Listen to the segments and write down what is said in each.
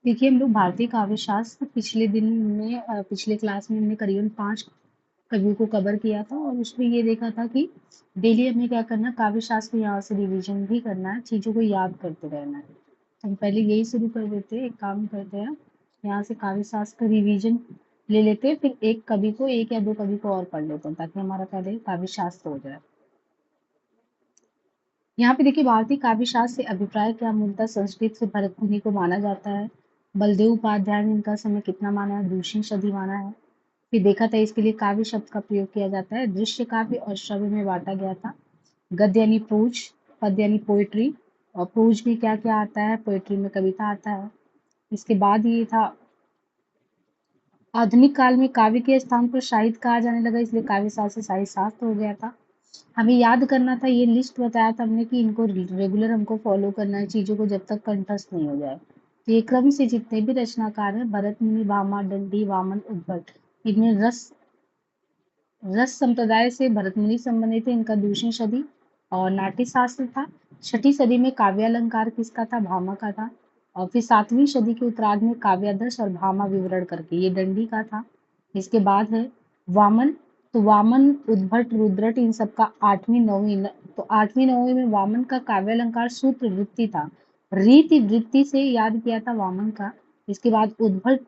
देखिए, हम लोग भारतीय काव्य शास्त्र पिछले क्लास में हमने करीबन 5 कवियों को कवर किया था और उसमें ये देखा था कि डेली हमें क्या करना है, काव्य शास्त्र को यहाँ से रिवीजन भी करना है, चीज़ों को याद करते रहना है। तो हम पहले यही शुरू कर देते हैं, एक काम करते हैं, यहाँ से काव्य शास्त्र का रिवीजन ले लेते हैं, फिर एक या 2 कवि को और पढ़ लेते हैं ताकि हमारा पहले काव्य शास्त्र हो जाए। यहाँ पे देखिए भारतीय काव्य शास्त्र से अभिप्राय क्या मूलतः संस्कृत से भरत मुनि को माना जाता है। बलदेव उपाध्याय ने इनका समय कितना माना है, दूसरी सदी माना है। फिर देखा था इसके लिए काव्य शब्द का प्रयोग किया जाता है, दृश्य काव्य और श्रव्य में बांटा गया था। गद्य यानी प्रोज, पद्य यानी पोएट्री, और प्रोज में क्या क्या आता है, पोएट्री में कविता आता है। इसके बाद ये था आधुनिक काल में काव्य के स्थान पर साहित्य कहा जाने लगा, इसलिए काव्य शास्त्र से साहित्य शास्त्र हो गया था। हमें याद करना था, ये लिस्ट बताया था हमने कि इनको रेगुलर हमको फॉलो करना है चीजों को जब तक कंठस्थ नहीं हो जाए। तो ये क्रम से जितने भी रचनाकार हैं, भरत मुनि, भामा, दंडी, वामन, उद्भट, इनमें रस रस संप्रदाय से भरत मुनि संबंधित थे, इनका दूसरी सदी और नाट्य शास्त्र था। छठी सदी में काव्यालंकार किसका था, भामा का था। और फिर 7वीं सदी के उत्तरार्ध में काव्यादर्श और भामा विवरण करके ये दंडी का था। इसके बाद है वामन। तो वामन, उद्भट, रुद्रट, इन सबका 8वीं 9वीं में वामन का काव्यालंकार सूत्र वृत्ति था। रीति वृत्ति से याद किया था वामन का। इसके बाद उद्भट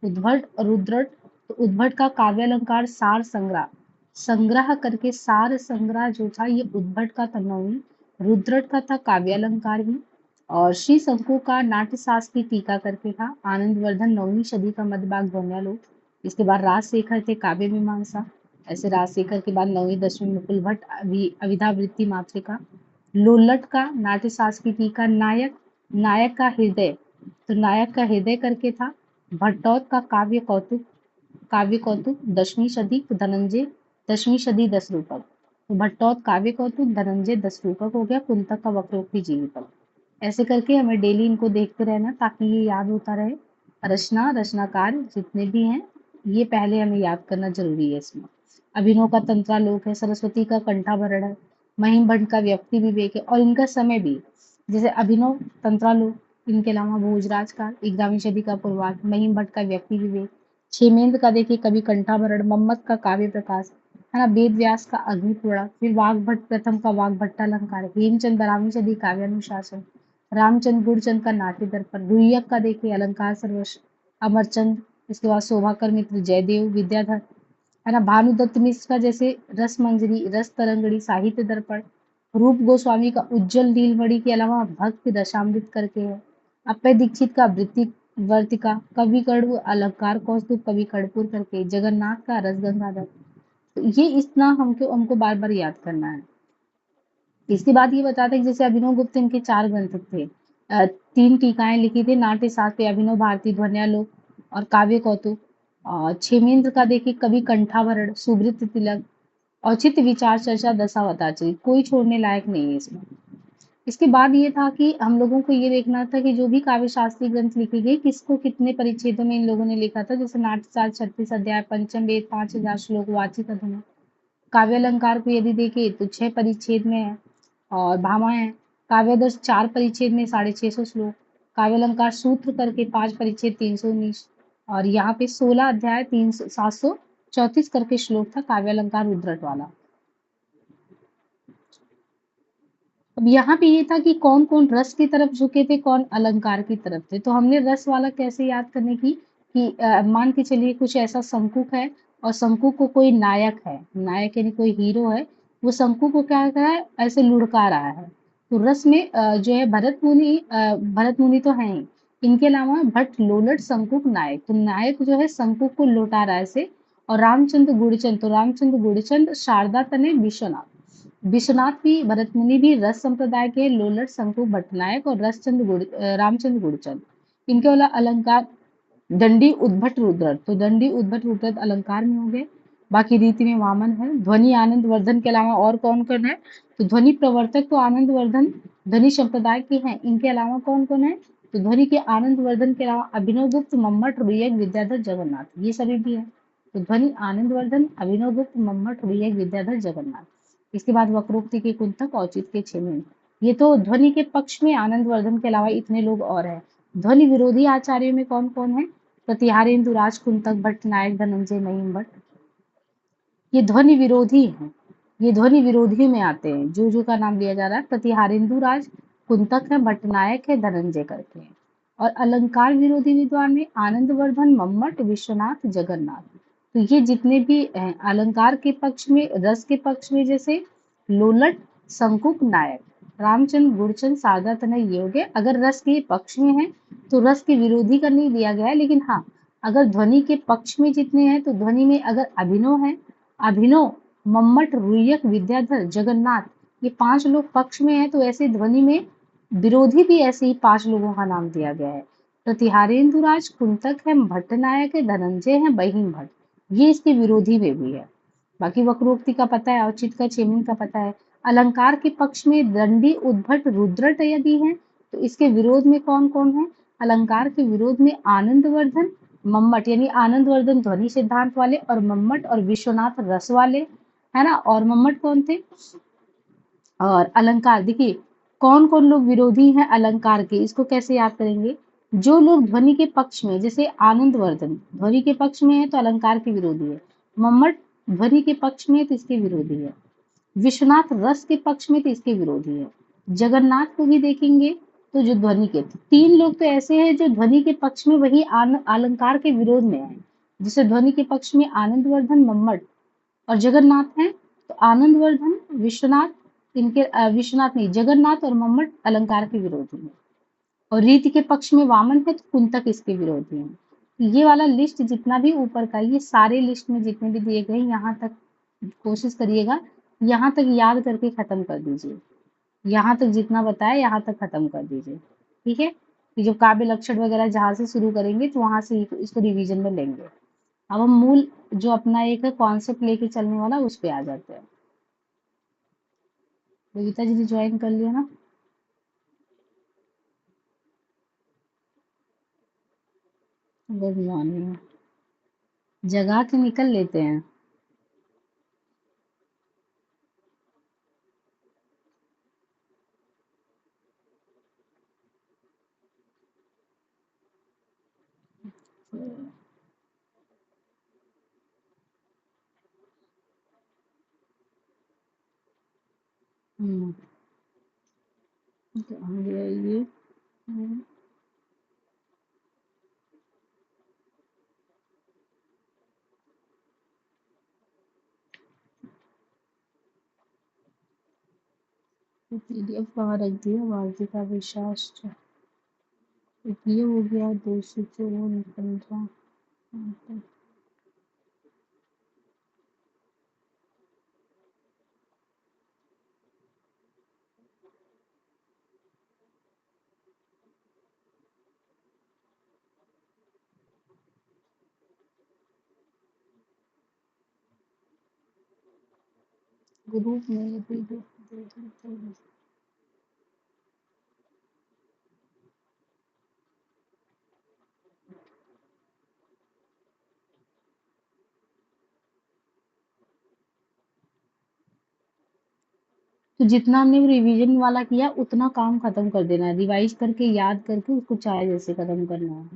उद्भट और रुद्रट। तो उद्भट का काव्यालंकार सार संग्रह संग्रह करके सार संग्रह जो था ये उद्भट का था 9वीं। रुद्रट का था काव्यालंकार ही। और श्री शंकु का नाट्य शास्त्र की टीका करके था। आनंदवर्धन 9वीं सदी का मध्यभाग ध्वन्यालोक। इसके बाद राजशेखर थे काव्य मीमांसा। ऐसे राजशेखर के बाद 9वीं 10वीं मुकुल भट्ट अविधावृत्ति मातृका। लोल्लट का नाट्य शास्त्र की टीका। नायक नायक का हृदय, तो नायक का हृदय करके था। भट्टौत का काव्य कौतुक 10वीं सदी। धनंजय 10वीं सदी 10 रूपक। तो भट्टौत काव्य कौतुक, धनंजय 10 रूपक हो गया। कुंतक का वक्रोक्ति जीवितम। ऐसे करके हमें डेली इनको देखते रहना ताकि ये याद होता रहे। रचनाकार जितने भी हैं ये पहले हमें याद करना जरूरी है इसमें। अभिनव का तंत्रालोक है, सरस्वती का कंठाभरण है, महिम भट्ट का व्यक्ति विवेक है और इनका समय भी। जैसे अभिनव तंत्रालोक, इनके अलावा भोजराज का 11वीं सदी का पूर्वार्ध, महिम भट्ट का व्यक्ति विवेक, क्षेमेंद्र का देखिए कवि कंठाभरण, मम्मट का काव्य प्रकाश है ना, वेद व्यास का अग्निपूर्ण, फिर वाग्भट प्रथम का वाग्भट्टालंकार, हेमचंद 12वीं सदी काव्यानुशासन, रामचंद्र गुरचंद का नाट्य दर्पण, रुइयक का देखिए अलंकार सर्वस्व, अमरचंद, इसके बाद शोभाकर मित्र, जयदेव, विद्याधर है ना, भानुदत्त मिश्र का जैसे रस मंजरी, रस तरंगड़ी, साहित्य दर्पण, रूप गोस्वामी का उज्जवल नीलमणि के अलावा भक्त दशामृत करके है, अप्पय दीक्षित का वृत्ति वर्तिका, कवि कड़व अलंकार कौस्तुभ, कवि कर्पूर करके, जगन्नाथ का रस गंगाधर। तो ये इतना हमको हमको बार बार याद करना है। इसके बाद ये बताते हैं कि जैसे अभिनव गुप्त, इनके 4 ग्रंथ थे, 3 टीकाएं लिखी थी, नाट्य शास्त्र अभिनव भारती, ध्वन्यालोक और काव्य कौतुक। और क्षेमेंद्र का देखिए कवि कंठाभरण, सुवृत्त तिलक, औचित्य विचार चर्चा, दशावताचरित, कोई छोड़ने लायक नहीं है इसमें। इसके बाद ये था कि हम लोगों को ये देखना था कि जो भी काव्य शास्त्रीय ग्रंथ लिखे गए किसको कितने परिच्छेदों में इन लोगों ने लिखा था। जैसे नाट्यशास्त्र 36 अध्याय, पंचम वेद 5000 श्लोक, वाचिक अधुना। काव्यालंकार को यदि देखें तो 6 परिच्छेद में है। और भामा है काव्यादर्श 4 परिच्छेद में 650 श्लोक। काव्यालंकार सूत्र करके 5 परिच्छेद 319। और यहाँ पे 16 अध्याय 734 करके श्लोक था काव्यालंकार उद्रट वाला। अब यहाँ पे ये था कि कौन कौन रस की तरफ झुके थे, कौन अलंकार की तरफ थे। तो हमने रस वाला कैसे याद करने की कि मान के चलिए कुछ ऐसा शंकुक है और शंकुक को कोई नायक है, नायक यानी कोई हीरो है, वो शंकुक को क्या कर रहा है, ऐसे लुढ़का रहा है। तो रस में जो है भरत मुनि तो हैं ही, इनके अलावा भट्ट, लोलट, शंकुक, नायक। तो नायक जो है शंकुक को लौटा रहा है ऐसे। और रामचंद्र गुड़चंद, तो रामचंद्र गुड़चंद शारदा तनय विश्वनाथ। विश्वनाथ भी भरत मुनि भी रस संप्रदाय के, लोलट शंकु भट्टनायक और रामचंद्र गुड़चंद। इनके वाला अलंकार दंडी उद्भट रुद्रट, तो दंडी उद्भट रुद्रट अलंकार में हो गए। बाकी रीति में वामन है। ध्वनि आनंद वर्धन के अलावा और कौन कौन है, तो ध्वनि प्रवर्तक तो आनंद वर्धन ध्वनि संप्रदाय के हैं, इनके अलावा कौन कौन है, तो ध्वनि के आनंद वर्धन के अलावा अभिनव गुप्त, मम्मट, रुयक, विद्याधर, जगन्नाथ, ये सभी भी है। तो ध्वनि आनंद वर्धन, अभिनव गुप्त, मम्मट, रुयक, विद्याधर, जगन्नाथ। इसके बाद वक्रोक्ति के कुंतक, औचित्य के 6 ये तो ध्वनि के पक्ष में आनंद वर्धन के अलावा इतने लोग और हैं। ध्वनि विरोधी आचार्यों में कौन कौन है? प्रतिहारेंद्र राज, कुंतक, भट्ट नायक, धनंजय, महिम भट्ट। ये ध्वनि विरोधी हैं, ये ध्वनि विरोधी में आते हैं। जो का नाम लिया जा रहा है प्रतिहारेंदु राज, कुंतक है, भट्टनायक है, धनंजय करके हैं। और अलंकार विरोधी विद्वान में आनंदवर्धन, मम्मट, विश्वनाथ, जगन्नाथ। तो ये जितने भी हैं अलंकार के पक्ष में, रस के पक्ष में जैसे लोलट, शंकुक, नायक, रामचंद्र, गुरचंद, शारदा तनय ये हो गए। अगर रस के पक्ष में है तो रस के विरोधी का नहीं दिया गया है, लेकिन हाँ अगर ध्वनि के पक्ष में जितने हैं तो ध्वनि में अगर अभिनव है, अभिनव, मम्मट, रुय्यक, विद्याधर, जगन्नाथ, ये 5 लोग पक्ष में हैं, तो ऐसे ध्वनि में विरोधी भी ऐसे ही 5 लोगों का नाम दिया गया है। प्रतिहारेंदु राज, कुंतक है, भट्टनायक है, धनंजय है, बहिम भट्ट, ये इसके विरोधी में भी है। बाकी वक्रोक्ति का पता है, औचित्य का, चेमन का पता है। अलंकार के पक्ष में दंडी, उद्भट, रुद्रट यदि है तो इसके विरोध में कौन कौन है? अलंकार के विरोध में आनंदवर्धन, मम्मट यानी आनंदवर्धन ध्वनि सिद्धांत वाले, और मम्मट और विश्वनाथ रस वाले, है ना। और मम्मट कौन थे? और अलंकार देखिए कौन कौन लोग विरोधी हैं अलंकार के, इसको कैसे याद करेंगे? जो लोग ध्वनि के पक्ष में, जैसे आनंदवर्धन ध्वनि के पक्ष में है तो अलंकार के विरोधी है, मम्मट ध्वनि के पक्ष में है तो इसके विरोधी है, विश्वनाथ रस के पक्ष में तो इसके विरोधी है, जगन्नाथ को भी देखेंगे तो जो ध्वनि के, 3 लोग तो ऐसे हैं जो ध्वनि के पक्ष में वही अलंकार के विरोध में है। जैसे ध्वनि के पक्ष में आनंदवर्धन, मम्मट और जगन्नाथ हैं, तो आनंदवर्धन, विश्वनाथ, इनके विश्वनाथ नहीं, जगन्नाथ और मम्मट अलंकार के विरोधी हैं। और रीति के पक्ष में वामन है तो कुंतक इसके विरोधी हैं। तो ये वाला लिस्ट जितना भी ऊपर का, ये सारे लिस्ट में जितने भी दिए गए यहाँ तक कोशिश करिएगा, यहाँ तक याद करके खत्म कर दीजिए। यहाँ तक जितना बताया यहाँ तक खत्म कर दीजिए, ठीक है। कि जो काव्य लक्षण वगैरह जहाँ से शुरू करेंगे तो वहां से इसको रिवीजन में लेंगे। अब हम मूल जो अपना एक कॉन्सेप्ट लेके चलने वाला उस पे आ जाते हैं। बबीता जी ने ज्वाइन कर लिया ना? Good morning. जगा के निकल लेते हैं। हम्म, तो आ गया ये। पीडीएफ कहाँ रख दिया? वार्तिका विशास्त्र। एक ये हो गया, 254, 15। ग्रुप में ये पीडीएफ तो जितना हमने रिवीजन वाला किया उतना काम खत्म कर देना है, रिवाइज करके याद करके उसको चाय जैसे खत्म करना है,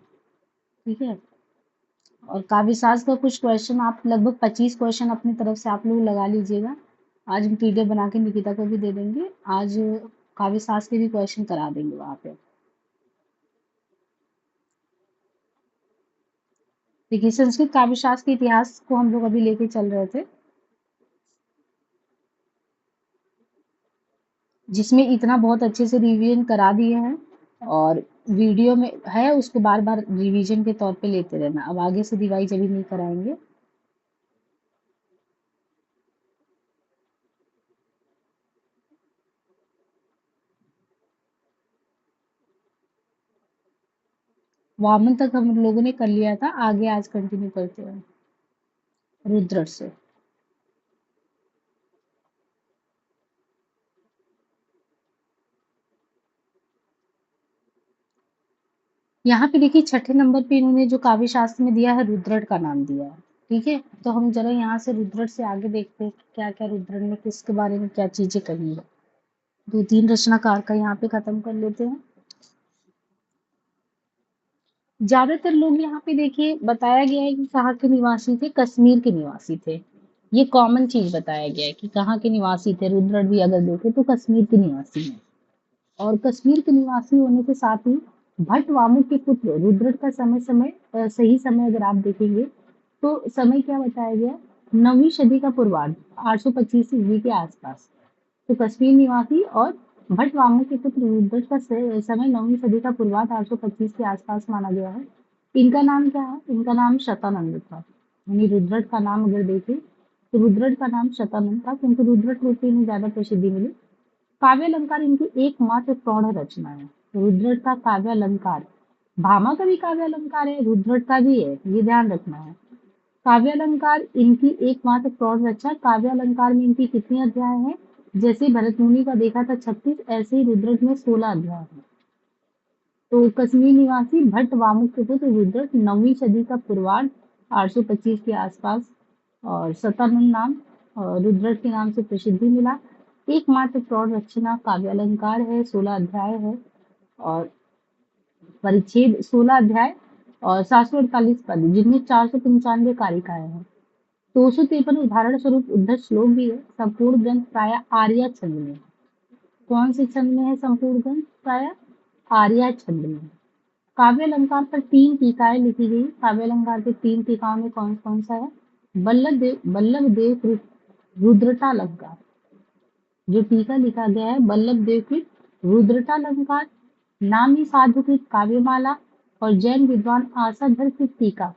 ठीक है। और काव्यशास्त्र का कुछ क्वेश्चन आप लगभग 25 क्वेश्चन अपनी तरफ से आप लोग लगा लीजिएगा। आज हम पीडीएफ बना के निकिता को भी दे देंगे। आज काव्यशास्त्र के भी क्वेश्चन करा देंगे वहां पे। देखिए संस्कृत काव्यशास्त्र के इतिहास को हम लोग अभी लेके चल रहे थे, जिसमें इतना बहुत अच्छे से रिवीजन करा दिए हैं, और वीडियो में है उसको बार बार रिवीजन के तौर पे लेते रहना। अब आगे से रिवाइज अभी नहीं कराएंगे। वामन तक हम लोगों ने कर लिया था, आगे आज कंटिन्यू करते हैं रुद्र से। यहाँ पे देखिए छठे नंबर पे इन्होंने जो काव्य शास्त्र में दिया है रुद्रट का नाम दिया है, ठीक है। तो हम जरा यहाँ से रुद्रट से आगे देखते हैं कि क्या क्या रुद्रट ने किसके बारे में क्या चीजें कही है। 2-3 रचनाकार का यहाँ पे खत्म कर लेते हैं। ज्यादातर लोग यहाँ पे देखिए बताया गया है कि कहाँ के निवासी थे, कश्मीर के निवासी थे। ये कॉमन चीज बताया गया है कि कहाँ के निवासी थे। रुद्रट भी अगर देखें तो कश्मीर के निवासी हैं। और कश्मीर के निवासी होने के साथ ही भट्ट वामु के पुत्र रुद्रट का सही समय अगर आप देखेंगे तो समय क्या बताया गया, 9वीं सदी का पूर्वार्ध, 825 ईस्वी के आसपास। तो कश्मीर निवासी और भट्ट वामु के पुत्र रुद्रट का समय 9वीं सदी का पूर्वार्ध 825 के आसपास माना गया है। इनका नाम क्या है, इनका नाम शतानंद था। यानी रुद्रट का नाम अगर देखें तो रुद्रट का नाम शतानंद था, क्योंकि रुद्रट रूप से इन्हें ज्यादा प्रसिद्धि मिली। काव्य अलंकार इनकी एकमात्र प्रौढ़ रचना है। रुद्रट का काव्य अलंकार, भामा का भी काव्य अलंकार है, रुद्रट का भी है, ये ध्यान रखना है। काव्य अलंकार इनकी एकमात्र प्रौढ़ रचना। काव्य अलंकार में इनकी कितने अध्याय हैं? जैसे भरत मुनि का देखा था 36, ऐसे ही रुद्रट में 16 अध्याय हैं। तो कश्मीर निवासी भट्ट वामुक के पुत्र रुद्रट 9वीं सदी का पूर्वार्ध 825 के आसपास, और सतानंद नाम रुद्रट के नाम से प्रसिद्धि मिला। एकमात्र प्रौढ़ रचना काव्य अलंकार है, 16 अध्याय है, और परिच्छेद 16 अध्याय और 748 पद, जिनमें 495 कारिकाएं हैं। 253 उदाहरण स्वरूप उद्धृत श्लोक भी है। संपूर्ण ग्रंथ प्राय आर्या छंद में है। कौन से छंद में है संपूर्ण ग्रंथ? प्राय आर्या छंद में है। काव्य अलंकार पर 3 टीकाएं लिखी गई। काव्य अलंकार के 3 टीकाओं में कौन कौन सा है? बल्लभ देव कृत रुद्रटालंकार, जो टीका लिखा गया है बल्लभ देव कृत रुद्रटालंकार, नामी साधुकृत काव्यमाला, और जैन विद्वान आसाधर कृत टीका।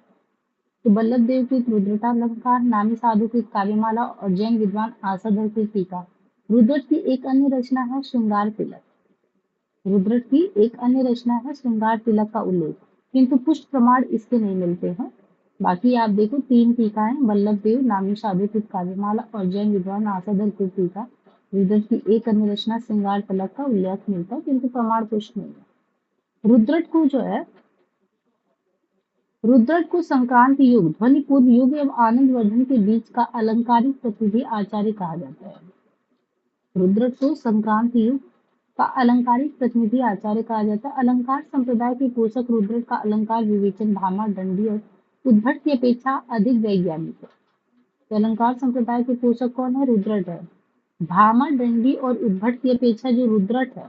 तो बल्लभ देव कृत रुद्रटालंकार, नामी साधुकृत काव्यमाला और जैन विद्वान आसाधर कृत टीका। रुद्रट की एक अन्य रचना है श्रृंगार तिलक। रुद्रट की एक अन्य रचना है श्रृंगार तिलक का उल्लेख, किंतु पुष्ट प्रमाण इसके नहीं मिलते हैं। बाकी आप देखो 3 टीकाएं, वल्लभ देव, नामी साधुकृत काव्यमाला और जैन विद्वान आसाधर कृत टीका। रुद्रट की एक अन्य रचना श्रृंगार तिलक का उल्लेख मिलता है, किंतु प्रमाण पुष्ट नहीं है। रुद्रट को संक्रांति युग, ध्वनि पूर्व युग एवं आनंद वर्धन के बीच का अलंकारिक प्रतिनिधि आचार्य कहा जाता है। रुद्रट को संक्रांति युग का अलंकारिक प्रतिनिधि आचार्य कहा जाता है। अलंकार संप्रदाय के पोषक रुद्रट का अलंकार विवेचन भामा, दंडी और उद्भट की अपेक्षा अधिक वैज्ञानिक है। तो अलंकार संप्रदाय के पोषक कौन है? रुद्रट है। भामा, दंडी और उद्भट की अपेक्षा जो रुद्रट है,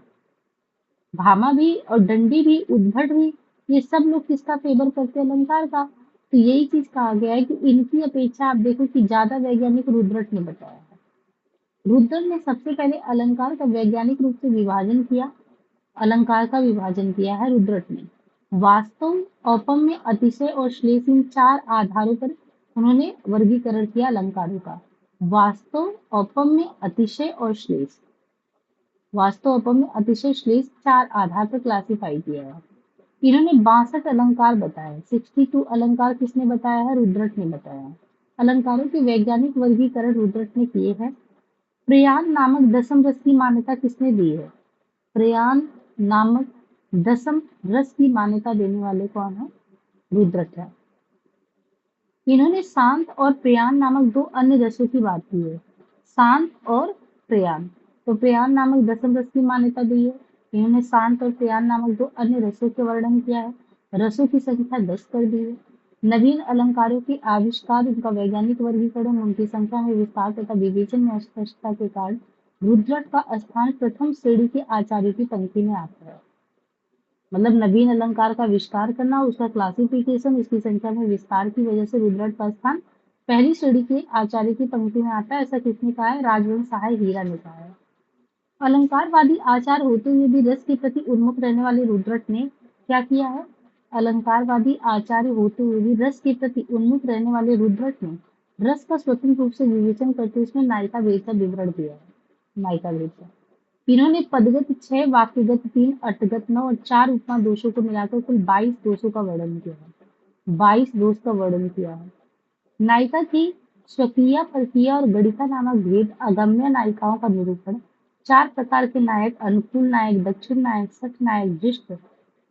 भामा भी और दंडी भी, उद्भट भी, ये सब लोग किसका फेवर करते हैं? अलंकार का। तो यही चीज कहा गया है कि इनकी अपेक्षा आप देखो कि ज्यादा वैज्ञानिक रुद्रट ने बताया है। रुद्रट ने सबसे पहले अलंकार का वैज्ञानिक रूप से विभाजन किया। अलंकार का विभाजन किया है रुद्रट ने। वास्तव, औपम्य, अतिशय और श्लेष, इन 4 आधारों पर उन्होंने वर्गीकरण किया अलंकारों का। वास्तव, औपम्य, अतिशय और श्लेष। वास्तव, औपम्य, अतिशय, श्लेष 4 आधार पर क्लासिफाई किया है। इन्होंने 62 अलंकार बताए। 62 अलंकार किसने बताया है? रुद्रट ने बताया है। अलंकारों के वैज्ञानिक वर्गीकरण रुद्रट ने किए हैं। प्रयाण नामक दसम रस की मान्यता किसने दी है? प्रयाण नामक दसम रस की मान्यता देने वाले कौन है? रुद्रट है। इन्होंने शांत और प्रयाण नामक 2 अन्य रसों की बात की है। शांत और प्रयाण। तो प्रयाण नामक दसम रस की मान्यता दी है। इन्होंने शांत और प्रयाण नामक 2 अन्य रसों के वर्णन किया है। रसों की संख्या 10 कर दी है। नवीन अलंकारों के आविष्कार, उनका वैज्ञानिक वर्गीकरण, उनकी संख्या में विस्तार तथा विवेचन में अस्पष्टता के कारण रुद्रट का स्थान प्रथम श्रेणी के आचार्य की पंक्ति में आता है। मतलब नवीन अलंकार का आविष्कार करना, उसका क्लासिफिकेशन, उसकी संख्या में विस्तार की वजह से रुद्रट का स्थान पहली श्रेणी के आचार्य की पंक्ति में आता है। ऐसा किसने कहा है? राजवंश सहाय हीरा ने कहा है। अलंकारवादी आचार होते हुए भी रस के प्रति उन्मुख रहने वाले रुद्रट ने क्या किया है? अलंकारवादी आचार्य होते हुए भी रस के प्रति उन्मुख रहने वाले रुद्रट ने रस का स्वतंत्र रूप से विवेचन करते उसमें नायिका भेद का विवरण दिया है। नायिका भेद का इन्होंने पदगत 6, वाक्यगत 3, अर्थगत 9 और 4 उपमा दोषों को मिलाकर कुल 22 दोषों का वर्णन किया है। 22 दोष का वर्णन किया है। नायिका की स्वकीय, परकीय और गणिका नामक भेद, अगम्य नायिकाओं का निरूपण, 4 प्रकार के नायक, अनुकूल नायक, दक्षिण नायक, सठ नायक, दृष्ट,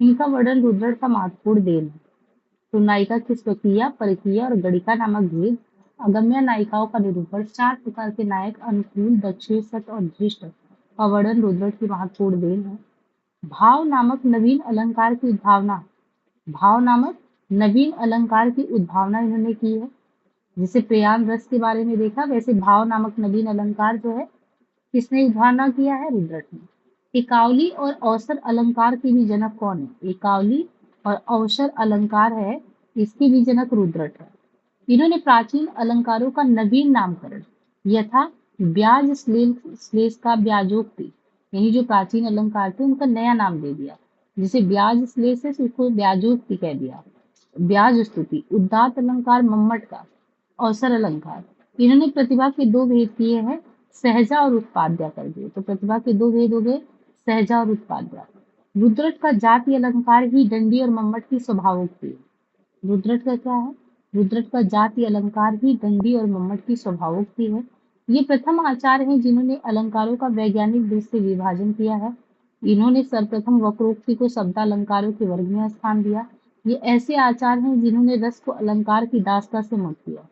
इनका वर्णन रुद्रट का महत्वपूर्ण देन है। तो नायिका की स्वकीय, परकीय और गणिका नामक भेद, अगम्य नायिकाओं का निरूपण, 4 प्रकार के नायक, अनुकूल, दक्षिण, सठ और दृष्ट का वर्णन रुद्रट की महत्वपूर्ण देन है। भाव नामक नवीन अलंकार की उद्भावना भाव नामक नवीन अलंकार की उद्भावना इन्होंने की है। जैसे प्रेयान रस के बारे में देखा, वैसे भाव नामक नवीन अलंकार जो है किसने उद्भावना किया है? रुद्रट ने। एकावली और अवसर अलंकार के भी जनक कौन है? एकावली और अवसर अलंकार है, इसके भी जनक रुद्रट है। इन्होंने प्राचीन अलंकारों का नवीन नामकरण, यथा ब्याज श्लेष का ब्याजोक्ति, यानी जो प्राचीन अलंकार थे उनका नया नाम दे दिया। जैसे ब्याज श्लेष है, उसको ब्याजोक्ति कह दिया। ब्याज स्तुति, उदात्त अलंकार मम्मट का। अवसर अलंकार, इन्होंने प्रतिभा के दो भेद किए हैं, सहजा और उत्पाद्या कर दिए। तो प्रतिभा के दो भेद हो गए, सहजा और उत्पाद्या। रुद्रट का जाति अलंकार ही दंडी और मम्मट की स्वभावोक्ति है। रुद्रट का क्या है? रुद्रट का जाति अलंकार ही दंडी और मम्मट की स्वभावोक्ति है। ये प्रथम आचार्य हैं जिन्होंने अलंकारों का वैज्ञानिक दृष्टि से विभाजन किया है। इन्होंने सर्वप्रथम वक्रोक्ति को शब्दालंकारों के वर्ग में स्थान दिया। ये ऐसे आचार्य हैं जिन्होंने रस को अलंकार की दास्ता से मुक्त किया।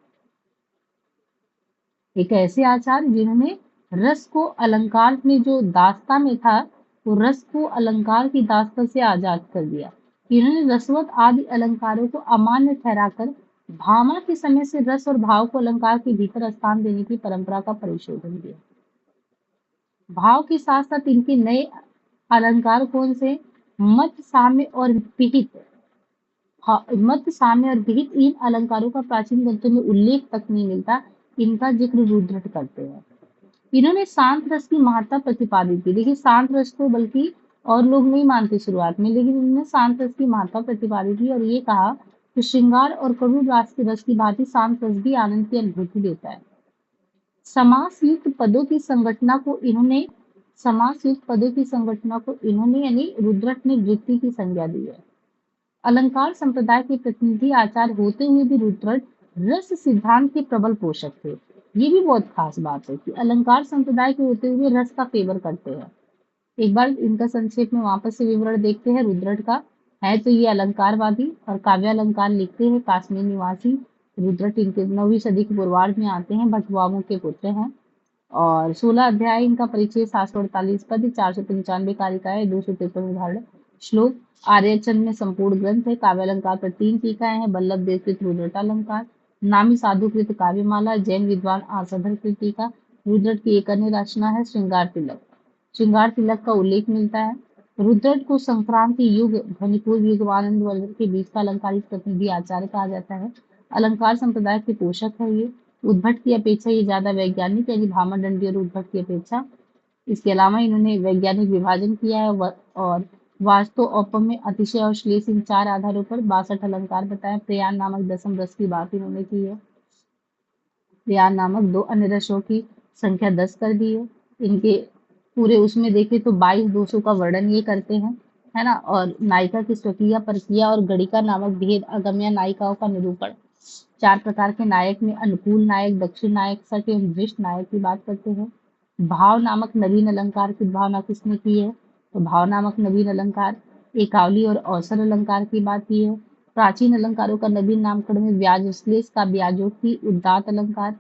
एक ऐसे आचार्य जिन्होंने रस को अलंकार में जो दास्ता में था, वो रस को अलंकार की दास्ता से आजाद कर दिया। इन्होंने रसवत आदि अलंकारों को अमान्य ठहराकर भामा के समय से रस और भाव को अलंकार के भीतर स्थान देने की परंपरा का परिशोधन किया। भाव के साथ साथ इनके नए अलंकार कौन से? मत, साम्य और विहित। मत, साम्य और विहित, इन अलंकारों का प्राचीन ग्रंथों में उल्लेख तक नहीं मिलता। इनका जिक्र रुद्रट करते हैं। इन्होंने शांत रस की महत्ता प्रतिपादित की। देखिए, शांत रस को बल्कि और लोग नहीं मानते शुरुआत में, लेकिन इन्होंने शांत रस की महत्ता प्रतिपादित की और ये कहा कि श्रृंगार और करुण रास के रस की भांति शांत रस भी आनंद की अनुभूति देता है। समास युक्त पदों की संगठना को इन्होंने यानी रुद्रट ने वृत्ति की संज्ञा दी है। अलंकार संप्रदाय के प्रतिनिधि आचार्य होते हुए भी रुद्रट रस सिद्धांत के प्रबल पोषक थे। ये भी बहुत खास बात है कि अलंकार संप्रदाय के होते हुए रस का फेवर करते हैं। एक बार इनका संक्षेप में वापस से विवरण देखते हैं रुद्रट का। है तो ये अलंकारवादी और काव्यालंकार लिखते हैं, काश्मीर निवासी। रुद्रट इनके 9वीं सदी के पूर्वार्ध में आते हैं, भटवामों के पुत्र हैं। और 16 अध्याय इनका परिचय, 748 पद, 495 कारिकाएं, 253 उदाहरण, श्लोक। आर्यचंद में संपूर्ण ग्रंथ है। काव्यालंकार पर 3 टीकाएं हैं। बल्लभ देवकृत रुद्रटालंकार, नामी साधुकृत काव्यमाला, जैन विद्वान आसधर कृत टीका। रुद्रट की एक अन्य रचना है श्रृंगार तिलक। श्रृंगार तिलक का उल्लेख मिलता है। रुद्रट को संक्रांति युग, ध्वनिपूर्व युग, आनंद वर्धन के बीच का अलंकारिक प्रतिनिधि आचार्य कहा जाता है। अलंकार संप्रदाय के पोषक है ये। उद्भट की अपेक्षा ये ज्यादा वैज्ञानिक, यानी भामा, दंडी और उद्भट की अपेक्षा। इसके अलावा इन्होंने वैज्ञानिक विभाजन किया है और वास्तु, औपम्य, अतिशय और श्लेष, इन 4 आधारों पर 62 अलंकार बताए। प्रयाण नामक दसम रस की बात इन्होंने की है। प्रयाण नामक 2 अन्य रसों की संख्या 10 कर दी है। इनके पूरे उसमें देखें तो 22 दोषों का वर्णन ये करते हैं, है ना। और नायिका की स्वकीय, परकीय और गणिका नामक भेद, अगम्य नायिकाओं का निरूपण। 4 प्रकार के नायक में अनुकूल नायक, दक्षिण नायक, सट एवं दृष्ट नायक की बात करते हैं। भाव नामक नवीन अलंकार की भावना किसने की है? तो भाव नामक नवीन अलंकार एकावली और अवसर अलंकार की बात की है। प्राचीन अलंकारों का नवीन नामकरण में ब्याज श्लेष का ब्याजोक्ति, उदात्त अलंकार।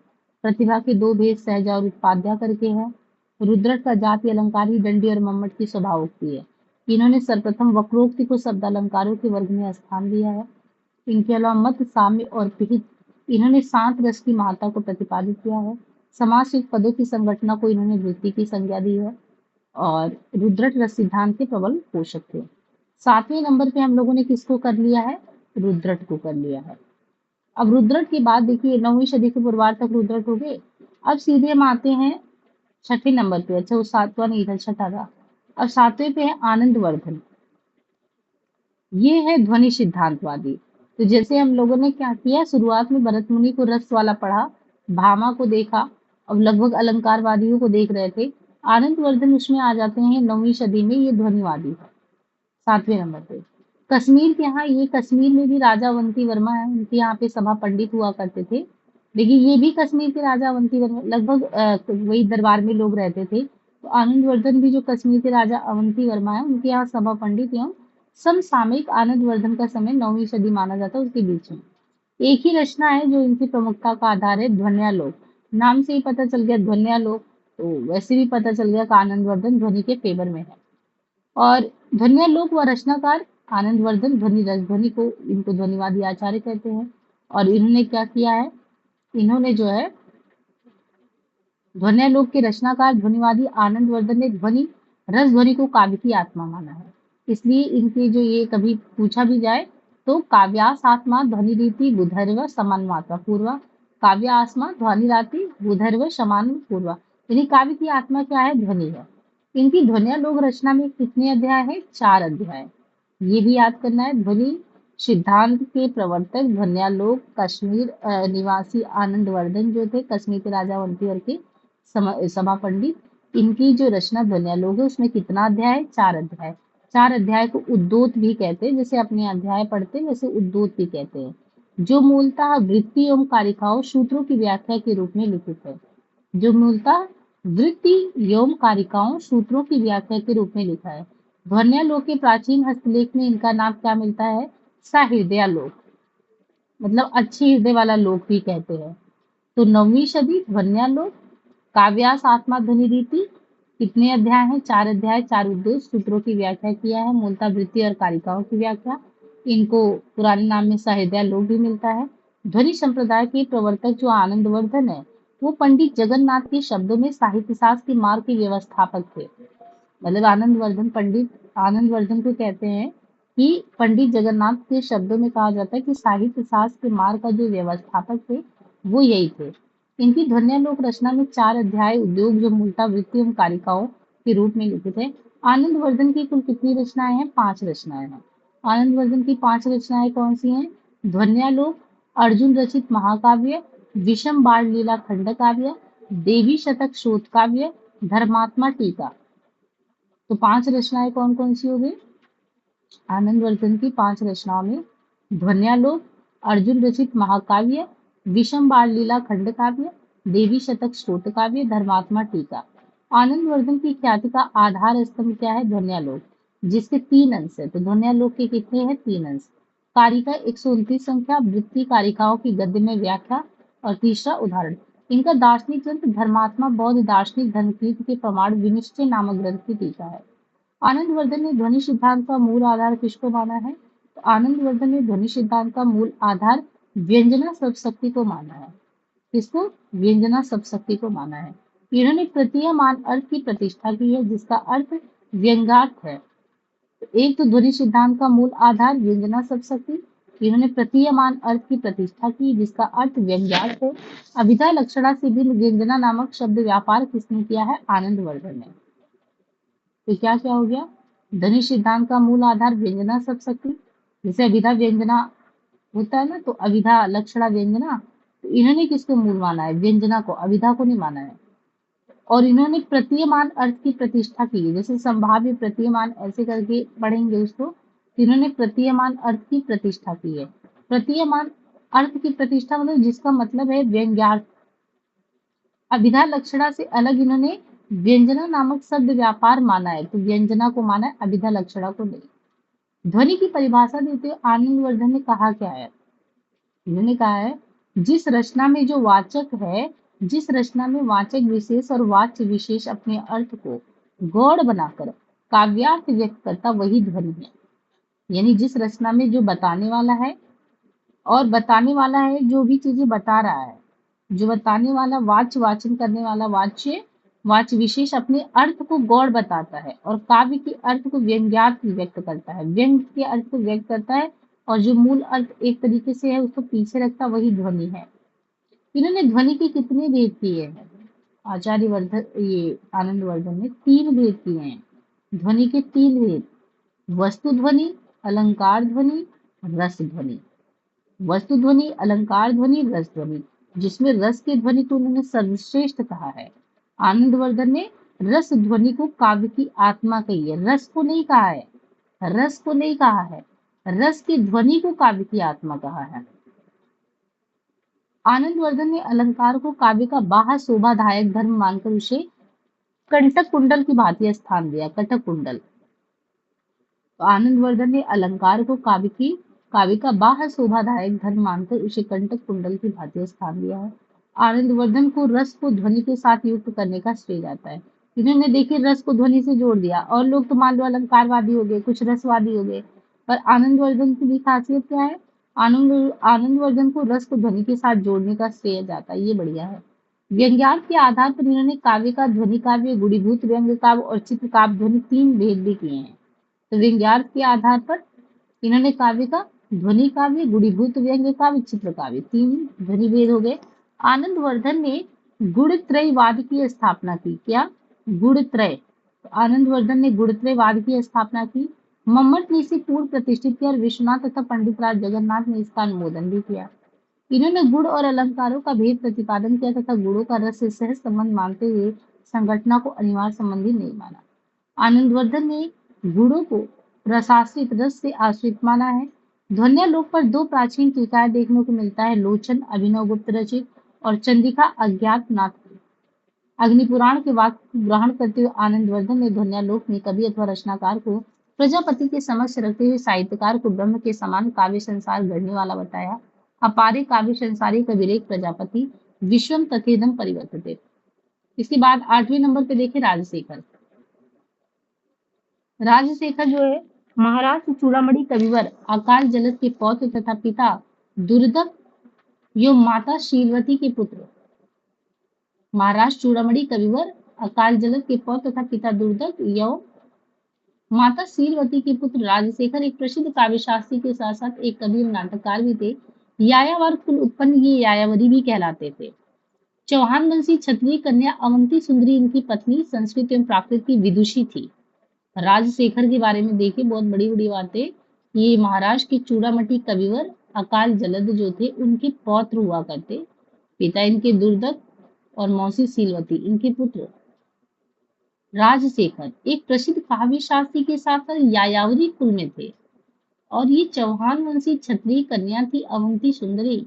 प्रतिभा के 2 भेद, सहजा और उत्पाद्या करके हैं। रुद्रट का जाति अलंकार ही दंडी और मम्मट की स्वभावोक्ति है। इन्होंने सर्वप्रथम वक्रोक्ति को शब्द अलंकारों के वर्ग में स्थान दिया है। इनके अलावा मत, साम्य और विहित, इन्होंने शांत रस की महत्ता को प्रतिपादित किया है। समासयुक्त पदों की संगठना को इन्होंने वृत्ति की संज्ञा दी है। और रुद्रट रस सिद्धांत के प्रबल पोषक थे। 7वें नंबर पे हम लोगों ने किसको कर लिया है? रुद्रट को कर लिया है। अब रुद्रट के बाद देखिए 9वीं सदी के पूर्वार्ध तक रुद्रट हो गए। अब सीधे हम आते हैं 6ठे नंबर पे। अच्छा, वो 7वां नहीं था, 6ठा था। अब 7वें पे है आनंद वर्धन। ये है ध्वनि सिद्धांतवादी। तो जैसे हम लोगों ने क्या किया, शुरुआत में भरत मुनि को रस वाला पढ़ा, भामा को देखा, अब लगभग अलंकारवादियों को देख रहे थे। आनंद वर्धन उसमें आ जाते हैं 9वीं सदी में, ये ध्वनिवादी है 7वें नंबर पे। कश्मीर के यहाँ, ये कश्मीर में भी राजा अवंती वर्मा है, उनके यहाँ पे सभा पंडित हुआ करते थे। देखिए, ये भी कश्मीर के राजा अवंती वर्मा, लगभग वही दरबार में लोग रहते थे। तो आनंद वर्धन भी जो कश्मीर के राजा अवंती वर्मा है, उनके यहाँ सभा पंडित एवं समसामयिक। आनंद वर्धन का समय 9वीं सदी माना जाता है, उसके बीच में। एक ही रचना है जो इनकी प्रमुखता का आधार है, ध्वन्यालोक। नाम से ही पता चल गया ध्वन्यालोक, तो वैसे भी पता चल गया कि आनंद वर्धन ध्वनि के फेवर में है। और ध्वन्यालोक व रचनाकार आनंदवर्धन ध्वनि रस ध्वनि को इनको ध्वनिवादी आचार्य कहते हैं। और इन्होंने क्या किया है, इन्होंने जो है ध्वन्यालोक के रचनाकार ध्वनिवादी आनंदवर्धन ने ध्वनि रस ध्वनि को काव्य की आत्मा माना है। इसलिए इनके जो ये कभी पूछा भी जाए तो काव्यास आत्मा ध्वनि रीति बुधर्व समान मात्रा पूर्वा, काव्य आत्मा ध्वनि राति बुधर्व समान पूर्वा। यानी काव्य की आत्मा क्या है, ध्वनि है। इनकी ध्वन्यालोक रचना में कितने अध्याय है, 4 अध्याय। ये भी याद करना है। ध्वनि सिद्धांत के प्रवर्तक ध्वन्यालोक कश्मीर निवासी आनंदवर्धन जो थे, कश्मीर के राजा वंतीवर के सभा पंडित, इनकी जो रचना ध्वन्यालोक है उसमें कितना अध्याय है, 4 अध्याय। 4 अध्याय को उद्योत भी कहते हैं, जैसे अपने अध्याय पढ़ते हैं वैसे उद्योत भी कहते हैं, जो मूलतः वृत्ति एवं कारिकाओं सूत्रों की व्याख्या के रूप में लिखित है। जो मूलतः वृत्ति एवं कारिकाओं सूत्रों की व्याख्या के रूप में लिखा है। ध्वन्यालोक के प्राचीन हस्तलेख में इनका नाम क्या मिलता है, सहृदयालोक, मतलब अच्छी हृदय वाला लोक भी कहते हैं। तो 9वीं सदी ध्वन्यालोक, काव्यास आत्मा ध्वनि रीति, कितने अध्याय हैं, 4 अध्याय, 4 उद्देश्य सूत्रों की व्याख्या किया है, मूलतः वृत्ति और कारिकाओं की व्याख्या। इनको पुराने नाम में सहृदयालोक भी मिलता है। ध्वनि संप्रदाय के प्रवर्तक जो आनंदवर्धन है, वो पंडित जगन्नाथ के शब्दों में साहित्य शास्त्र के मार्ग के व्यवस्थापक थे। मतलब आनंदवर्धन, पंडित आनंदवर्धन को कहते हैं कि पंडित जगन्नाथ के शब्दों में कहा जाता है कि साहित्य शास्त्र के मार्ग का जो व्यवस्थापक थे वो यही थे। इनकी ध्वन्यालोक रचना में 4 अध्याय उद्योग जो मूलतः वृत्ति एवं कारिकाओं के रूप में लिखित है। आनंदवर्धन की कुल कितनी रचनाएं हैं, 5 रचनाएं हैं। आनंदवर्धन की 5 रचनाएं कौन सी हैं, ध्वन्यालोक, अर्जुन रचित महाकाव्य, विषम बाल लीला खंड काव्य, देवी शतक शोध काव्य, धर्मात्मा टीका। तो 5 रचनाएं कौन कौन सी हो गई, आनंदवर्धन की 5 रचनाओं में ध्वन्यालोक, अर्जुन रचित महाकाव्य, विषम बाल लीला खंड काव्य, देवी शतक स्तोत्र काव्य, धर्मात्मा टीका। आनंदवर्धन की ख्याति का आधार स्तंभ क्या है, ध्वन्यालोक, जिसके 3 अंश है। तो ध्वन्यालोक के कितने हैं, 3 अंश। कारिका 129 संख्या, वृत्ति कारिकाओं की गद्य में व्याख्या, और तीसरा उदाहरण। इनका दार्शनिक ग्रंथ धर्मात्मा बौद्ध दार्शनिक धनकीर्ति के प्रमाण विनिश्चय नामक ग्रंथ की टीका है। आनंदवर्धन ने ध्वनि सिद्धांत का मूल आधार किसको माना है, तो आनंदवर्धन ने ध्वनि सिद्धांत का मूल आधार व्यंजना शब्दशक्ति को माना है। किसको, व्यंजना शब्दशक्ति को माना है। इन्होंने प्रतीयमान अर्थ की प्रतिष्ठा की है, जिसका अर्थ व्यंग्यार्थ है। तो एक तो ध्वनि सिद्धांत का मूल आधार व्यंजना शब्दशक्ति, इन्होंने प्रतीयमान अर्थ की प्रतिष्ठा की जिसका अर्थ व्यंग्यार्थ है। अभिधा लक्षणा से भिन्न व्यंजना नामक शब्द व्यापार किसने किया है, आनंदवर्धन ने। तो क्या क्या हो गया, ध्वनि सिद्धांत का मूल आधार व्यंजना शब्दशक्ति, जैसे अभिधा व्यंजना होता है ना, तो अभिधा लक्षणा व्यंजना, तो इन्होंने किसको मूल माना है, व्यंजना को, अभिधा को नहीं माना है। और इन्होंने प्रतीयमान अर्थ की प्रतिष्ठा की है, जैसे संभाव्य प्रतीयमान ऐसे करके पढ़ेंगे उसको, इन्होंने प्रतीयमान अर्थ की प्रतिष्ठा की है। प्रतीयमान अर्थ की प्रतिष्ठा मतलब जिसका मतलब है व्यंग्यार्थ। अभिधा लक्षणा से अलग इन्होंने व्यंजना नामक शब्द व्यापार माना है, तो व्यंजना को माना है, अभिधा लक्षणा को नहीं। ध्वनि की परिभाषा देते हुए आनंदवर्धन ने कहा क्या है, इन्होंने कहा है जिस रचना में जो वाचक है, जिस रचना में वाचक विशेष और वाच्य विशेष अपने अर्थ को गौड़ बनाकर काव्यार्थ व्यक्त करता वही ध्वनि है। यानी जिस रचना में जो बताने वाला है, और बताने वाला है जो भी चीजें बता रहा है, जो बताने वाला वाच्य वाचन करने वाला वाच्य विशेष अपने अर्थ को गौड़ बताता है, और काव्य के अर्थ को व्यंग्यार्थ व्यक्त करता है, व्यंग के अर्थ को व्यक्त करता है, और जो मूल अर्थ एक तरीके से है उसको पीछे रखता वही ध्वनि है। इन्होंने ध्वनि के कितने भेद किए हैं, आचार्य वर्धन, ये आनंदवर्धन ने 3 भेद किए हैं। ध्वनि के 3 भेद, वस्तु ध्वनि, अलंकार ध्वनि, रस ध्वनि। वस्तु ध्वनि, अलंकार ध्वनि, रस ध्वनि, जिसमें रस के ध्वनि को उन्होंने सर्वश्रेष्ठ कहा है। आनंदवर्धन ने रस ध्वनि को काव्य की आत्मा कही है, रस को नहीं कहा है, रस को नहीं कहा है, रस की ध्वनि को काव्य की आत्मा कहा है। आनंदवर्धन ने अलंकार को काव्य का बाह्य शोभादायक धर्म मानकर उसे कंटक कुंडल की भांति स्थान दिया, कटक कुंडल। तो आनंदवर्धन ने अलंकार को काव्य का बाह्य शोभादायक धर्म मानकर उसे कंटक कुंडल की भांति स्थान दिया है। आनंदवर्धन को रस को ध्वनि के साथ युक्त करने का श्रेय जाता है। इन्होंने देखिए रस को ध्वनि से जोड़ दिया, और लोग तो मान लो अलंकारवादी हो गए, कुछ रसवादी हो गए, और आनंदवर्धन की भी खासियत क्या है? आनंदवर्धन को रस को ध्वनि के साथ जोड़ने का श्रेय जाता है, ये बढ़िया है। व्यंग्यार्थ के आधार पर इन्होंने काव्य का ध्वनि काव्य, गुणीभूत व्यंग्य काव्य और चित्र काव्य ध्वनि 3 भेद भी किए हैं। तो व्यंग्यार्थ के आधार पर इन्होंने काव्य का ध्वनि काव्य, गुणीभूत व्यंग्य काव्य, चित्र काव्य 3 ध्वनि भेद हो गए। आनंदवर्धन ने गुणत्रयवाद की स्थापना की। क्या? गुणत्रय। तो आनंदवर्धन ने गुणत्रयवाद की स्थापना की। मम्मट ने इसे पूर्ण प्रतिष्ठित किया और विश्वनाथ तथा पंडित राज जगन्नाथ ने इसका अनुमोदन भी किया। इन्होंने गुण और अलंकारों का भेद प्रतिपादन किया तथा गुणों का रस से सहज संबंध मानते हुए संघटना को अनिवार्य संबंधी नहीं माना। आनंदवर्धन ने गुणों को रसाश्रित, रस से आश्रित माना है। ध्वन्यालोक पर 2 प्राचीन टीकाएं देखने को मिलता है, लोचन अभिनव गुप्त रचित और चंद्रिका अज्ञातनाथ की। अग्निपुराण के वाक्य को ग्रहण करते हुए आनंदवर्धन ने ध्वन्यालोक में कवि अथवा रचनाकार को प्रजापति के समक्ष रखते हुए साहित्यकार को ब्रह्म के समान काव्य संसार गढ़ने वाला बताया। अपारे काव्य संसारी कबीरेक प्रजापति विश्वम तथेदम परिवर्तते। इसके बाद 8वें नंबर पे देखें राजशेखर। राजशेखर जो है महाराष्ट्र चूड़ामणि कविवर, अकाल जलद के पौत्र तथा पिता दुर्दक एवं माता शीलवती के पुत्र। महाराष्ट्र चूड़ामणि कविवर, अकाल जलद के पौत्र तथा पिता दुर्दक एवं माता शीलवती के पुत्र राजशेखर एक प्रसिद्ध काव्यशास्त्री के साथ साथ एक कवि एवं नाटककार भी थे। यायावर कुल उत्पन्न ये यायावरी भी कहलाते थे। चौहान वंशी क्षत्रिय कन्या अवंती सुंदरी इनकी पत्नी संस्कृत एवं प्राकृत की विदुषी थी। राजशेखर के बारे में देखिए, बहुत बड़ी बड़ी बातें। ये महाराष्ट्र के चूड़ामणि कविवर अकाल जलद जो थे उनके पौत्र हुआ करते। पिता इनके दुर्दक और मौसी शीलवती इनके पुत्र। राजशेखर एक प्रसिद्ध काव्य शास्त्री के साथ साथ यायावरी कुल में थे और ये चौहान वंशी क्षत्रिय कन्या थी अवंती सुंदरी,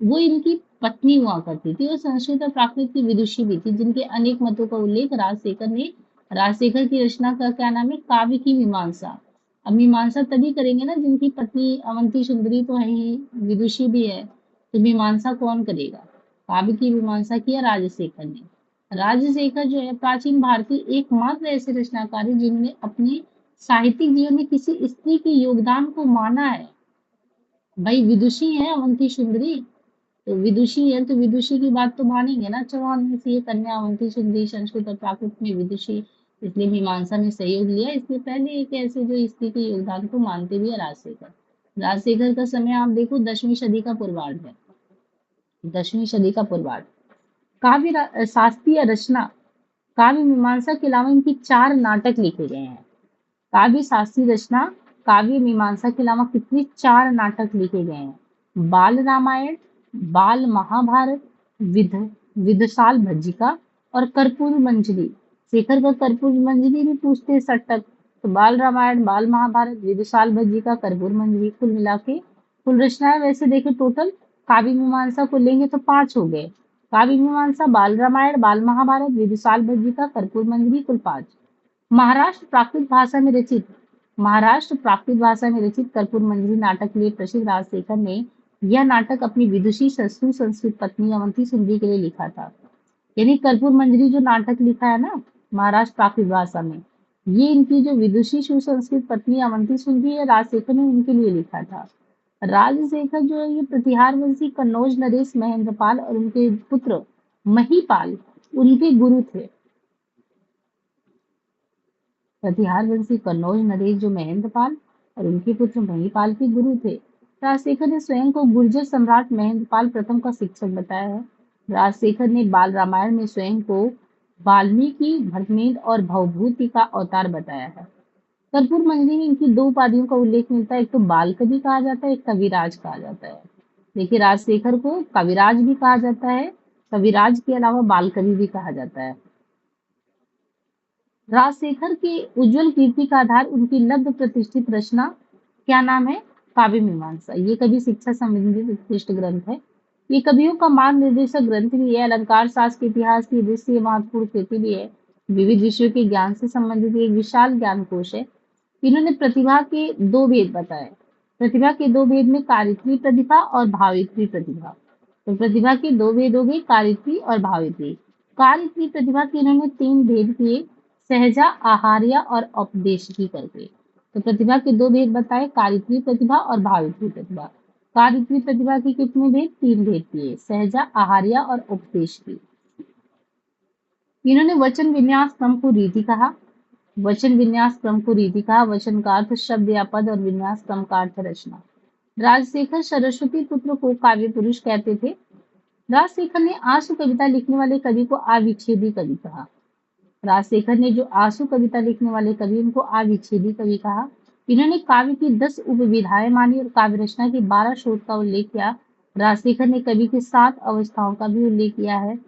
वो इनकी पत्नी हुआ करती थी और संस्कृत और प्राकृत की विदुषी भी थी, जिनके अनेक मतों का उल्लेख राजशेखर की रचना का क्या नाम है? काव्य की मीमांसा। अब मीमांसा तभी करेंगे ना जिनकी पत्नी अवंती सुंदरी तो है ही, विदुषी भी है, तो मीमांसा कौन करेगा? काव्य की मीमांसा किया राजशेखर ने। राजशेखर जो है प्राचीन भारतीय एकमात्र ऐसे रचनाकार हैं जिन्होंने अपने साहित्यिक जीवन में किसी स्त्री के योगदान को माना है। भाई विदुषी है अवंती सुंदरी, तो विदुषी है तो विदुषी की बात तो मानेंगे ना। चौहान में से ये कन्या अवंती सुंदरी संस्कृत और प्राकृत में विदुषी, इसलिए मीमांसा में सहयोग लिया। इसलिए पहले एक ऐसे जो स्त्री के योगदान को मानते भी है राजशेखर। राजशेखर का समय आप देखो 10वीं सदी का पूर्वार्ध है, 10वीं सदी का पूर्वार्ध। काव्य शास्त्रीय रचना, काव्य मीमांसा के अलावा इनकी 4 नाटक लिखे गए हैं। काव्य शास्त्रीय रचना, काव्य मीमांसा के अलावा कितने? 4 नाटक लिखे गए हैं। बाल रामायण, बाल महाभारत, विदुषाल भज्जिका और कर्पूर मंजरी। शेखर का कर्पूर मंजरी भी पूछते सटक। तो बाल रामायण, बाल महाभारत, विदुषाल भज्जिका, कर्पूर मंजरी, कुल मिला के कुल रचनाएं वैसे देखे टोटल काव्य मीमांसा को लेंगे तो 5 हो गए। काव्य मीमांसा, बाल रामायण, बाल महाभारत, विदुषाल भज्जिका, कर्पूर मंजरी, कुल 5। महाराष्ट्र प्राकृत भाषा में रचित कर्पूर मंजरी नाटक के लिए प्रसिद्ध राजशेखर ने यह नाटक अपनी विदुषी सुसंस्कृत पत्नी अवंती सुंदरी के लिए लिखा था। यानी कर्पूर मंजरी जो नाटक लिखा है ना महाराष्ट्र प्राकृत भाषा में, ये इनकी जो विदुषी सुसंस्कृत पत्नी अवंती सुंदरी है राजशेखर ने उनके लिए लिखा था। राजशेखर जो है ये प्रतिहार वंशी कन्नौज नरेश महेंद्रपाल और उनके पुत्र महीपाल उनके गुरु थे। प्रतिहार वंशी कन्नौज नरेश जो महेंद्रपाल और उनके पुत्र महीपाल के गुरु थे। राजशेखर ने स्वयं को गुर्जर सम्राट महेंद्रपाल प्रथम का शिक्षक बताया है। राजशेखर ने बाल रामायण में स्वयं को वाल्मीकि, भरतमेंद्र और भवभूति का अवतार बताया है। कर्पूर मंजरी में इनकी 2 उपाधियों का उल्लेख मिलता है, एक तो बाल कवि कहा जाता है, एक कविराज कहा जाता है। देखिए राजशेखर को कविराज भी कहा जाता है, कविराज के अलावा बाल कवि भी कहा जाता है। राजशेखर के उज्जवल कीर्ति का आधार उनकी लब्ध प्रतिष्ठित रचना क्या नाम है? काव्य मीमांसा। ये कवि शिक्षा संबंधित उत्कृष्ट ग्रंथ है। ये कवियों का मार्ग निर्देशक ग्रंथ भी है, अलंकार शास्त्र के इतिहास की दृष्टि से महत्वपूर्ण कृति भी है, विविध विषयों के ज्ञान से संबंधित एक विशाल ज्ञान कोश है। इन्होंने प्रतिभा के 2 भेद बताए। प्रतिभा के 2 भेद में कारित्री प्रतिभा और भावित्री प्रतिभा। तो प्रतिभा के 2 भेद हो गए, कारित्री और भावित्री। कारित्री प्रतिभा के इन्होंने 3 भेद किए, सहजा, आहार्य और औपदेशिकी करके। तो प्रतिभा के दो भेद बताए, कारित्री प्रतिभा और भावित्री प्रतिभा। कारित्री प्रतिभा के कितने भेद? 3 भेद किए, सहजा, आहार्या और उपदेश की। इन्होंने वचन विन्यास क्रम को रीति कहा। वचन विन्यास क्रम को रीति कहा। वचन का अर्थ शब्द या पद और विन्यास क्रम का अर्थ रचना। राजशेखर सरस्वती पुत्र को काव्य पुरुष कहते थे। राजशेखर ने आशु कविता लिखने वाले कवि को अविच्छेदी कवि कहा। राजशेखर ने जो आशु कविता लिखने वाले कवि उनको अविच्छेदी कवि कहा। इन्होंने काव्य की 10 उपविधाएं मानी और काव्य रचना की 12 शोध का उल्लेख किया। राजशेखर ने कवि की 7 अवस्थाओं का भी उल्लेख किया है।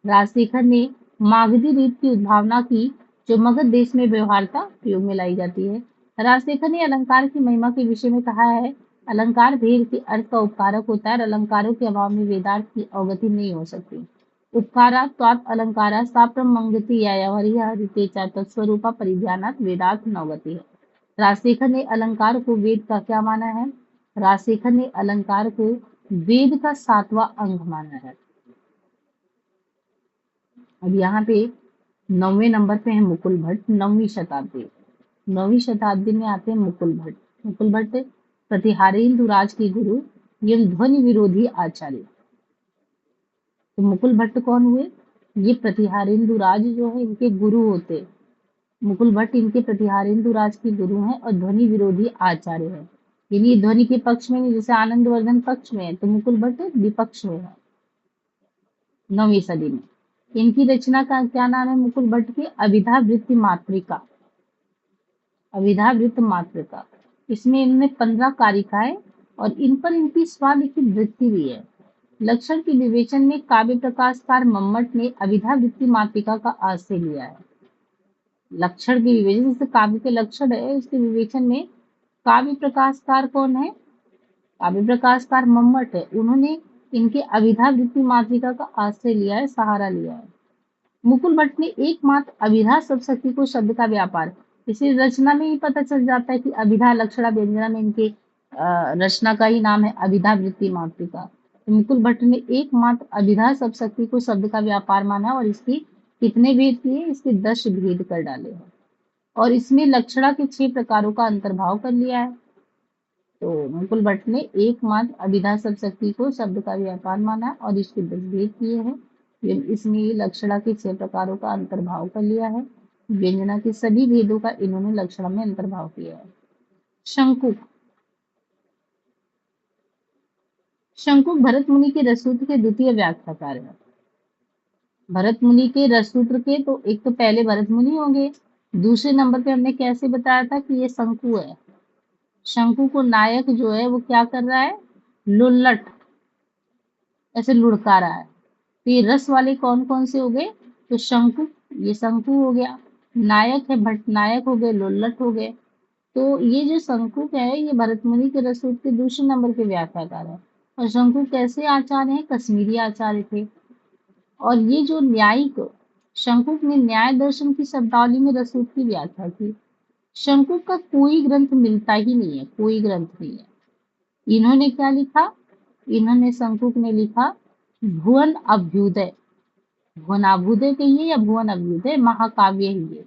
राजशेखर ने मागधी रीत की उद्भावना की, जो मगध देश में व्यवहारता प्रयोग में लाई जाती है। राजशेखर ने अलंकार की महिमा के विषय में कहा है, अलंकार भेद के अर्थ का उपकारक होता है और अलंकारों के अभाव में वेदार्थ की अवगति नहीं हो सकती। उपकारात् त्वात् अलंकारात् साप्रमंगति यायावरिह हरिते च तत्स्वरूपा परिज्ञानात् वेदार्थ नवगति है। राजशेखर ने अलंकार को वेद का क्या माना है? राजशेखर ने अलंकार को वेद का 7वां अंग माना है। अब यहाँ पे 9वें नंबर पे है मुकुल भट्ट, 9वीं शताब्दी। 9वीं शताब्दी में आते हैं मुकुल भट्ट। मुकुल भट्ट प्रतिहारेंद्र राज के गुरु एवं ध्वनि विरोधी आचार्य। तो मुकुल भट्ट कौन हुए? ये प्रतिहारेंद्र राज जो है इनके गुरु होते। मुकुल भट्ट इनके प्रतिहारेंद्र राज के गुरु हैं और ध्वनि विरोधी आचार्य है। यानी ध्वनि के पक्ष में नहीं, जैसे आनंदवर्धन पक्ष में है तो मुकुल भट्ट विपक्ष में है। 9वीं सदी में इनकी रचना का क्या नाम है? मुकुल भट्ट की अभिधावृत्ति मातृका। अभिधावृत्त मातृका, इसमें इनमें 15 कारिकाएं और इन पर इनकी स्वलिखित वृत्ति भी है। लक्षण के विवेचन में काव्य प्रकाशकार मम्मट ने अभिधावृत्ति मातृका का आश्रय लिया है। लक्षण के विवेचन, जैसे काव्य के लक्षण है उसके विवेचन में काव्य प्रकाशकार कौन है? काव्य प्रकाशकार मम्मट है। उन्होंने इनके अभिधावृत्ति मातृका का आश्रय लिया है, सहारा लिया है। मुकुल भट्ट ने एकमात्र अभिधा शब्दशक्ति को शब्द का व्यापार, इसी रचना में ही पता चल जाता है कि अभिधा लक्षणा व्यंजना में इनके रचना का ही नाम है अभिधावृत्ति मातृका। तो मुकुल भट्ट ने एकमात्र अभिधा शब्दशक्ति को शब्द का व्यापार माना और इसकी कितने भेद किए? इसके 10 भेद कर डाले हैं और इसमें लक्षणा के 6 प्रकारों का अंतर्भाव कर लिया है। तो मुकुल भट्ट ने एकमात्र अभिधा शब्दशक्ति को शब्द का व्यापार माना और इसके 10 भेद किए हैं। इसमें लक्षणा के 6 प्रकारों का अंतर्भाव कर लिया है। व्यंजना के सभी भेदों का इन्होंने लक्षणा में अंतर्भाव किया है। शंकुक। शंकुक भरत मुनि के रससूत्र के द्वितीय व्याख्याकार है। भरत मुनि के रससूत्र के तो एक तो पहले भरत मुनि होंगे, दूसरे नंबर पे हमने कैसे बताया था कि ये शंकु है। शंकु को नायक जो है वो क्या कर रहा है? लुल्लट, ऐसे लुढ़का रहा है। तो ये रस वाले कौन कौन से हो गए? तो शंकु, ये शंकु हो गया। नायक है भट्ट, नायक हो गए, लुल्लट हो गए। तो ये जो शंकुक है ये भरत मुनि के रससूत्र के दूसरे नंबर के व्याख्याकार है। और शंकुक कैसे आचार्य हैं? कश्मीरी आचार्य थे। और ये जो न्यायिक शंकुक ने न्याय दर्शन की शब्दावली में रससूत्र की व्याख्या की। शंकुक का कोई ग्रंथ मिलता ही नहीं है, कोई ग्रंथ नहीं है। इन्होंने क्या लिखा? इन्होंने शंकुक ने लिखा भुवन अभ्युदय। भुवनाभ्युदय कहिए या भुवन अभ्युदय, महाकाव्य ही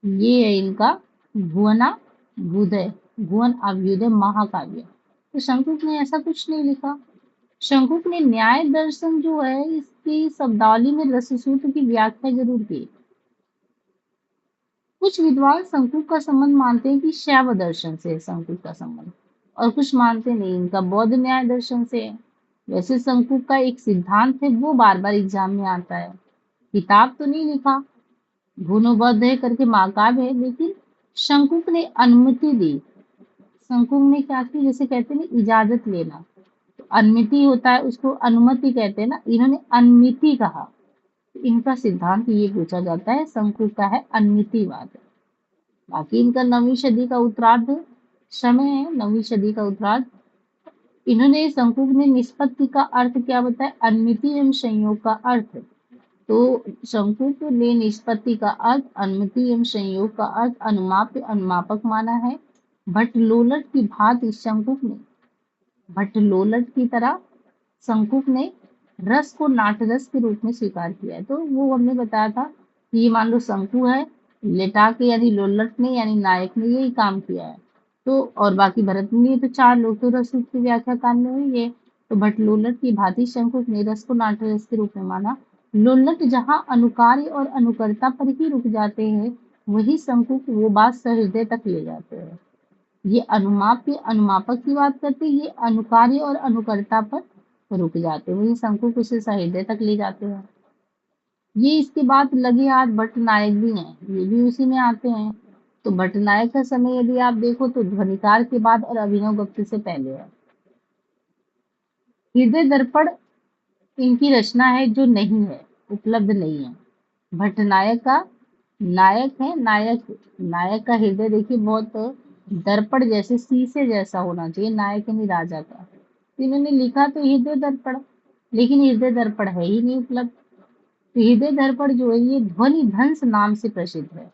ये है इनका भुवनाभ्युदय, भुवन अभ्युदय महाकाव्य। तो शंकुक ने ऐसा कुछ नहीं लिखा। शंकुक ने न्याय दर्शन जो है इसकी शब्दावली में रससूत्र की व्याख्या जरूर की। कुछ विद्वान शंकुक का संबंध मानते हैं कि शैव दर्शन से है शंकुक का संबंध, और कुछ मानते नहीं, इनका बौद्ध न्याय दर्शन से है। वैसे शंकुक का एक सिद्धांत है वो बार बार एग्जाम में आता है। किताब तो नहीं लिखा, भुनोबद्ध है करके महाकाव्य है, लेकिन शंकुक ने अनुमति दी। शंकुक ने क्या की? जैसे कहते हैं इजाजत लेना, तो अनुमति होता है उसको अनुमति कहते हैं ना, इन्होंने अनुमिति कहा। इनका सिद्धांत ये पूछा जाता है, शंकुक का है अनुमितिवाद। बाकी इनका 9वीं सदी का उत्तरार्ध समय है, 9वीं सदी का उत्तरार्ध। इन्होंने शंकुक ने निष्पत्ति का अर्थ क्या बताया? अनुमिति एवं संयोग का अर्थ। तो शंकुक ने निष्पत्ति का अर्थ, अनुमिति एवं संयोग का अर्थ, अनुमाप्य अनुमापक माना है। भट्टलोलट की भांति शंकुक ने, भट्टलोलट की तरह शंकुक ने रस को नाटरस के रूप में स्वीकार किया है। तो वो हमने बताया था कि ये मान लो शंकु है, लेटा के यानी लोलट ने यानी नायक ने यही काम किया है। तो और बाकी भरत मुनि तो चार लोग तो रस रूप की व्याख्या काम में हुई है। तो भट्ट लोलट की भांति शंकुक ने रस को नाट्य रस के रूप में माना। लोलट जहाँ अनुकार्य और अनुकर्ता पर ही रुक जाते हैं, वही शंकुक वो बात सहृदय तक ले जाते हैं। ये अनुमाप्य अनुमापक की बात करते हैं, ये अनुकार्य और अनुकर्ता पर रुक जाते हैं, वही शंकुक उसे सहृदय तक ले जाते हैं। ये इसके बाद लगे हाथ भट्ट नायक भी हैं, ये भी उसी में आते हैं। तो भट्ट नायक का समय यदि आप देखो तो ध्वनिकार के बाद और अभिनव गुप्त से पहले है। हृदय दर्पण इनकी रचना है जो नहीं है, उपलब्ध नहीं है। भट्ट नायक का नायक है, नायक का हृदय देखिए बहुत दर्पण जैसे शीशे जैसा होना चाहिए, नायक यानी राजा का। तो इन्होंने लिखा तो हृदय दर्पण, लेकिन हृदय दर्पण है ही नहीं उपलब्ध। तो हृदय दर्पण जो है ये ध्वनि ध्वंस नाम से प्रसिद्ध है।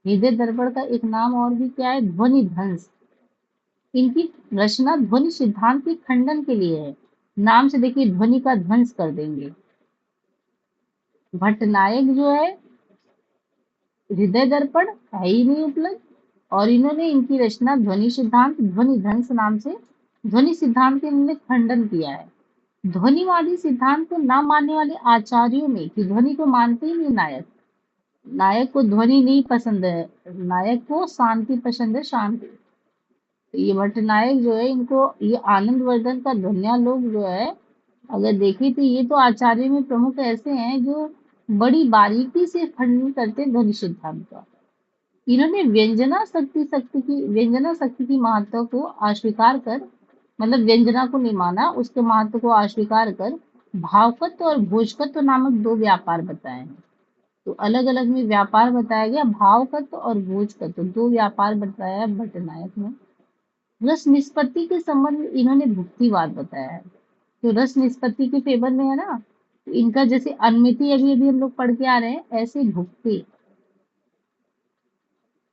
हृदय दर्पण का एक नाम और भी क्या है, ध्वनि ध्वंस। इनकी रचना ध्वनि सिद्धांत के खंडन के लिए है। नाम से देखिए ध्वनि का ध्वंस कर देंगे। भट्ट नायक जो है हृदय दर्पण है ही नहीं उपलब्ध, और इन्होंने इनकी रचना ध्वनि सिद्धांत ध्वनि ध्वंस नाम से ध्वनि सिद्धांत के इन्होंने खंडन किया है। ध्वनिवादी सिद्धांत को ना मानने वाले आचार्यों में कि ध्वनि को मानते ही नहीं नायक, नायक को ध्वनि नहीं पसंद है, नायक को शांति पसंद है, शांति। तो ये भट्ट नायक जो है इनको ये आनंद वर्धन का ध्वन्यालोक जो है अगर देखें तो ये तो आचार्य में प्रमुख ऐसे हैं जो बड़ी बारीकी से खंडन करते हैं ध्वनि सिद्धांत का। इन्होंने व्यंजना शक्ति की महत्व को अस्वीकार कर, मतलब व्यंजना को नहीं माना, उसके महत्व को अस्वीकार कर भावकत्व और भोजकत्व नामक दो व्यापार बताए हैं। तो अलग अलग में व्यापार बताया गया, भावकत्व और भोजकत्व दो व्यापार बताया भट्ट नायक ने। रस निष्पत्ति के संबंध में इन्होंने भुक्तिवाद बताया है। तो रस निष्पत्ति के फेवर में है ना, तो इनका जैसे अनुमिति अभी अभी हम लोग पढ़ के आ रहे हैं, ऐसे भुक्ति,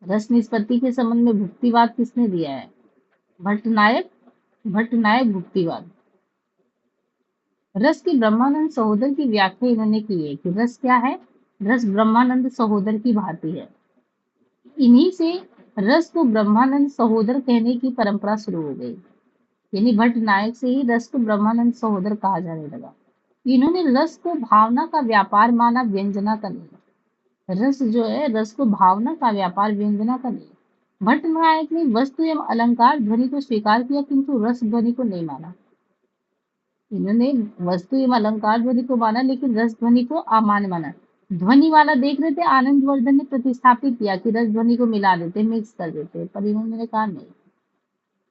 रस निष्पत्ति के संबंध में भुक्तिवाद किसने दिया है, भट्ट नायक भुक्तिवाद। रस की ब्रह्मानंद सहोदर की व्याख्या इन्होंने की है कि रस क्या है, रस ब्रह्मानंद सहोदर की भांति है। इन्हीं से रस को ब्रह्मानंद सहोदर कहने की परंपरा शुरू हो गई, यानी भट्ट नायक से ही रस को ब्रह्मानंद सहोदर कहा जाने लगा। इन्होंने रस को भावना का व्यापार माना, व्यंजना का नहीं। रस जो है रस को भावना का व्यापार, व्यंजना का नहीं। भट्ट नायक ने वस्तु एवं अलंकार ध्वनि को स्वीकार किया किंतु रस ध्वनि को नहीं माना। इन्होंने वस्तु एवं अलंकार ध्वनि को माना लेकिन रस ध्वनि को अमान्य माना। ध्वनि वाला देख रहे थे, आनंद वर्धन ने प्रतिस्थापित किया कि रस ध्वनि को मिला देते, मिक्स कर देते, पर इन्होंने कहा नहीं,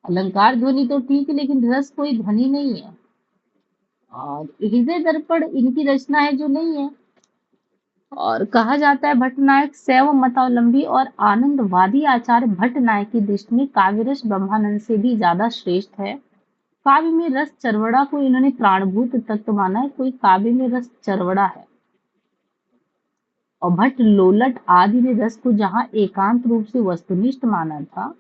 अलंकार ध्वनि तो ठीक है लेकिन रस कोई ध्वनि नहीं है। और हृदय दर्पण इनकी रचना है जो नहीं है। और कहा जाता है भट्ट नायक शैव मतावलंबी और आनंदवादी आचार्य भट्ट नायक की दृष्टि में काव्य रस ब्रह्मानंद से भी ज्यादा श्रेष्ठ है। काव्य में रस चरवड़ा को इन्होंने प्राणभूत तत्व माना है, कोई काव्य में रस चरवड़ा है। और भट्ट लोलट आदि ने रस को जहां एकांत रूप से वस्तुनिष्ठ माना था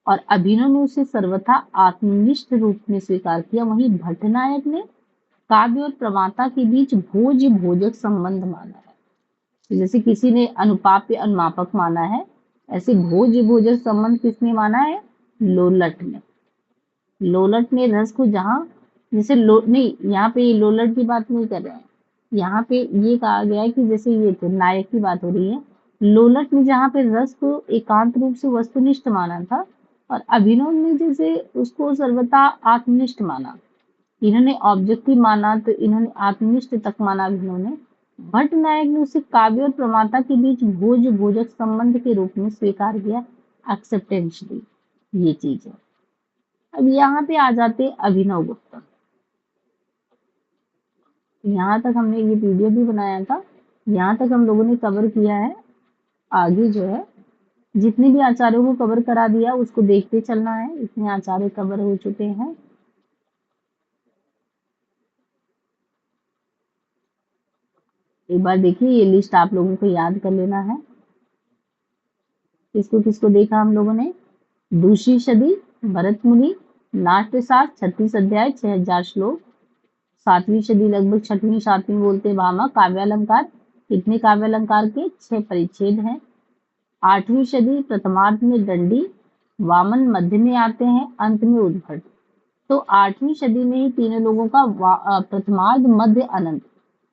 और अभिनव ने उसे सर्वथा आत्मनिष्ठ रूप में स्वीकार किया, वहीं भट्ट नायक ने काव्य और प्रमाता के बीच भोज भोजक संबंध माना है। तो जैसे किसी ने अनुपाप्य अनुमापक माना है, ऐसे भोज भोजक संबंध किसने माना है, लोलट ने। लोलट ने रस को जहां जैसे नहीं, यहाँ पे ये लोलट की बात नहीं कर रहे हैं, यहाँ पे ये कहा गया है कि जैसे ये तो नायक की बात हो रही है, लोलट ने जहाँ पे रस को एकांत रूप से वस्तुनिष्ठ माना था और अभिनव ने जैसे उसको सर्वथा आत्मनिष्ठ माना। इन्होंने ऑब्जेक्टिव माना तो इन्होंने आत्मनिष्ठ तक माना अभिनव ने। भट्ट नायक ने उसे काव्य और प्रमाता के बीच भोज भोजक संबंध के रूप में स्वीकार किया, एक्सेप्टेंस दी, ये चीज है। अब यहाँ पे आ जाते अभिनव गुप्ता। यहाँ तक हमने ये वीडियो भी बनाया था, यहाँ तक हम लोगों ने कवर किया है। आगे जो है जितने भी आचार्यों को कवर करा दिया उसको देखते चलना है, इतने आचार्य कवर हो चुके हैं। एक बार देखिए ये लिस्ट आप लोगों को याद कर लेना है। किसको किसको देखा हम लोगों ने, दूसरी सदी भरत मुनि, नाट्य शास्त्र 36 अध्याय 6000 श्लोक, 7वीं सदी लगभग 6वीं 7वीं बोलते भामा, काव्यालंकार कितने काव्य अलंकार के? 6 परिच्छेद हैं। 8वीं सदी प्रथमार्ध में दंडी, वामन मध्य में आते हैं, अंत में उद्भट। तो 8वीं सदी में ही तीनों लोगों का प्रथमार्ध, मध्य, अनंत,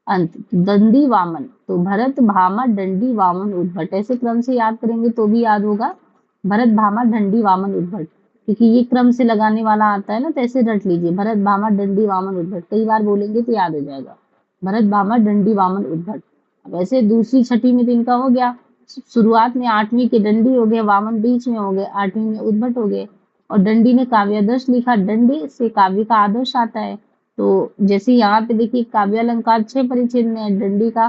अंत, दंडी, वामन। तो भरत, भामा, दंडी, वामन, उद्भट, ऐसे क्रम से याद करेंगे तो भी याद होगा। भरत, भामा, दंडी, वामन, उद्भट, क्योंकि ये क्रम से लगाने वाला आता है ना, तो ऐसे रट लीजिए, भरत, भामा, दंडी, वामन, उद्भट। कई बार बोलेंगे तो याद हो जाएगा, भरत, भामा, दंडी, वामन, उद्भट। अब ऐसे दूसरी छठी में तो इनका हो गया। शुरुआत में 8वीं के दंडी हो गए, वामन बीच में हो गए, 8वीं में उद्भट हो गए। और दंडी ने काव्यादर्श लिखा, दंडी से काव्य का आदर्श आता है। तो जैसे यहाँ पे देखिए काव्य अलंकार 6 परिच्छेद में है, दंडी का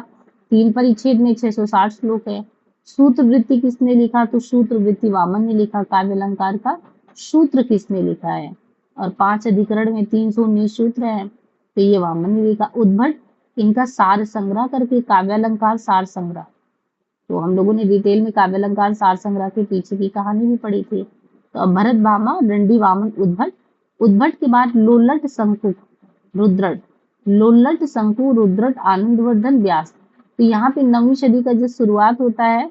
3 परिच्छेद में 660 श्लोक है। सूत्र वृत्ति किसने लिखा? तो सूत्र वृत्ति वामन ने लिखा। काव्य अलंकार का सूत्र किसने लिखा है? और 5 अधिकरण में 319 सूत्र है, तो ये वामन ने लिखा। उद्भट इनका सार संग्रह करके काव्य अलंकार सार संग्रह, तो हम लोगों ने डिटेल में काव्य अलंकार सार संग्रह के पीछे की कहानी भी पढ़ी थी। तो अब भरत, भामा, दंडी, वामन, उद्भट। उद्भट के बाद लोलट, शंकुक, रुद्रट, लोलट, शंकु, रुद्रट, आनंदवर्धन, व्यास। तो यहाँ पे 9वीं सदी का जो शुरुआत होता है,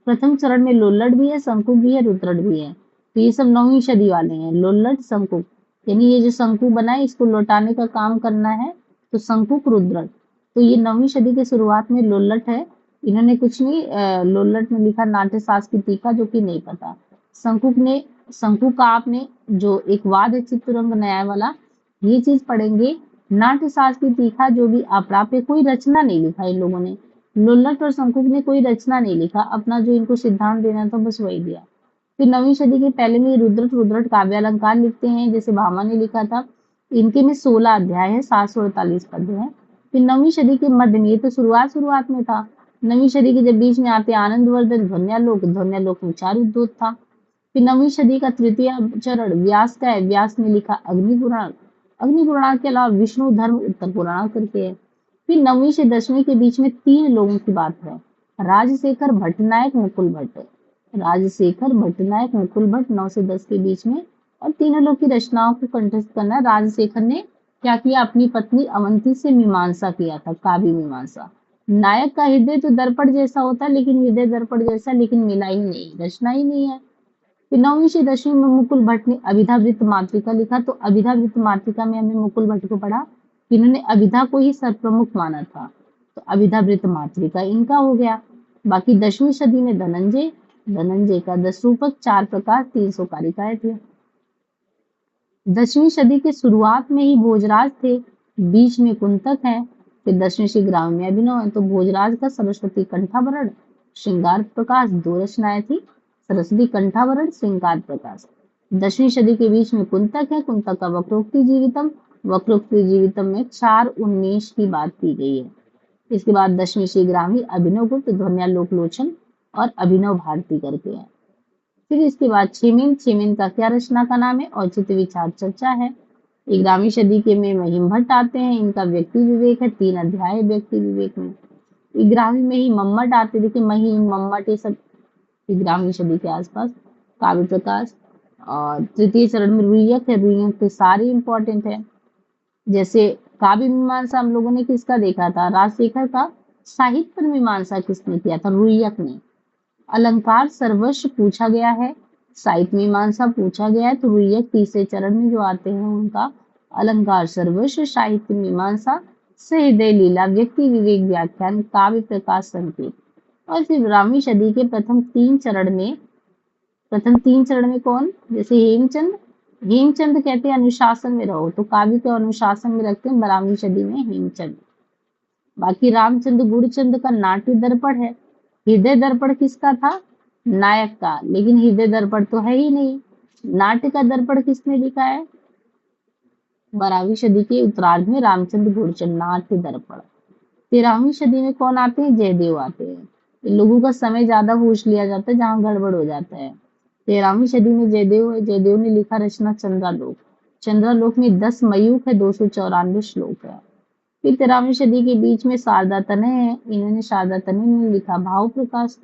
प्रथम चरण में लोलट भी है, शंकुक भी है, रुद्रट भी है। तो ये सब 9वीं सदी वाले हैं, लोलट, शंकुक, यानी ये जो शंकु बना है इसको लौटाने का काम करना है, तो शंकुक, रुद्रट। तो ये 9वीं सदी के शुरुआत में लोलट है। इन्होंने कुछ नहीं, लोलट में लिखा नाट्यशास्त्र की टीका, जो कि नहीं पता। शंकुक ने, शंकु का आपने जो एक वाद है चित्तरंग न्याय वाला, ये चीज पढ़ेंगे। नाट्यशास्त्र की टीका जो भी अप्राप्य, कोई रचना नहीं लिखा इन लोगों ने। लोलट और शंकुक ने कोई रचना नहीं लिखा, अपना जो इनको सिद्धांत देना था बस वही दिया। फिर 9वीं सदी के पहले में रुद्रट, रुद्रट काव्य अलंकार लिखते हैं, जैसे भामा ने लिखा था। इनके में 16 अध्याय है, 748 पद है। फिर 9वीं सदी के मध्य में, ये तो शुरुआत में था। 9वीं सदी के जब बीच में आते आनंदवर्धन, ध्वन्यालोक, ध्वन्यालोक में 4 उद्योत था। फिर 9वीं सदी का तृतीय चरण व्यास का है, व्यास ने लिखा अग्नि पुराण। अग्नि पुराण के अलावा विष्णु धर्म उत्तर पुराण करके है। फिर 9वीं से 10वीं के बीच में 3 लोगों की बात है, राजशेखर भट्टनायक, मुकुल भट्ट। राजशेखर भट्टनायक, मुकुल भट्ट 9 से 10 के बीच में। और तीनों लोग की रचनाओं को कंठस्थ करना। राजशेखर ने क्या किया? अपनी पत्नी अवंती से मीमांसा किया था, काव्य मीमांसा। नायक का हृदय तो दर्पण जैसा होता है, लेकिन हृदय दर्पण जैसा, लेकिन मिला ही नहीं, रचना ही नहीं है। फिर 9वीं से 10वीं में मुकुल भट्ट ने अभिधावृत्त मातृका लिखा। तो अभिधावृत्त मातृका में हमने मुकुल भट्ट को पढ़ा, इन्होंने अभिधा को ही सर्वप्रमुख माना था, तो अभिधावृत्त मातृका इनका हो गया। बाकी 10वीं सदी में धनंजय, धनंजय का 10 रूपक, 4 प्रकार, 300 कारिकाएं थी। 10वीं सदी के शुरुआत में ही भोजराज थे, बीच में कुंतक है। फिर 10वीं से ग्राम्य अभिनव है। तो भोजराज का सरस्वती कंठाभरण, श्रृंगार प्रकाश 2 रचनाएं थी, सरस्वती कंठाभरण, श्रृंगार प्रकाश। 10वीं सदी के बीच में कुंतक है, कुंतक का वक्रोक्ति जीवितम, वक्रोक्ति जीवितम में 419 की बात की गई है। इसके बाद 10वीं से ग्रामी अभिनव गुप्त, ध्वन्यालोक लोचन और अभिनव भारती करके है। फिर इसके बाद छेमेन का क्या रचना का नाम है? औचित्य विचार चर्चा है। 11वीं सदी के में महिम भट्ट आते हैं, इनका व्यक्ति विवेक है, 3 अध्याय व्यक्ति विवेक में। 11वीं में ही मम्मट आते, देखिए महिम, मम्मट, ये सब 11वीं सदी के आसपास। काव्य प्रकाश। और तृतीय चरण में रुइयक है, रुइयक के सारे इंपॉर्टेंट है। जैसे काव्य मीमांसा हम लोगों ने किसका देखा था? राजशेखर का। साहित्य पर मीमांसा किसने किया था? रुइयक ने। अलंकार सर्वस्व पूछा गया है, साहित्य मीमांसा पूछा गया है, तो रुइयक तीसरे चरण में जो आते हैं उनका अलंकार सर्वस्व, साहित्य मीमांसा, सहृदय लीला, व्यक्ति विवेक व्याख्यान, काव्य प्रकाश संकेत। और फिर 12वीं सदी के प्रथम 3 चरण में कौन? जैसे हेमचंद, हेमचंद कहते हैं अनुशासन में रहो, तो काव्य को अनुशासन में रखते हैं 12वीं सदी में हेमचंद। बाकी रामचंद्र गुड़चंद का नाट्य दर्पण है। हृदय दर्पण किसका था? नायक का, लेकिन हृदय दर्पण तो है ही नहीं। नाट्य का दर्पण किसने लिखा है? 12वीं सदी के उत्तरार्ध में रामचंद्र गुड़चंद, नाट्य दर्पण। 13वीं सदी में कौन आते हैं? जयदेव आते हैं। इन लोगों का समय ज्यादा पूछ लिया जाता है जहां गड़बड़ हो जाता है। 13वीं सदी में जयदेव है, जयदेव ने लिखा रचना चंद्रालोक। चंद्रालोक में 10 मयूख है, 294 श्लोक है। फिर 13वीं सदी के बीच में शारदा तनय है, इन्होंने शारदा तनय ने लिखा भाव प्रकाश।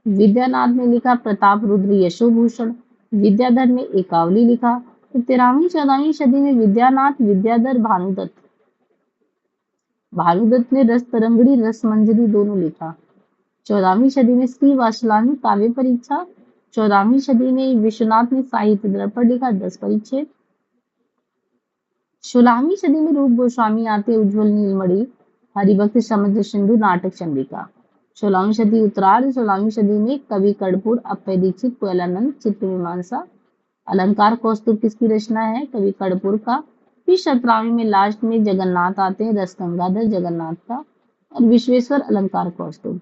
विद्यानाथ ने लिखा प्रताप रुद्र यशोभूषण। विद्याधर ने एकावली लिखा। तो 13वीं 14वीं सदी में विद्यानाथ, विद्याधर, भानुदत्त, भानुदत्त ने रस तरंगड़ी रस मंजरी दोनों लिखा। 14वीं सदी में श्री वात्सला ने काव्य परीक्षा। 14वीं सदी में विश्वनाथ ने साहित्य दर्पण लिखा 10 परिच्छेद। 16वीं सदी में रूप गोस्वामी आते, उज्ज्वल नीलमणि, हरिभक्त समुद्र सिंधु, नाटक चंद्रिका। 16वीं सदी उत्तरार्ध। 16वीं सदी में कवि कर्पूर, अप्पय दीक्षित, कोयलानंद, चित्र मीमांसा। अलंकार कौस्तुभ किसकी रचना है? कवि कर्पूर का। फिर 17वीं में लास्ट में जगन्नाथ आते हैं, रस गंगाधर जगन्नाथ का, और विश्वेश्वर अलंकार कौस्तुभ।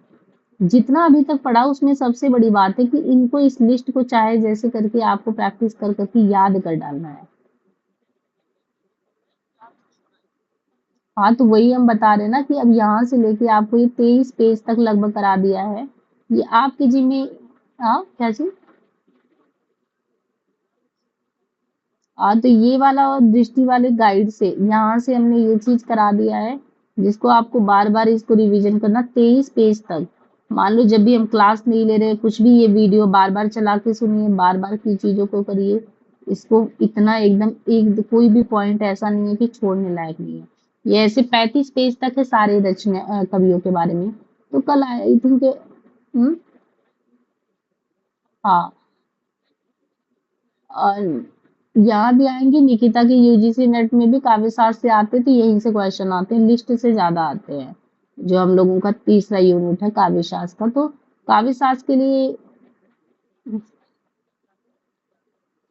जितना अभी तक पढ़ा उसमें सबसे बड़ी बात है कि इनको, इस लिस्ट को चाहे जैसे करके आपको प्रैक्टिस कर करके याद कर डालना है। हाँ, तो वही हम बता रहे हैं ना कि अब यहाँ से लेके आपको ये 23 पेज तक लगभग करा दिया है। ये आपके जिम्मे। हाँ, क्या चीज? हाँ, तो ये वाला और दृष्टि वाले गाइड से यहाँ से हमने ये चीज करा दिया है, जिसको आपको बार बार इसको रिवीजन करना 23 पेज तक। मान लो जब भी हम क्लास नहीं ले रहे कुछ भी, ये वीडियो बार बार चला के सुनिए, बार बार की चीजों को करिए। इसको इतना एकदम एक कोई भी पॉइंट ऐसा नहीं है कि छोड़ने लायक नहीं है। ये ऐसे 35 पेज तक है सारे रचना कवियों के बारे में। तो कल आई थिंक। हाँ, और यहाँ भी आएंगे, निकिता के यूजीसी नेट में भी काव्य शास्त्र से आते, तो यहीं से क्वेश्चन आते हैं, लिस्ट से ज्यादा आते हैं। जो हम लोगों का तीसरा यूनिट है काव्य शास्त्र का, तो काव्य शास्त्र के लिए।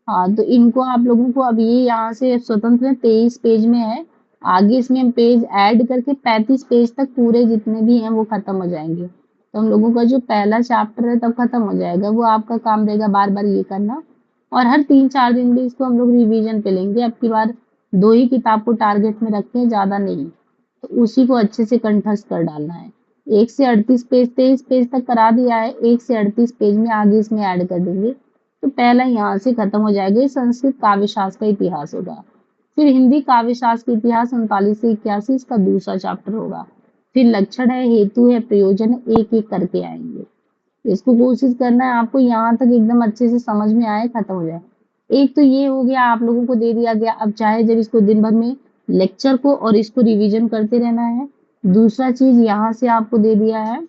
हाँ, तो इनको आप लोगों को अब ये यहाँ से स्वतंत्र 23 पेज में है। आगे इसमें हम पेज ऐड करके 35 पेज तक पूरे जितने भी हैं वो खत्म हो जाएंगे। तो हम लोगों का जो पहला चैप्टर है तब खत्म हो जाएगा, वो आपका काम रहेगा बार बार ये करना। और हर 3-4 दिन भी इसको हम लोग रिवीजन पे लेंगे। अब की बार 2 ही किताब को टारगेट में रखें, ज्यादा नहीं। तो उसी को अच्छे से कंठस्थ कर डालना है। 1 से 38 पेज, 23 पेज तक करा दिया है, 1 से 38 पेज में आगे इसमें ऐड कर देंगे। तो पहला यहाँ से खत्म हो जाएगा, ये संस्कृत काव्य शास्त्र का इतिहास होगा। फिर हिंदी काव्य शास्त्र का इतिहास 39 से 81, इसका दूसरा चैप्टर होगा। फिर लक्षण है, हेतु है, प्रयोजन है, एक एक करके आएंगे। इसको कोशिश करना है आपको यहाँ तक एकदम अच्छे से समझ में आए, खत्म हो जाए। एक तो ये हो गया, आप लोगों को दे दिया गया। अब चाहे जब इसको दिन भर में लेक्चर को और इसको रिवीजन करते रहना है। दूसरा चीज यहाँ से आपको दे दिया है।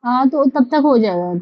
हाँ, तो तब तक हो जाएगा।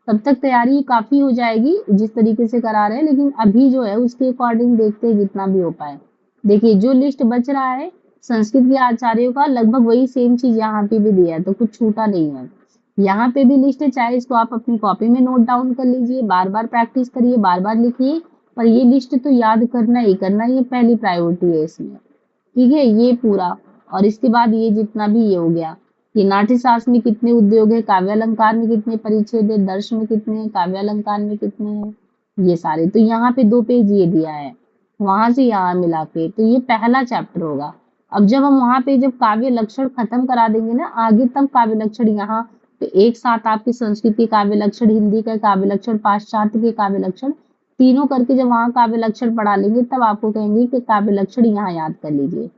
तब तक तैयारी काफी हो जाएगी जिस तरीके से करा रहे हैं, लेकिन अभी जो है उसके अकॉर्डिंग देखते हैं जितना भी हो पाए। देखिए जो लिस्ट बच रहा है संस्कृत के आचार्यों का, लगभग वही सेम चीज यहाँ पे भी दिया है, तो कुछ छूटा नहीं है। यहाँ पे भी लिस्ट है, चाहे इसको आप अपनी कॉपी में नोट डाउन कर लीजिए, बार बार प्रैक्टिस करिए, बार बार लिखिए। पर ये लिस्ट तो याद करना ही करना, ये पहली प्रायोरिटी है इसमें। ठीक है, ये पूरा। और इसके बाद ये जितना भी ये हो गया, ये नाट्य शास्त्र में कितने उद्योग है, काव्य अलंकार में कितने परिच्छेद है, दर्श में कितने हैं, काव्य अलंकार में कितने हैं, ये सारे। तो यहाँ पे 2 पेज ये दिया है, वहां से यहाँ मिला के, तो ये पहला चैप्टर होगा। अब जब हम वहां पे जब काव्य लक्षण खत्म करा देंगे ना आगे, तब काव्य लक्षण यहाँ पे एक साथ आपके संस्कृत के काव्य लक्षण, हिंदी का काव्य लक्षण, पाश्चात्य के काव्य लक्षण, तीनों करके जब वहां काव्य लक्षण पढ़ा लेंगे, तब आपको कहेंगे कि काव्य लक्षण यहाँ याद कर लीजिए।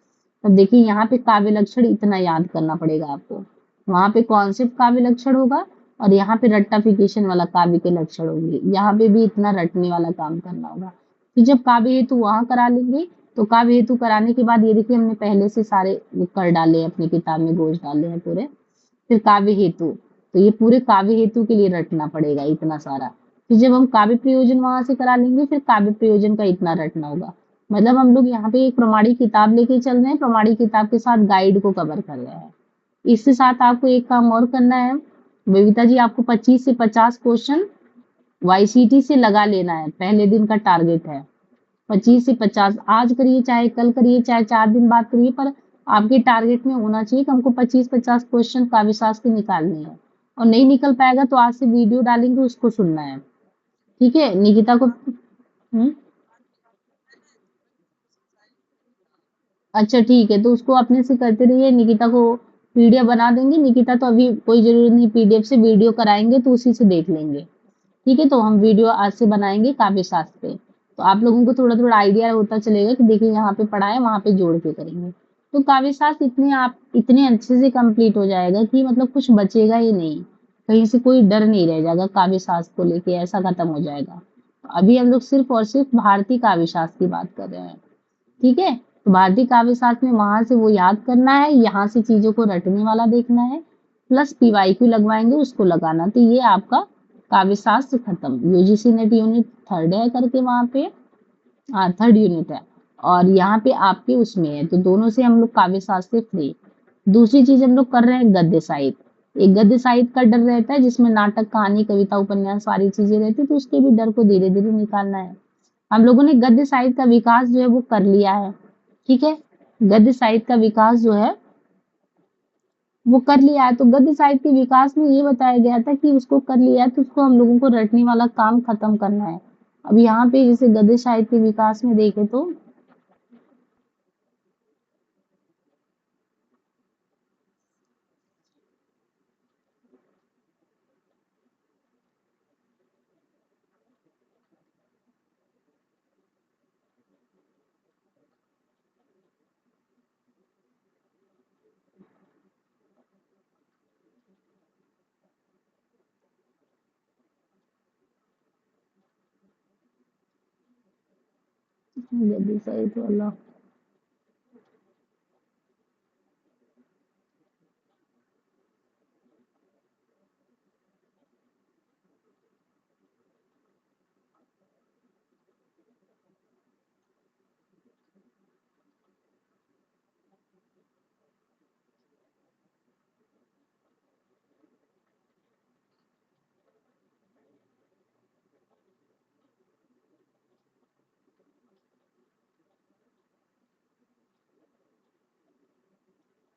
तब देखिए यहाँ पे काव्य लक्षण इतना याद करना पड़ेगा आपको। वहां पे कॉन्सेप्ट काव्य लक्षण होगा, और यहाँ पे रट्टाफिकेशन वाला काव्य के लक्षण होंगे। यहाँ पे भी इतना रटने वाला काम करना होगा। तो जब काव्य हेतु वहां करा लेंगे, तो काव्य हेतु कराने के बाद ये देखिए हमने पहले से सारे कर डाले हैं, अपनी किताब में गोज डाले हैं पूरे। फिर काव्य हेतु, तो ये पूरे काव्य हेतु के लिए रटना पड़ेगा इतना सारा। फिर जब हम काव्य प्रयोजन वहां से करा लेंगे, फिर काव्य प्रयोजन का इतना रटना होगा। मतलब हम लोग यहाँ पे एक प्रमाणिक किताब लेके चल रहे हैं, प्रमाणिक किताब के साथ गाइड को कवर कर रहे हैं। इसके साथ आपको एक काम और करना है बबीता जी, आपको 25 से 50 क्वेश्चन वाईसीटी से लगा लेना है, पहले दिन का टारगेट है। 25 से 50 आज करिए, चाहे कल करिए, चाहे 4 दिन बाद करिए, पर आपके टारगेट में होना चाहिए कि हमको 25-50 क्वेश्चन काव्य शास्त्र के निकालने हैं। और नहीं निकल पाएगा तो आज से वीडियो डालेंगे, उसको सुनना है। ठीक है, निकिता को। अच्छा ठीक है, तो उसको अपने से करते रहिए, निकिता को पीडीएफ बना देंगे। निकिता तो अभी कोई जरूरत नहीं, पीडीएफ से वीडियो कराएंगे तो उसी से देख लेंगे। ठीक है, तो हम वीडियो आज से बनाएंगे काव्य शास्त्र पे। तो आप लोगों को थोड़ा थोड़ा आइडिया होता चलेगा कि देखिए यहाँ पे पढ़ा है, वहां पे जोड़ के करेंगे। तो काव्य शास्त्र इतने अच्छे से कंप्लीट हो जाएगा कि मतलब कुछ बचेगा ही नहीं, कहीं से कोई डर नहीं रह जाएगा काव्य शास्त्र को लेके, ऐसा खत्म हो जाएगा। अभी हम लोग सिर्फ और सिर्फ भारतीय काव्य शास्त्र की बात कर रहे हैं, ठीक है। तो भारतीय काव्य शास्त्र में वहां से वो याद करना है, यहाँ से चीजों को रटने वाला देखना है, प्लस पीवाईक्यू लगवाएंगे उसको लगाना। तो ये आपका काव्य शास्त्र खत्म। यूजीसी नेट यूनिट 3rd है करके वहां पे, हाँ 3rd यूनिट है, और यहाँ पे आपके उसमें है, तो दोनों से हम लोग काव्य शास्त्र फ्री। दूसरी चीज हम लोग कर रहे हैं गद्य साहित्य। एक गद्य साहित्य का डर रहता है जिसमें नाटक, कहानी, कविता, उपन्यास सारी चीजें रहती है, तो उसके भी डर को धीरे धीरे निकालना है। हम लोगों ने गद्य साहित्य का विकास जो है वो कर लिया है, ठीक है। गद्य साहित्य का विकास जो है वो कर लिया है। तो गद्य साहित्य के विकास में ये बताया गया था कि उसको कर लिया है तो उसको हम लोगों को रटने वाला काम खत्म करना है। अब यहाँ पे जैसे गद्य साहित्य के विकास में देखें तो गद्य साहित्य वाला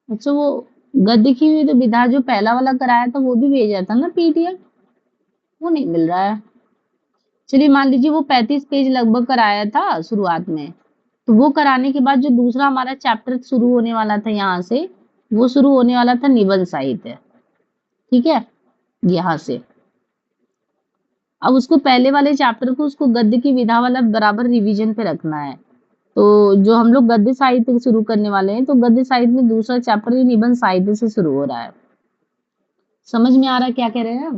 अच्छा, वो गद्य की हुई तो विधा जो पहला वाला कराया था वो भी भेजा था ना पीडीएफ, वो नहीं मिल रहा है। चलिए मान लीजिए वो 35 पेज लगभग कराया था शुरुआत में, तो वो कराने के बाद जो दूसरा हमारा चैप्टर शुरू होने वाला था यहाँ से, वो शुरू होने वाला था निबंध साहित्य, ठीक है, यहाँ से। अब उसको पहले वाले चैप्टर को उसको गद्य की विधा वाला बराबर रिवीजन पे रखना है। तो जो हम लोग गद्य साहित्य शुरू करने वाले हैं, तो गद्य साहित्य में दूसरा चैप्टर ही निबंध साहित्य से शुरू हो रहा है। समझ में आ रहा है क्या कह रहे हैं हम?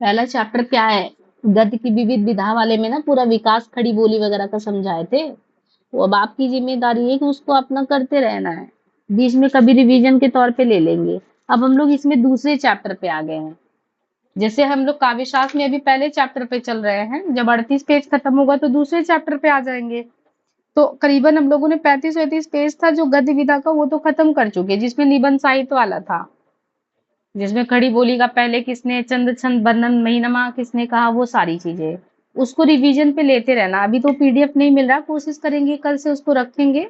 पहला चैप्टर क्या है, गद्य की विविध विधा वाले में ना पूरा विकास, खड़ी बोली वगैरह का समझाए थे। वो अब आपकी जिम्मेदारी है कि उसको अपना करते रहना है, बीच में कभी रिवीजन के तौर पे ले लेंगे। अब हम लोग इसमें दूसरे चैप्टर पे आ गए हैं। जैसे हम लोग काव्य शास्त्र में अभी पहले चैप्टर पे चल रहे हैं, जब 38 पेज खत्म होगा तो दूसरे चैप्टर पे आ जाएंगे। तो करीबन हम लोगों ने 35-38 पेज था जो गद्य विधा का, वो तो खत्म कर चुके, जिसमें निबंध साहित्य वाला था, जिसमें खड़ी बोली का पहले किसने, चंद छंद वर्णन, महीनमा किसने कहा, वो सारी चीजें उसको रिवीजन पे लेते रहना। अभी तो पीडीएफ नहीं मिल रहा, कोशिश करेंगे कल से उसको रखेंगे,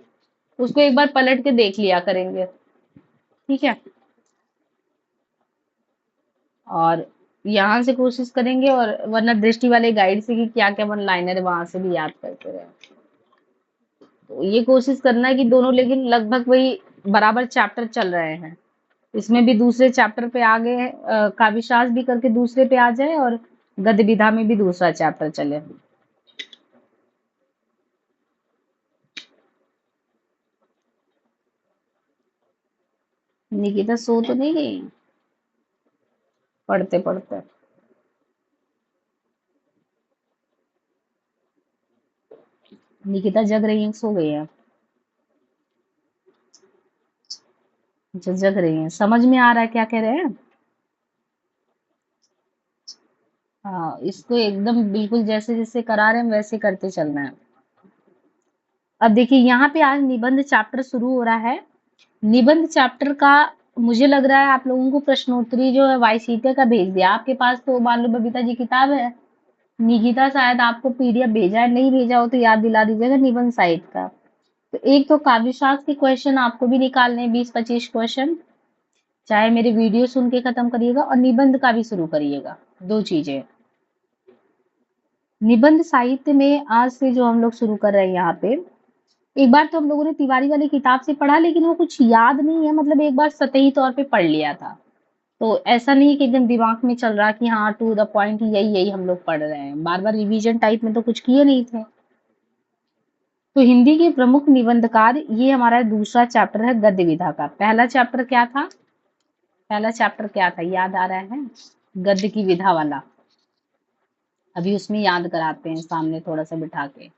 उसको एक बार पलट के देख लिया करेंगे, ठीक है। और यहाँ से कोशिश करेंगे, और वरना दृष्टि वाले गाइड से कि क्या क्या वन लाइनर है वहां से भी याद करते रहे। तो ये कोशिश करना है कि दोनों लेकिन लगभग वही बराबर चैप्टर चल रहे हैं। इसमें भी दूसरे चैप्टर पे आ गए, काव्य शास्त्र भी करके दूसरे पे आ जाए, और गद्य विधा में भी दूसरा चैप्टर चले। निकिता सो तो नहीं गई पढ़ते पढ़ते? निकिता जग रही है, सो गई है? अच्छा, जग रही है। समझ में आ रहा है क्या कह रहे हैं? हाँ, इसको एकदम बिल्कुल जैसे जैसे करा रहे हैं वैसे करते चलना है। अब देखिए यहाँ पे आज निबंध चैप्टर शुरू हो रहा है। निबंध चैप्टर का मुझे लग रहा है आप लोगों को प्रश्नोत्तरी जो है वाईसीटे का भेज दिया आपके पास, तो मान लो बबीता जी किताब है, निकिता शायद आपको पीडीएफ भेजा है, नहीं भेजा हो तो याद दिला दीजिएगा निबंध साहित्य का। तो एक तो काव्य शास्त्र के क्वेश्चन आपको भी निकालने हैं, 20-25 क्वेश्चन, चाहे मेरे वीडियो सुन के खत्म करिएगा, और निबंध का भी शुरू करिएगा, दो चीजें। निबंध साहित्य में आज से जो हम लोग शुरू कर रहे हैं यहाँ पे, एक बार तो हम लोगों ने तिवारी वाली किताब से पढ़ा, लेकिन वो कुछ याद नहीं है, मतलब एक बार सतही तौर पे पढ़ लिया था। तो ऐसा नहीं कि एकदम दिमाग में चल रहा कि हाँ टू द पॉइंट यही यही हम लोग पढ़ रहे हैं, बार बार रिवीजन टाइप में तो कुछ किए नहीं थे। तो हिंदी के प्रमुख निबंधकार, ये हमारा दूसरा चैप्टर है गद्य विधा का। पहला चैप्टर क्या था? पहला चैप्टर क्या था, याद आ रहा है? गद्य की विधा वाला। अभी उसमें याद कराते हैं सामने थोड़ा सा बिठा के।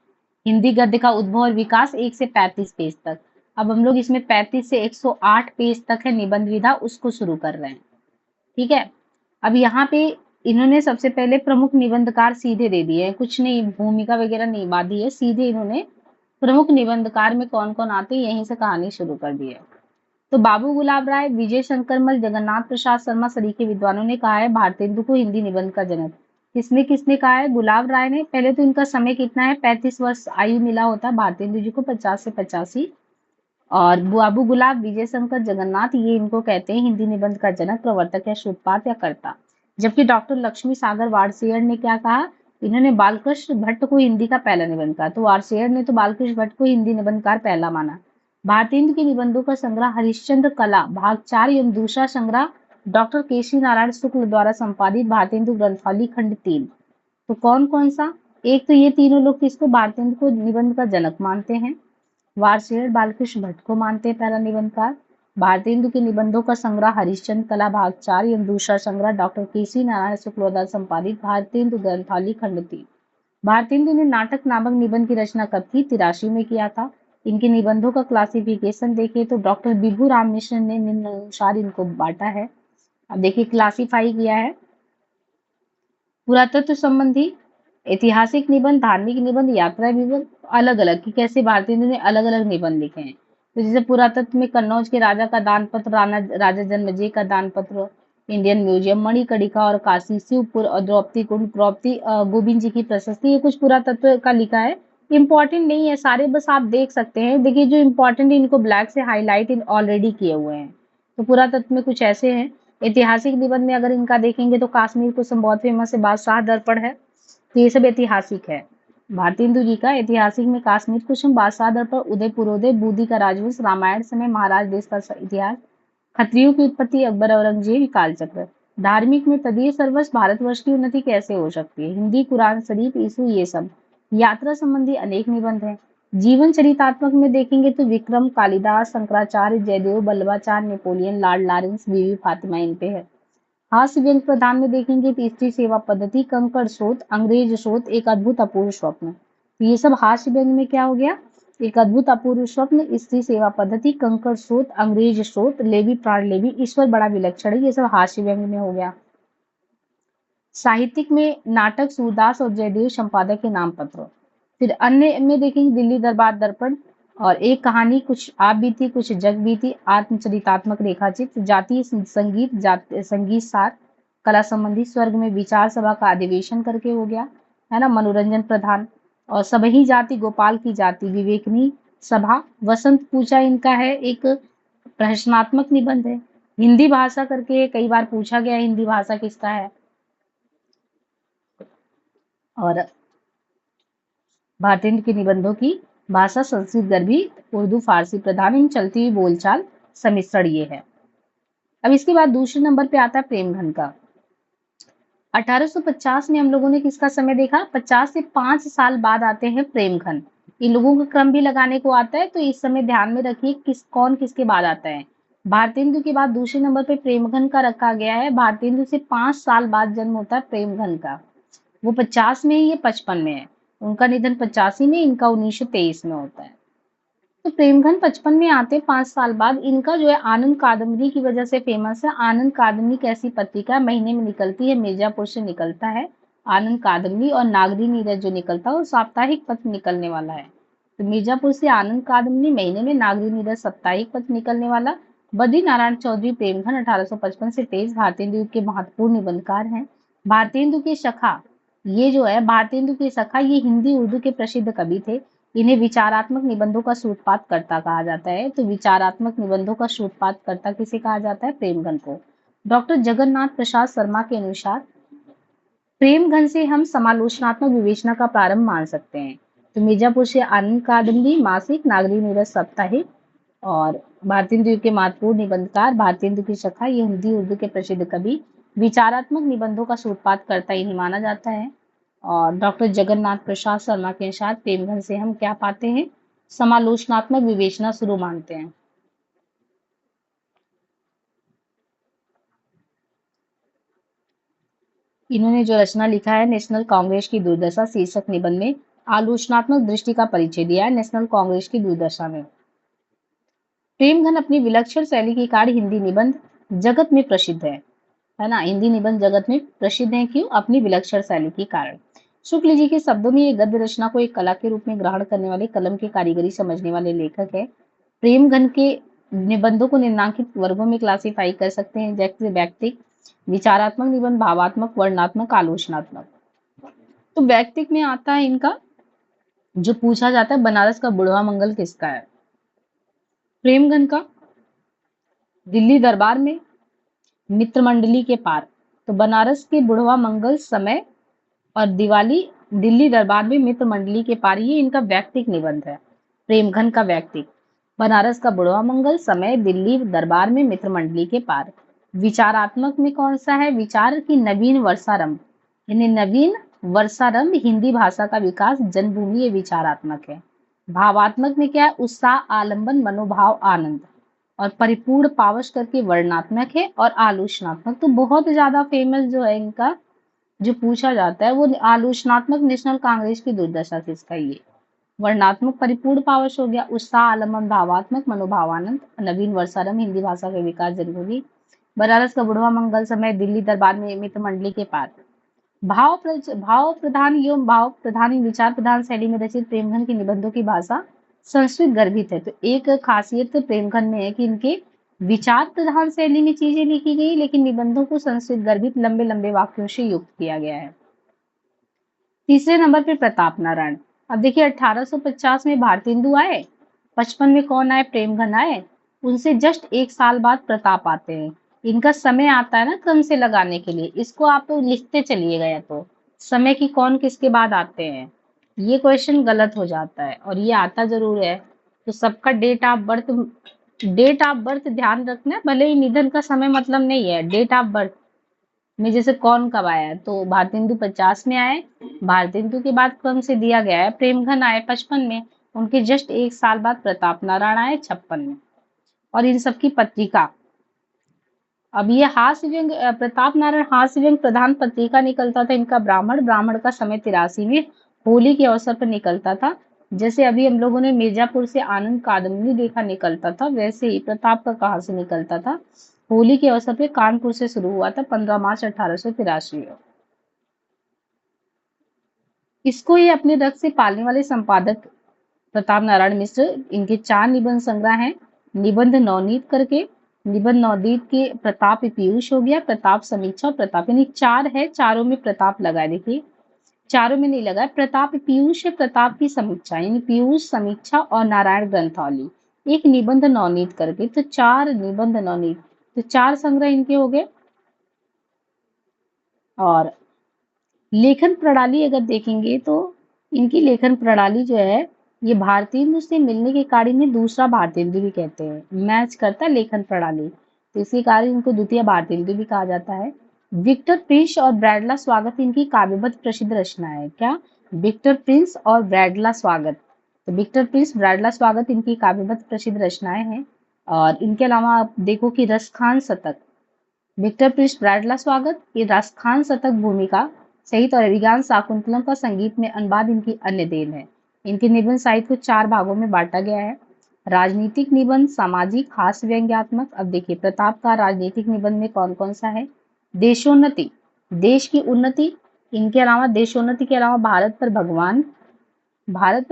हिंदी गद्य का उद्भव और विकास 1 से 35 पेज तक। अब हम लोग इसमें 35 से 108 पेज तक है निबंध विधा, उसको शुरू कर रहे हैं। ठीक है। अब यहाँ पे इन्होंने सबसे पहले प्रमुख निबंधकार सीधे दे दिए हैं, कुछ नहीं, भूमिका वगैरह नहीं बांधी है, सीधे इन्होंने प्रमुख निबंधकार में कौन कौन आते हैं यहीं से कहानी शुरू कर दी है। तो बाबू गुलाब राय, विजय शंकर मल, जगन्नाथ प्रसाद शर्मा सरीखे विद्वानों ने कहा है भारतेंदु को हिंदी निबंध का जनक। किसने किसने कहा है? गुलाब राय ने। पहले तो इनका समय कितना है, 35 वर्ष आयु मिला होता है भारतेंदु जी को, 50 से 85। और बाबू गुलाब, विजय शंकर, जगन्नाथ, ये इनको कहते हैं हिंदी निबंध का जनक, प्रवर्तक या सूत्रपात या कर्ता। जबकि डॉक्टर लक्ष्मी सागर वारसेयर ने क्या कहा? इन्होंने बालकृष्ण भट्ट को हिंदी का पहला निबंध कहा। तो वारसेयर ने तो बालकृष्ण भट्ट को हिंदी निबंधकार पहला माना। भारतेंदु के निबंधों का संग्रह हरिश्चंद्र कला भाग 4 एवं दूसरा संग्रह डॉक्टर केसी नारायण शुक्ल द्वारा संपादित भारतेंदु ग्रंथावली खंड 3। तो कौन कौन सा? एक तो ये तीनों लोग किसको भारतेंदु को निबंध का जनक मानते हैं, वारसेयर बालकृष्ण भट्ट को मानते हैं पहला निबंधकार। भारतेंदु के निबंधों का संग्रह हरिश्चंद्र कला भाग 4 एवं दूसरा संग्रह डॉक्टर केसी नारायण शुक्ल द्वारा संपादित भारतेंदु ग्रंथावली खंड 3। भारतेंदु ने नाटक नामक निबंध की रचना कब की? 83 में किया था। इनके निबंधों का क्लासिफिकेशन देखें तो डॉक्टर विभू राम मिश्र ने निम्नानुसार इनको बांटा है। अब देखिए क्लासिफाई किया है, पुरातत्व संबंधी, ऐतिहासिक निबंध, धार्मिक निबंध, यात्रा निबंध, अलग अलग कि कैसे भारतेंदु ने अलग अलग निबंध लिखे हैं। तो जैसे पुरातत्व में कन्नौज के राजा का दान पत्र, राजा जन्मेजय का दान पत्र, इंडियन म्यूजियम, मणिकर्णिका और काशी, शिवपुर और द्रौपदी कुंड, द्रौपदी गोविंद जी की प्रशस्ति, ये कुछ पुरातत्व का लिखा है। इंपॉर्टेंट नहीं है सारे, बस आप देख सकते हैं। देखिए जो इंपॉर्टेंट है इनको ब्लैक से हाईलाइट इन ऑलरेडी किए हुए हैं। तो पुरातत्व में कुछ ऐसे हैं। ऐतिहासिक निबंध में अगर इनका देखेंगे तो कश्मीर कुसुम बहुत फेमस है, बादशाह दर्पण है, तो ये सब ऐतिहासिक है। भारतेंदु जी का ऐतिहासिक में कश्मीर कुसुम, बादशाह दर्पण, उदयपुरोदय, बूंदी का राजवंश, रामायण समय, महाराज देश का इतिहास, खत्रियों की उत्पत्ति, अकबर औरंगजेब, कालचक्र। धार्मिक में तदीय सर्वस्व, भारतवर्ष की उन्नति कैसे हो सकती है, हिंदी, कुरान शरीफ, ईसु, ये सब। यात्रा संबंधी अनेक निबंध हैं। जीवन चरितात्मक में देखेंगे तो Vikram, Kalidas, Shankaracharya, Jayadev, Vallabhacharya, Napoleon, Lord Lawrence, Bibi Fatima, इन पे है। हास्य व्यंग प्रधान में देखेंगे तो स्त्री सेवा पद्धति, कंकड़ शोध, अंग्रेज शोध, एक अद्भुत अपूर्व स्वप्न। तो ये सब हास्य व्यंग में क्या हो गया? एक अद्भुत अपूर्व स्वप्न, स्त्री सेवा पद्धति, कंकड़ शोध, अंग्रेज शोध, लेवी प्राण लेवी, ईश्वर बड़ा विलक्षण है, ये सब हास्य व्यंग में हो गया। साहित्यिक में नाटक सूरदास और जयदेव संपादक के नाम पत्र। फिर अन्य में देखेंगे दिल्ली दरबार दर्पण, और एक कहानी, कुछ आप बीती कुछ जग बीती, आत्मचरितात्मक रेखाचित्र, जातीय संगीत, संगीत सार, कला संबंधी, स्वर्ग में विचार सभा का अधिवेशन करके हो गया है ना, मनोरंजन प्रधान। और सबही जाति, गोपाल की जाति, विवेकनी सभा, वसंत पूजा इनका है, एक प्रश्नात्मक निबंध है। हिंदी भाषा करके कई बार पूछा गया हिंदी भाषा किसका है। और भारतेंदु के निबंधों की भाषा संस्कृत गर्भी, उर्दू फारसी प्रधान, इन चलती हुई बोलचाल सम्मिश्रण ये है। अब इसके बाद दूसरे नंबर पे आता है प्रेमघन का। 1850 में हम लोगों ने किसका समय देखा? 50 से 5 साल बाद आते हैं प्रेमघन। इन लोगों का क्रम भी लगाने को आता है, तो इस समय ध्यान में रखिए कौन किसके बाद आता है। भारतेंदु के बाद दूसरे नंबर पे प्रेमघन का रखा गया है। भारतेंदु से 5 साल बाद जन्म होता है प्रेमघन का। वो 50 में है, ये 55 में है। उनका निधन 85 में, इनका 1923 में होता है। तो प्रेमघन 55 में आते 5 साल बाद। इनका जो है आनंद कादम्बरी की वजह से फेमस है। आनंद कादम्बरी कैसी पत्रिका महीने में निकलती है? मिर्जापुर से निकलता है आनंद कादम्बरी। और नागरी नीरज जो निकलता है वो साप्ताहिक पत्र निकलने वाला है। तो मिर्जापुर से आनंद कादम्बरी, महीने में नागरी नीरज साप्ताहिक पत्र निकलने वाला। बद्री नारायण चौधरी प्रेमघन 1855 से 23 भारतेंदु के महत्वपूर्ण निबंधकार हैं। भारतेंदु के सखा, ये जो है भारतेंदु के सखा, ये हिंदी उर्दू के प्रसिद्ध कवि थे। इन्हें विचारात्मक निबंधों का सूत्रपात कर्ता कहा जाता है। तो विचारात्मक निबंधों का सूत्रपात कर्ता किसे कहा जाता है? प्रेमघन को। डॉक्टर जगन्नाथ प्रसाद शर्मा के अनुसार प्रेमघन से हम समालोचनात्मक विवेचना का प्रारंभ मान सकते हैं। तो मिर्जापुर से आनंद कादम्बरी मासिक, नागरी नीरज साप्ताहिक, और भारतीय हिंदू के महत्वपूर्ण निबंधकार, भारतीय हिंदू की शाखा, ये हिंदी उर्दू के प्रसिद्ध कवि, विचारात्मक निबंधों का सूत्रपात करता इन्हें माना जाता है। और डॉक्टर जगन्नाथ प्रसाद शर्मा के अनुसार प्रेमगन से हम क्या पाते हैं, समालोचनात्मक विवेचना शुरू मानते हैं। इन्होंने जो रचना लिखा है नेशनल कांग्रेस की दुर्दशा शीर्षक निबंध में आलोचनात्मक दृष्टि का परिचय दिया है नेशनल कांग्रेस की दुर्दशा में। प्रेमघन अपनी विलक्षण शैली के कारण हिंदी निबंध जगत में प्रसिद्ध है ना। हिंदी निबंध जगत में प्रसिद्ध है, क्यों? अपनी विलक्षण शैली के कारण। शुक्ल जी के शब्दों में ये गद्य रचना को एक कला के रूप में ग्रहण करने वाले, कलम की कारीगरी समझने वाले लेखक है। प्रेमघन के निबंधों को निम्नलिखित वर्गों में क्लासिफाई कर सकते हैं, जैसे व्यक्तिक, विचारात्मक निबंध, भावात्मक, वर्णनात्मक, आलोचनात्मक। तो व्यक्तिक में आता है इनका जो पूछा जाता है, बनारस का बुढ़वा मंगल किसका है? प्रेमघन का। दिल्ली दरबार में, मित्रमंडली के पार। तो बनारस के बुढ़वा मंगल समय और दिवाली दिल्ली दरबार में मित्रमंडली के पार, ये इनका व्यक्तिक निबंध है, प्रेमघन का व्यक्तिक। बनारस का बुढ़वा मंगल समय, दिल्ली दरबार में मित्रमंडली के पार। विचारात्मक में कौन सा है? विचार की नवीन वर्षारंभ, यानी नवीन वर्षारंभ, हिंदी भाषा का विकास, जन्मभूमि, ये विचारात्मक है। भावात्मक में क्या है? उत्साह, आलंबन, मनोभाव, आनंद। और परिपूर्ण पावश करके वर्णनात्मक है। और आलोचनात्मक तो बहुत ज्यादा फेमस जो है इनका, जो पूछा जाता है वो आलोचनात्मक नेशनल कांग्रेस की दुर्दशा से इसका ये। वर्णात्मक परिपूर्ण पावश हो गया, उत्साह, आलंबन, भावात्मक, मनोभावानंद, नवीन वर्षारंभ, हिंदी भाषा के विकास, जन्मभूमि, बनारस का बुढ़वा मंगल समय, दिल्ली दरबार में मित्र मंडली के पार। भाव प्रधान एवं भाव प्रधान विचार प्रधान शैली में रचित प्रेमघन के निबंधों की भाषा संस्कृत गर्भित है। तो एक खासियत प्रेमघन में है कि इनके विचार प्रधान शैली में चीजें लिखी गई, लेकिन निबंधों को संस्कृत गर्भित लंबे लंबे वाक्यों से युक्त किया गया है। तीसरे नंबर पे प्रताप नारायण। अब देखिए 1850 में भारतीय हिंदू आए, 55 में कौन आए? प्रेमघन आए। उनसे जस्ट एक साल बाद प्रताप आते हैं। इनका समय आता है ना क्रम से लगाने के लिए, इसको आप तो लिखते चलिएगा, या तो समय की कौन किसके बाद आते हैं, ये क्वेश्चन गलत हो जाता है। और ये आता जरूर है, तो सबका डेट ऑफ बर्थ ध्यान रखना, भले ही निधन का समय मतलब नहीं है, डेट ऑफ बर्थ में जैसे कौन कब आया है, तो भारतीय हिंदू 50 में आए, भारतीय हिंदू के बाद क्रम से दिया गया है, प्रेमघन आए 55 में, उनके जस्ट एक साल बाद प्रताप नारायण आए 56 में। और इन सबकी पत्रिका, अब ये हास्य व्यंग, प्रताप नारायण हास्य व्यंग प्रधान पत्रिका निकलता था इनका ब्राह्मण का समय 83 में होली के अवसर पर निकलता था। जैसे अभी हम लोगों ने मिर्जापुर से आनंद कादम्बनी देखा निकलता था, वैसे ही प्रताप का कहाँ से निकलता था? होली के अवसर पर कानपुर से शुरू हुआ था 15 मार्च 1883। इसको ये अपने रक्त से पालने वाले संपादक प्रताप नारायण मिश्र, इनके 4 निबंध संग्रह हैं। निबंध नवनीत करके, निबंध नवनीत के प्रताप पीयूष हो गया, प्रताप समीक्षा, प्रताप, यानी 4 है, चारों में प्रताप लगा है। देखिए चारों में नहीं लगा है, प्रताप पीयूष है, प्रताप की समीक्षा, यानी पीयूष समीक्षा और नारायण ग्रंथावली, एक निबंध नवनीत करके, तो 4 निबंध नवनीत, तो 4 संग्रह इनके हो गए। और लेखन प्रणाली अगर देखेंगे तो इनकी लेखन प्रणाली जो है, ये भारतीय हिंदू से मिलने के कारण इन्हें दूसरा भारतीय हिंदू भी कहते हैं, मैच करता है लेखन प्रणाली, तो इसी कारण इनको द्वितीय भारतीय हिंदू भी कहा जाता है। विक्टर प्रिंस और ब्रैडला स्वागत इनकी काव्यबद्ध प्रसिद्ध रचना है। क्या? विक्टर प्रिंस और ब्रैडला स्वागत, तो विक्टर प्रिंस, ब्रैडला स्वागत इनकी काव्यबद्ध प्रसिद्ध रचनाएं हैं। और इनके अलावा आप देखो कि रसखान शतक, विक्टर प्रिंस, ब्रैडला स्वागत, ये रसखान शतक भूमिका सहित और अभिज्ञान शाकुंतलम का संगीत में अनुवाद इनकी अन्य देन है। इनके निबंध साहित्य को 4 भागों में बांटा गया है। राजनीतिक निबंध, सामाजिक, हास्य व्यंग्यात्मक। अब देखिए प्रताप का राजनीतिक निबंध में कौन कौन सा है? देशोन्नति, देश की उन्नति। इनके अलावा देशोन्नति के अलावा भारत पर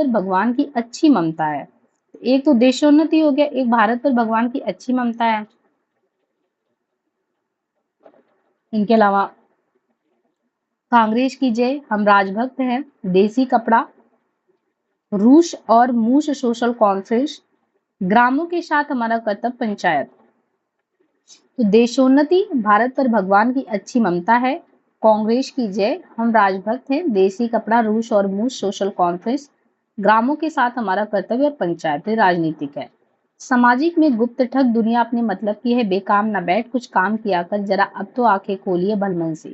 भगवान की अच्छी ममता है। एक तो देशोन्नति हो गया, एक भारत पर भगवान की अच्छी ममता है। इनके अलावा कांग्रेस की जय, हम राजभक्त हैं, देसी कपड़ा, रूस और मूस सोशल कॉन्फ्रेंस, ग्रामों के साथ हमारा कर्तव्य, पंचायत। तो देशोन्नति, भारत पर भगवान की अच्छी ममता है, कांग्रेस की जय, हम राजभक्त हैं, देसी कपड़ा, रूस और मूस सोशल कॉन्फ्रेंस, ग्रामों के साथ हमारा कर्तव्य और पंचायत, राजनीतिक है। सामाजिक में गुप्त ठग दुनिया अपने मतलब की है, बेकाम ना बैठ कुछ काम किया कर, जरा अब तो आंखें खोलिए भलमनसी।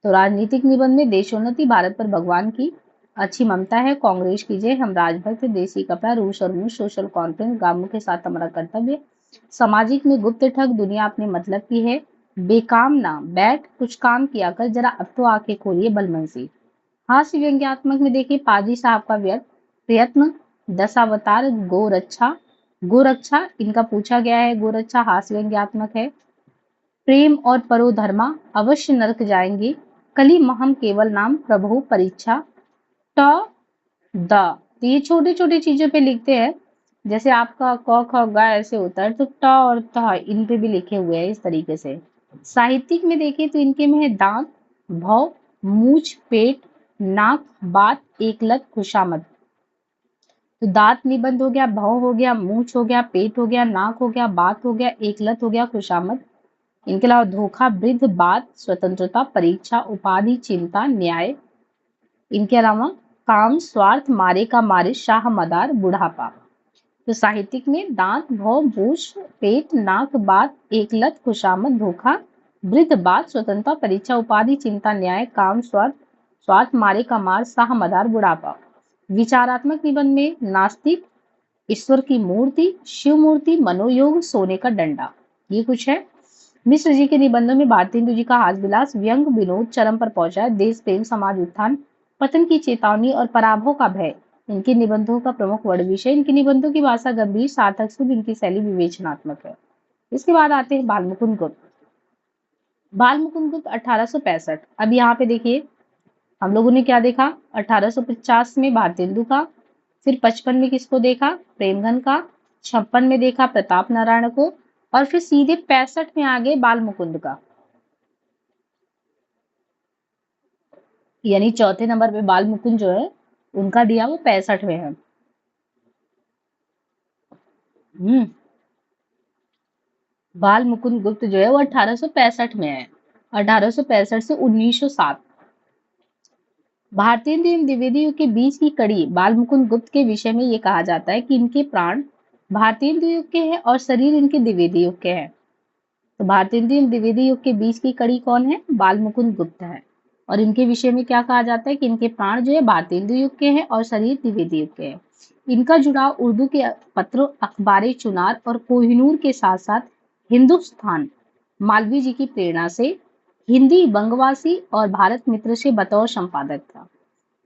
तो राजनीतिक निबंध में देशोन्नति, भारत पर भगवान की अच्छी ममता है, कांग्रेस की जय, हम राजभक्त, देसी कपड़ा, रूस और मूस, सोशल कॉन्फ्रेंस, गांवों के साथ हमारा कर्तव्य। सामाजिक में गुप्त ठग दुनिया अपने मतलब की है, बेकाम ना बैठ कुछ काम किया कर, जरा अब तो आंखें खोलिए भलमनसी। हास्य व्यंग्यात्मक में देखिए पाजी साहब का व्यर्थ प्रयत्न, दशावतार, गोरक्षा इनका पूछा गया है, गोरक्षा हास्य व्यंग्यात्मक है। प्रेम और परोधर्मा, अवश्य नरक जाएंगे, कली महम केवल नाम, प्रभु परीक्षा, ट द। तो ये छोटे छोटे चीजों पे लिखते हैं, जैसे आपका क ख ग ऐसे होता है, तो ट और त इन पे भी लिखे हुए हैं इस तरीके से। साहित्यिक में देखें तो इनके में है दांत, भौं, मूछ, पेट, नाक, बात, एकलत, खुशामद। तो दांत निबंध हो गया, भौं हो गया, मूछ हो गया, पेट हो गया, नाक हो गया, बात हो गया, एकलत हो गया, खुशामद। इनके अलावा धोखा, वृद्ध, बात, स्वतंत्रता, परीक्षा, उपाधि, चिंता, न्याय। इनके अलावा काम, स्वार्थ, मारे का मारे, शाह मदार, बुढ़ापा। तो साहित्यिक में दांत, भौ, बूश, पेट, नाक, बात, एकलत, खुशामद, धोखा, वृद्ध, बात, स्वतंत्रता, परीक्षा, उपाधि, चिंता, न्याय, काम, स्वार्थ, स्वार्थ, मारे का मार, शाह मदार, बुढ़ापा। विचारात्मक निबंध में नास्तिक, ईश्वर की मूर्ति, शिव मूर्ति, मनोयोग, सोने का डंडा। ये कुछ है। मिश्र जी के निबंधों में भारतेंदु जी का हास विलास, व्यंग, विनोद चरम पर पहुंचा है, देश प्रेम, समाज उत्थान, पतन की चेतावनी और पराभव का भय इनके निबंधों का प्रमुख वर्ड विषय। इनके निबंधों की भाषा गंभीर, सार्थक, शुद्ध, इनकी शैली विवेचनात्मक है। इसके बाद आते हैं बाल मुकुंद गुप्त। बाल मुकुंद गुप्त 1865। अब यहाँ पे देखिए हम लोगों ने क्या देखा, 1850 में भारतेंदु का, फिर 55 में किसको देखा, प्रेमगन का, 56 में देखा प्रताप नारायण को, और फिर सीधे 65 में आ गए बाल मुकुंद का। यानी चौथे नंबर पे बाल मुकुंद जो है उनका दिया वो 65 में है। हम्म बाल मुकुंद गुप्त जो है वो 1865 में है, 1865 से 1907। भारतीय एवं द्विवेदी युग के बीच की कड़ी बाल मुकुंद गुप्त के विषय में ये कहा जाता है कि इनके प्राण भारतीय युग के हैं और शरीर इनके द्विवेदी युग के हैं। तो भारतीय एवं द्विवेदी युग के बीच की कड़ी कौन है, बाल मुकुंद गुप्त है। और इनके विषय में क्या कहा जाता है कि इनके प्राण जो है भारतेंदु युग के हैं और शरीर द्विवेदी युग के हैं। इनका जुड़ाव उर्दू के पत्र, अखबार चुनार और कोहिनूर के साथ साथ हिंदुस्तान मालवीय जी की प्रेरणा से, हिंदी बंगवासी और भारत मित्र से बतौर संपादक था।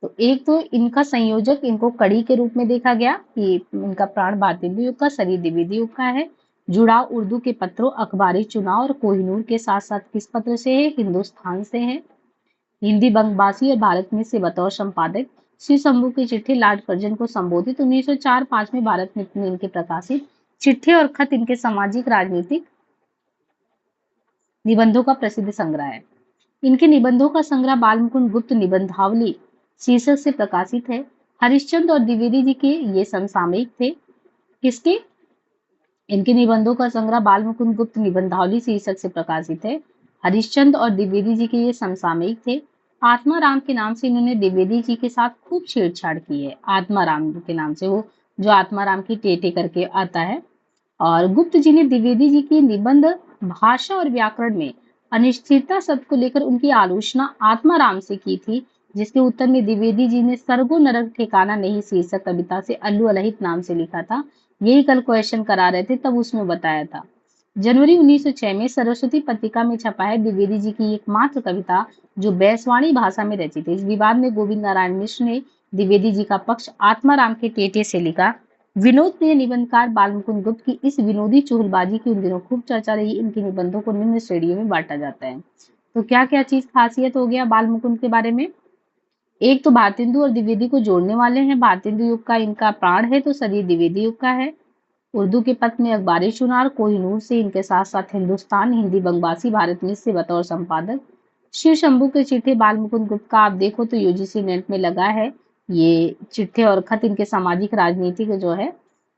तो एक तो इनका संयोजक, इनको कड़ी के रूप में देखा गया कि इनका प्राण भारतेंदु युग का, शरीर द्विवेदी युग का है। जुड़ाव उर्दू के पत्रों, अखबारी चुनाव और कोहिनूर के साथ साथ किस पत्र से है, हिंदुस्तान से है। हिंदी बंगवासी और भारत में से बतौर संपादक, श्री शंभू की चिट्ठी लॉर्ड कर्जन को संबोधित 1904-5 में भारत मित्र में इनके प्रकाशित चिट्ठी और खत इनके सामाजिक राजनीतिक निबंधों का प्रसिद्ध संग्रह है। इनके निबंधों का संग्रह बाल मुकुंद गुप्त निबंधावली शीर्षक से प्रकाशित है। हरिश्चंद्र और द्विवेदी जी के ये समसामयिक थे। किसके, इनके निबंधों का संग्रह बाल मुकुंद गुप्त निबंधावली शीर्षक से प्रकाशित है। हरिश्चंद्र और द्विवेदी जी के ये समसामयिक थे। आत्माराम के नाम से इन्होंने द्विवेदी जी के साथ खूब छेड़छाड़ की है। आत्माराम के नाम से, वो जो आत्माराम की टेटे करके आता है। और गुप्त जी ने द्विवेदी जी की निबंध भाषा और व्याकरण में अनिश्चितता शब्द को लेकर उनकी आलोचना आत्माराम से की थी, जिसके उत्तर में द्विवेदी जी ने सरगो नरक ठिकाना नहीं शीर्षक कविता से अल्लू अलहित नाम से लिखा था। यही कल क्वेश्चन करा रहे थे तब उसमें बताया था। जनवरी 1906 में सरस्वती पत्रिका में छपा है द्विवेदी जी की एकमात्र कविता जो बैसवाणी भाषा में रचित है। इस विवाद में गोविंद नारायण मिश्र ने द्विवेदी जी का पक्ष आत्माराम के टेटे से लिखा। विनोद प्रिय निबंधकार बाल मुकुंद गुप्त की इस विनोदी चुगलबाजी की उन दिनों खूब चर्चा रही। इनके निबंधों को निम्न श्रेणियों में बांटा जाता है। तो क्या क्या चीज खासियत हो गया बाल मुकुंद के बारे में, एक तो भारतेंदु और द्विवेदी को जोड़ने वाले हैं। भारतेंदु युग का इनका प्राण है तो शरीर द्विवेदी युग का है। उर्दू के पत्र में अखबारी चुनार, कोहिनूर से, इनके साथ साथ हिंदुस्तान, हिंदी बंगवासी, भारत मित्र से बतौर संपादक। शिव शंभू के चिट्ठे बाल मुकुंद गुप्त का आप देखो तो यूजीसी नेट में लगा है। ये चिट्ठे और खत इनके सामाजिक राजनीतिक जो है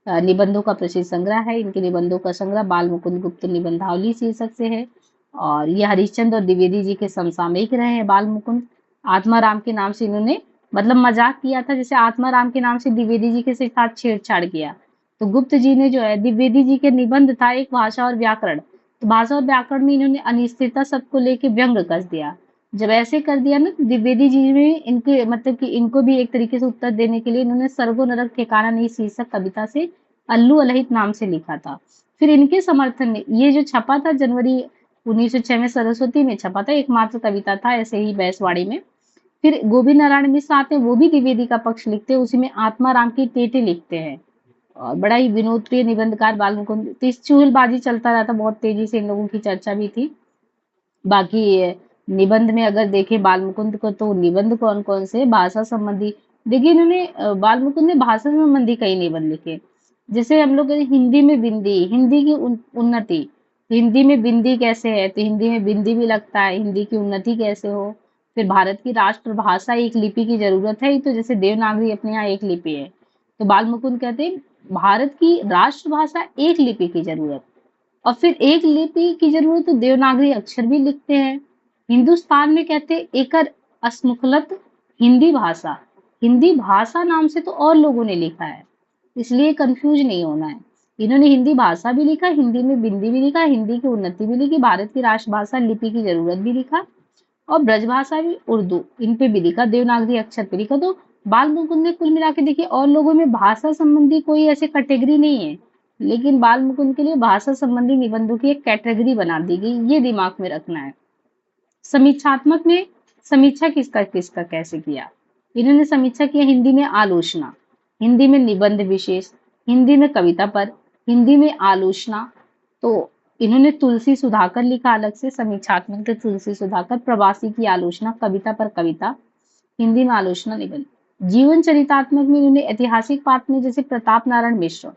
निबंधों का प्रसिद्ध संग्रह है। इनके निबंधों का संग्रह बाल मुकुंद गुप्त निबंधावली शीर्षक से है। और ये हरिश्चंद्र और द्विवेदी जी के समसामयिक रहे हैं बाल मुकुंद। आत्माराम के नाम से इन्होंने मतलब मजाक किया था, जैसे आत्माराम के नाम से द्विवेदी जी के साथ छेड़छाड़ किया, तो गुप्त जी ने जो है द्विवेदी जी के निबंध था एक भाषा और व्याकरण, तो भाषा और व्याकरण में इन्होंने अनिश्चितता शब्द को लेके व्यंग कस दिया। जब ऐसे कर दिया ना, तो द्विवेदी जी ने इनके मतलब कि इनको भी एक तरीके से उत्तर देने के लिए इन्होंने सर्वो नरक ठिकाना नहीं शीर्षक कविता से अल्लू अलहित नाम से लिखा था। फिर इनके समर्थन में ये जो छपा था जनवरी 1906 में सरस्वती में छपा था, एकमात्र कविता था ऐसे ही बैसवाड़ी में। फिर गोविंद नारायण मिश्र आते हैं, वो भी द्विवेदी का पक्ष लिखते हैं, उसी में आत्माराम की टेटे लिखते हैं। और बड़ा ही विनोदप्रिय निबंधकार बाल मुकुंद, तो इस चुगलबाजी चलता रहता, बहुत तेजी से इन लोगों की चर्चा भी थी। बाकी निबंध में अगर देखें बाल मुकुंद को, तो निबंध कौन कौन से भाषा संबंधी, देखिए इन्होंने बाल मुकुंद ने भाषा संबंधी कई निबंध लिखे। जैसे हम लोग कहते हैं, हिंदी में बिंदी, हिंदी की उन्नति, हिंदी में बिंदी कैसे है, तो हिंदी में बिंदी भी लगता है, हिंदी की उन्नति कैसे हो। फिर भारत की राष्ट्रभाषा एक लिपि की जरूरत है, तो जैसे देवनागरी अपने यहाँ एक लिपि है, तो बाल मुकुंद कहते हैं भारत की राष्ट्रभाषा एक लिपि की जरूरत, और फिर एक लिपि की जरूरत तो देवनागरी अक्षर भी लिखते हैं। हिंदुस्तान में कहते हैं एकर अस्मुखलत हिंदी भाषा, हिंदी भाषा नाम से तो और लोगों ने लिखा है, इसलिए कंफ्यूज नहीं होना है। इन्होंने हिंदी भाषा भी लिखा, हिंदी में बिंदी भी लिखा, हिंदी की उन्नति भी लिखी, भारत की राष्ट्रभाषा लिपि की जरूरत भी लिखा, और ब्रजभाषा भी उर्दू इन पे भी लिखा, देवनागरी अक्षर पे लिखा। तो बाल मुकुंद ने कुल मिला के देखिए, और लोगों में भाषा संबंधी कोई ऐसे कैटेगरी नहीं है, लेकिन बाल मुकुंद के लिए भाषा संबंधी निबंधों की एक कैटेगरी बना दी गई, ये दिमाग में रखना है। समीक्षात्मक में समीक्षा किसका किसका कैसे किया, इन्होंने समीक्षा किया हिंदी में आलोचना, हिंदी में निबंध विशेष, हिंदी में कविता पर, हिंदी में आलोचना। तो इन्होंने तुलसी सुधाकर लिखा अलग से, समीक्षात्मक थे तुलसी सुधाकर, प्रवासी की आलोचना, कविता पर कविता, हिंदी में आलोचना निबंध। जीवन चरितात्मक में इन्होंने ऐतिहासिक पाठ में जैसे प्रताप नारायण मिश्र,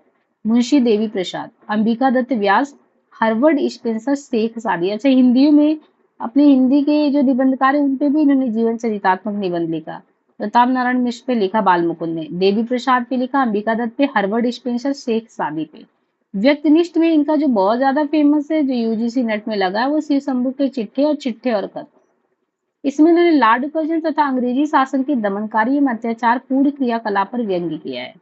मुंशी देवी प्रसाद, अंबिका दत्त व्यास, हर्वर्ड स्पेंसर, शेख सादी। अच्छा, हिंदियों में अपने हिंदी के जो निबंधकार है उन पे भी इन्होंने जीवन चरितात्मक निबंध लिखा। प्रताप नारायण मिश्र पे लिखा बाल मुकुंद ने, देवी प्रसाद पे लिखा, अंबिका दत्त पे, हर्वर्ड स्पेंसर, शेख सादी पे। व्यक्तिनिष्ठ में इनका जो बहुत ज्यादा फेमस है, जो यूजीसी नेट में लगा है, वो शिव शंभू के चिट्ठे और चिट्ठे और खत। इसमें इन्होंने लॉर्ड कर्जन तथा अंग्रेजी शासन की दमनकारी एवं अत्याचार पूर्ण क्रियाकलाप पर व्यंग्य किया है।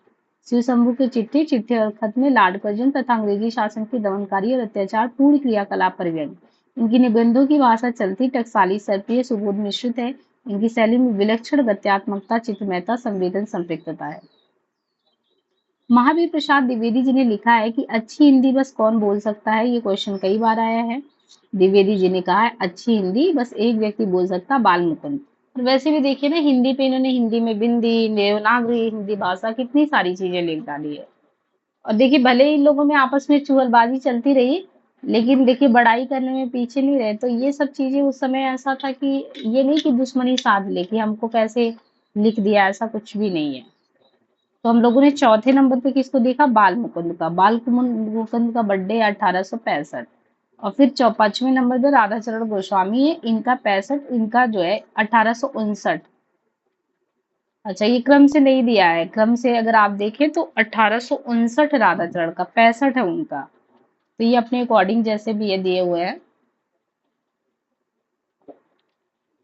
शिव शंभू के चिट्ठे चिट्ठे और खत में लॉर्ड कर्जन तथा अंग्रेजी शासन की दमनकारी और अत्याचार पूर्ण क्रियाकलाप पर व्यंग्य। इनकी निबंधों की भाषा चलती टकसाली सर्पीय सुबोध मिश्रित है। इनकी शैली में विलक्षण गत्यात्मकता, चित्रमयता, संवेदन, संपृक्तता है। महावीर प्रसाद द्विवेदी जी ने लिखा है कि अच्छी हिंदी बस कौन बोल सकता है, ये क्वेश्चन कई बार आया है। द्विवेदी जी ने कहा है अच्छी हिंदी बस एक व्यक्ति बोल सकता, बाल मुकुंद। और वैसे भी देखिए ना, हिंदी पे इन्होंने हिंदी में बिंदी, देवनागरी, हिंदी भाषा, कितनी सारी चीजें लिख डाली है। और देखिए भले ही इन लोगों में आपस में चुगलबाजी चलती रही, लेकिन देखिए बड़ाई करने में पीछे नहीं रहे। तो ये सब चीजें उस समय ऐसा था कि ये नहीं कि दुश्मनी साध ले कि हमको कैसे लिख दिया, ऐसा कुछ भी नहीं है। तो हम लोगों ने चौथे नंबर पे किसको देखा, बाल मुकुंद का। बाल मुकुंद का बर्थडे 1865। और फिर 5वें नंबर पे राधा चरण गोस्वामी है, इनका 65, इनका जो है 1859। अच्छा, ये क्रम से नहीं दिया है, क्रम से अगर आप देखें तो 1859 राधा चरण का, 65 है उनका। तो ये अपने अकॉर्डिंग जैसे भी ये दिए हुए हैं,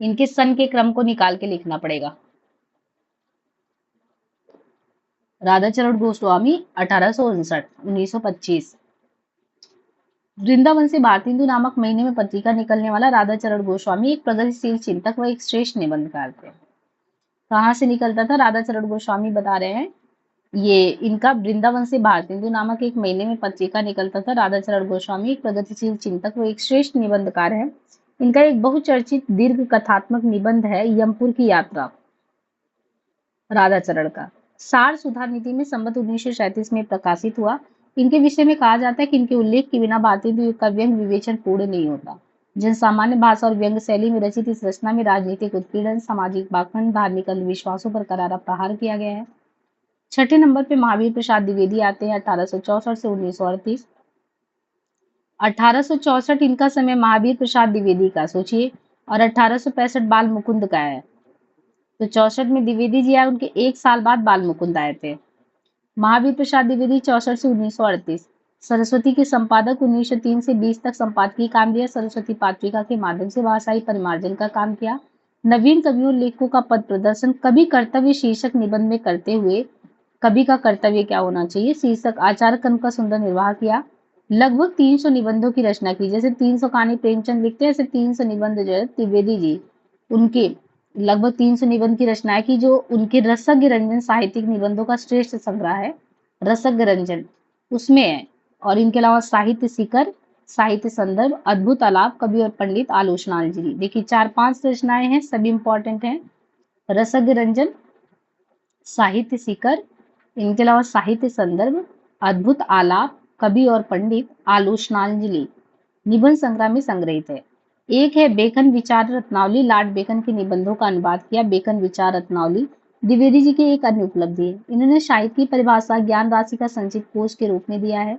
इनके सन के क्रम को निकाल के लिखना पड़ेगा। राधा चरण गोस्वामी 1859, 1925। वृंदावन से भारतेंदु नामक महीने में पत्रिका निकलने वाला राधा चरण गोस्वामी एक प्रगतिशील चिंतक व एक श्रेष्ठ निबंधकार थे। कहाँ से निकलता था राधा चरण गोस्वामी, बता रहे हैं ये इनका वृंदावन से भारतेंदु नामक एक महीने में पत्रिका निकलता था। राधा चरण गोस्वामी एक प्रगतिशील चिंतक व एक श्रेष्ठ निबंधकार है। इनका एक बहुचर्चित दीर्घ कथात्मक निबंध है यमपुर की यात्रा, राधा चरण का। सार सुधार नीति में संवत 1937 में प्रकाशित हुआ। इनके विषय में कहा जाता है कि इनके उल्लेख के बिना भारतीय का व्यंग विवेचन पूर्ण नहीं होता। जन सामान्य भाषा और व्यंग शैली में रचित इस रचना में राजनीतिक उत्पीड़न, सामाजिक बाखंड, धार्मिक अंधविश्वासों पर करारा प्रहार किया गया है। छठे नंबर पे महावीर प्रसाद द्विवेदी आते हैं, 1864 से 1938। 1864 इनका समय महावीर प्रसाद द्विवेदी का, सोचिए, और 1865 बाल मुकुंद का है। तो 64 में द्विवेदी जी आए, उनके एक साल बाद बाल मुकुंद आए थे। महावीर प्रसाद द्विवेदी 64 से 1938। सरस्वती के संपादक, 1903 से 20 तक संपादकीय काम किया। सरस्वती पात्रिका के माध्यम से भाषाई परिमार्जन का काम किया। नवीन कवियों लेखकों का पद प्रदर्शन कभी कर्तव्य शीर्षक निबंध में करते हुए कवि का कर्तव्य क्या होना चाहिए। शीर्षक आचार्य कर्म का सुंदर निर्वाह किया। लगभग 300 निबंधों की रचना की। जैसे 300 कहानी प्रेमचंद लिखते हैं, ऐसे 300 निबंध जो है द्विवेदी जी, उनके लगभग 300 निबंध की रचना की, जो उनके रसज्ञ रंजन साहित्यिक निबंधों का श्रेष्ठ संग्रह है। रसज्ञ रंजन उसमें है। और इनके अलावा साहित्य शिखर, साहित्य संदर्भ, अद्भुत आलाप, कवि और पंडित, आलोचनांजलि। देखिए 4-5 रचनाएं हैं, सभी इंपॉर्टेंट हैं। रसज्ञ रंजन, साहित्य शिखर, इनके अलावा साहित्य संदर्भ, अद्भुत आलाप, कवि और पंडित, आलोचनांजलि निबंध संग्रह में संग्रहित है। एक है बेकन विचार रत्नावली, लॉर्ड बेकन के निबंधों का अनुवाद किया। बेकन विचार रत्नावली द्विवेदी जी की एक अन्य उपलब्धि है। इन्होंने साहित्य की परिभाषा ज्ञान राशि का संचित कोष के रूप में दिया है।